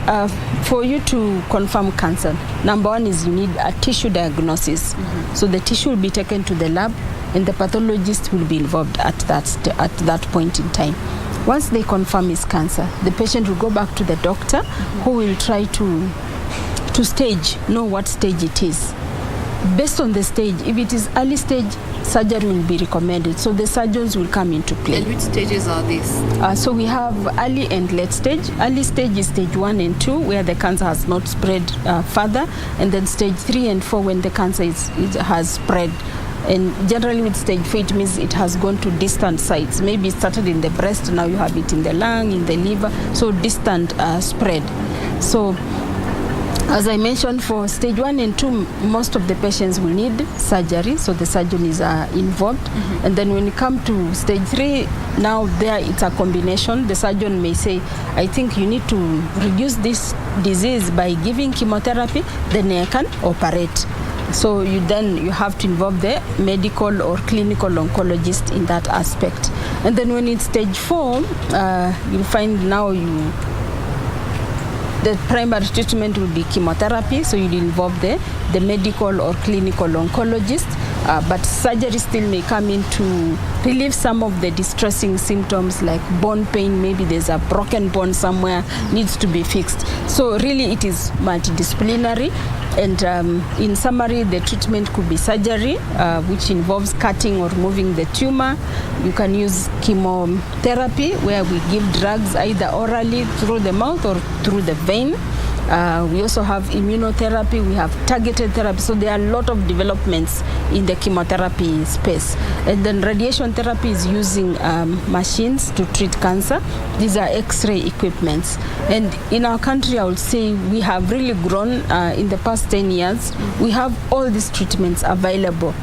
for you to confirm cancer, number one is you need a tissue diagnosis. So the tissue will be taken to the lab, and the pathologist will be involved at that point in time. Once they confirm it's cancer, the patient will go back to the doctor, who will try to know what stage it is. Based on the stage, if it is early stage, surgery will be recommended. So the surgeons will come into play. And which stages are these? So we have early and late stage. Early stage is stage 1 and 2, where the cancer has not spread further, and then stage 3 and 4 when the cancer has spread. And generally with stage 4, it means it has gone to distant sites. Maybe it started in the breast, now you have it in the lung, in the liver, so distant spread. So as I mentioned, for stage 1 and 2, most of the patients will need surgery, so the surgeon is involved. And then when you come to stage 3, now there it's a combination. The surgeon may say, I think you need to reduce this disease by giving chemotherapy, then I can operate. So you have to involve the medical or clinical oncologist in that aspect. And then when it's stage 4, you'll find now the primary treatment will be chemotherapy, so you'll involve the medical or clinical oncologist, but surgery still may come in to relieve some of the distressing symptoms like bone pain. Maybe there's a broken bone somewhere, needs to be fixed. So really it is multidisciplinary, and in summary, the treatment could be surgery, which involves cutting or removing the tumor. You can use chemotherapy, where we give drugs either orally through the mouth or through the vein. We also have immunotherapy, we have targeted therapy. So there are a lot of developments in the chemotherapy space. And then radiation therapy is using machines to treat cancer. These are X-ray equipments. And in our country, I would say we have really grown in the past 10 years. We have all these treatments available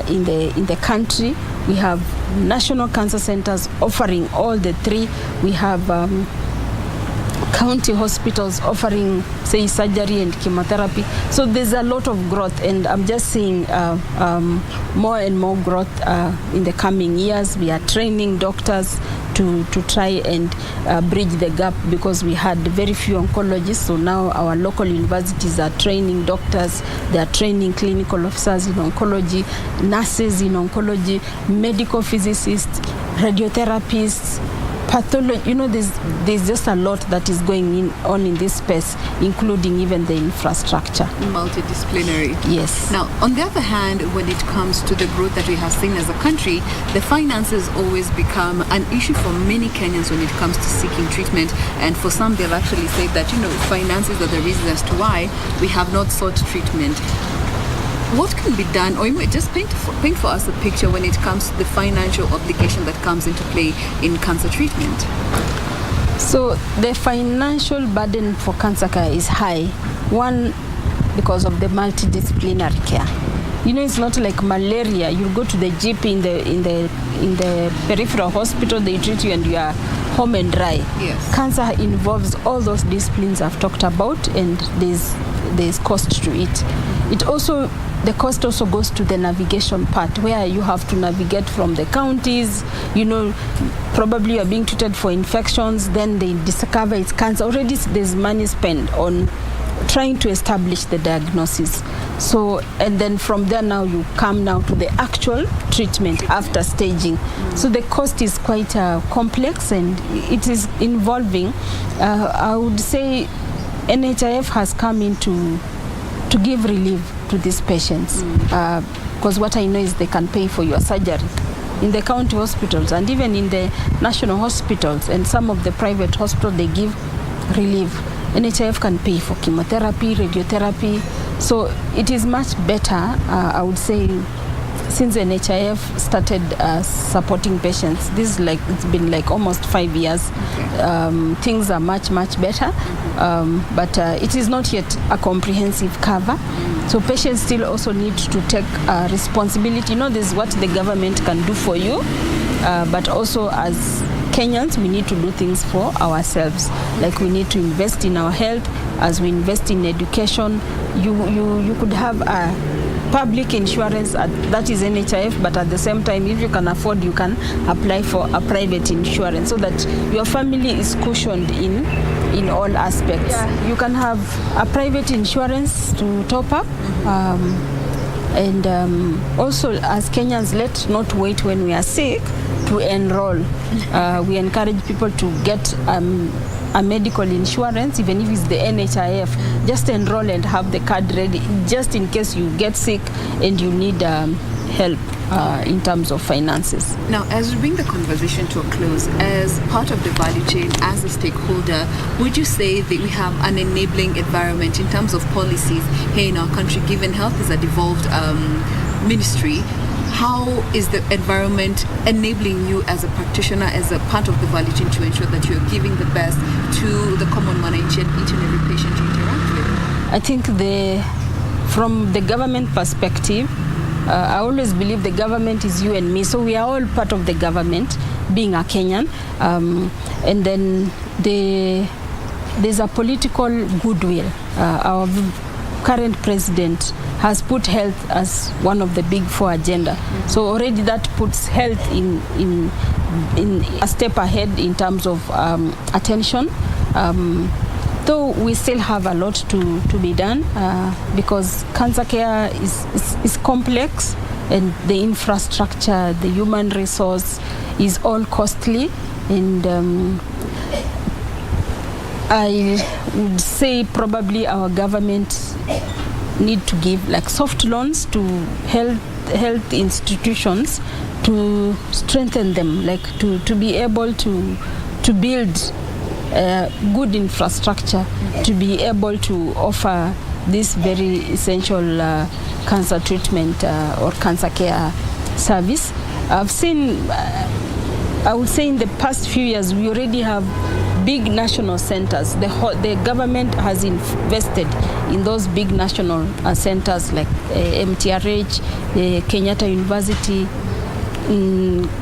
in the country. We have national cancer centers offering all the three. We have county hospitals offering, say, surgery and chemotherapy. So there's a lot of growth, and I'm just seeing more and more growth in the coming years. We are training doctors to try and bridge the gap, because we had very few oncologists. So now our local universities are training doctors, they are training clinical officers in oncology, nurses in oncology, medical physicists, radiotherapists, pathology. There's just a lot that is going on in this space, including even the infrastructure. Multidisciplinary. Yes. Now, on the other hand, when it comes to the growth that we have seen as a country, the finances always become an issue for many Kenyans when it comes to seeking treatment. And for some, they've actually said that, finances are the reason as to why we have not sought treatment. What can be done, or you might just paint for us a picture when it comes to the financial obligation that comes into play in cancer treatment? So the financial burden for cancer care is high. One, because of the multidisciplinary care. It's not like malaria. You go to the GP in the peripheral hospital, they treat you and you are home and dry. Yes. Cancer involves all those disciplines I've talked about, and there's cost to it. The cost also goes to the navigation part, where you have to navigate from the counties. Probably you're being treated for infections, then they discover it's cancer. Already there's money spent on trying to establish the diagnosis. So, and then from there now you come now to the actual treatment after staging. So the cost is quite complex, and it is involving, I would say, NHIF has come in to give relief to these patients, because what I know is they can pay for your surgery in the county hospitals, and even in the national hospitals and some of the private hospitals, they give relief. NHIF can pay for chemotherapy, radiotherapy. So it is much better, I would say, since NHIF started supporting patients. It's been like almost 5 years. Things are much better, but it is not yet a comprehensive cover. So patients still also need to take responsibility. This is what the government can do for you, but also as Kenyans, we need to do things for ourselves. Like we need to invest in our health. As we invest in education, you could have a public insurance, that is NHIF, but at the same time, if you can afford, you can apply for a private insurance so that your family is cushioned in all aspects. Yeah. You can have a private insurance to top up. And also, as Kenyans, let's not wait when we are sick to enroll. We encourage people to get a medical insurance, even if it's the NHIF. Just enroll and have the card ready, just in case you get sick and you need help in terms of finances. Now, as we bring the conversation to a close, as part of the value chain, as a stakeholder, would you say that we have an enabling environment in terms of policies here in our country, given health is a devolved ministry? How is the environment enabling you as a practitioner, as a part of the value chain, to ensure that you're giving the best to the common man and each and every patient you interact with? I think from the government perspective, I always believe the government is you and me, so we are all part of the government, being a Kenyan. And then there's a political goodwill. Our current president has put health as one of the big four agenda. So already that puts health in a step ahead in terms of attention. Though we still have a lot to be done because cancer care is complex, and the infrastructure, the human resource is all costly. And I would say probably our government need to give like soft loans to health institutions to strengthen them, like to be able to build good infrastructure, to be able to offer this very essential cancer treatment or cancer care service. I've seen, I would say in the past few years, we already have big national centers. The government has invested in those big national centers like MTRH, Kenyatta University,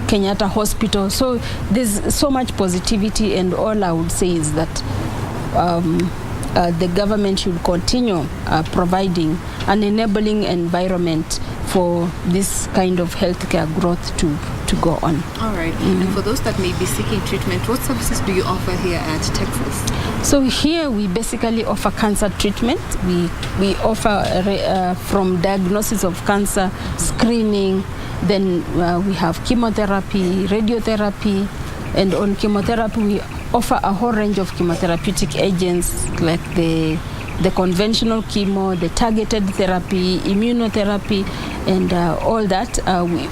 Kenyatta Hospital. So there's so much positivity, and all I would say is that the government should continue providing an enabling environment for this kind of healthcare growth to go on. All right. And for those that may be seeking treatment, what services do you offer here at Texas? So here we basically offer cancer treatment. We offer from diagnosis of cancer, screening, then we have chemotherapy, radiotherapy, and on chemotherapy we offer a whole range of chemotherapeutic agents like the conventional chemo, the targeted therapy, immunotherapy, and all that.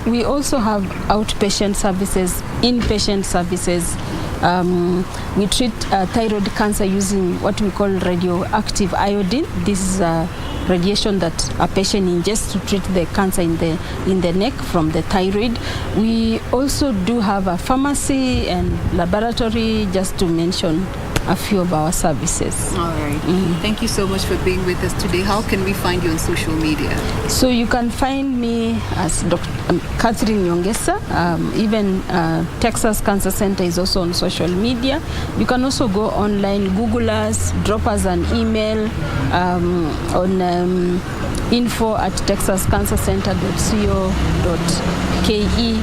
We also have outpatient services, inpatient services. We treat thyroid cancer using what we call radioactive iodine. This is radiation that a patient ingests to treat the cancer in the neck from the thyroid. We also do have a pharmacy and laboratory, just to mention a few of our services. All right. Thank you so much for being with us today. How can we find you on social media? So you can find me as Dr. Catherine Nyongesa. Even Texas Cancer Center is also on social media. You can also go online, Google us, drop us an email on info@texascancercenter.co.ke.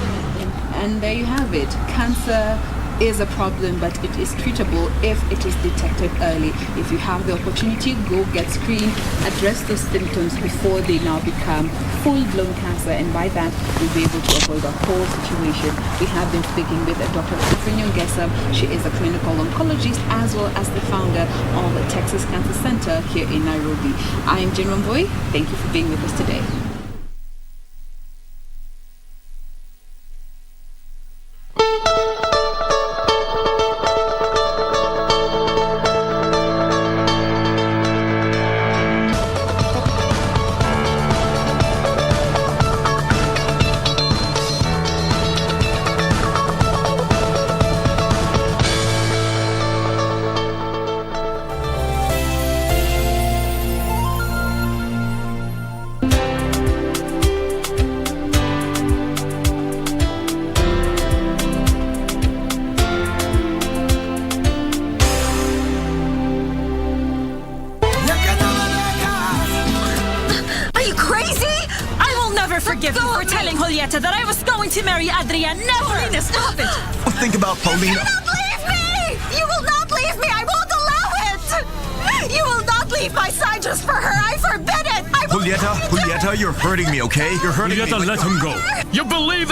And there you have it. Cancer is a problem, but it is treatable if it is detected early. If you have the opportunity, go get screened, address those symptoms before they now become full-blown cancer, and by that we'll be able to avoid the whole situation. We have been speaking with Dr. Catherine Nyongesa. She is a clinical oncologist as well as the founder of the Texas Cancer Center here in Nairobi. I am Jen Romboy. Thank you for being with us today. That I was going to marry Adrian. Never! Paulina, stop it! Think about Paulina. You will not leave me! You will not leave me! I won't allow it! You will not leave my side just for her! I forbid it! Julieta, you're hurting me, okay? You're hurting me. Julieta, let him go. You believe that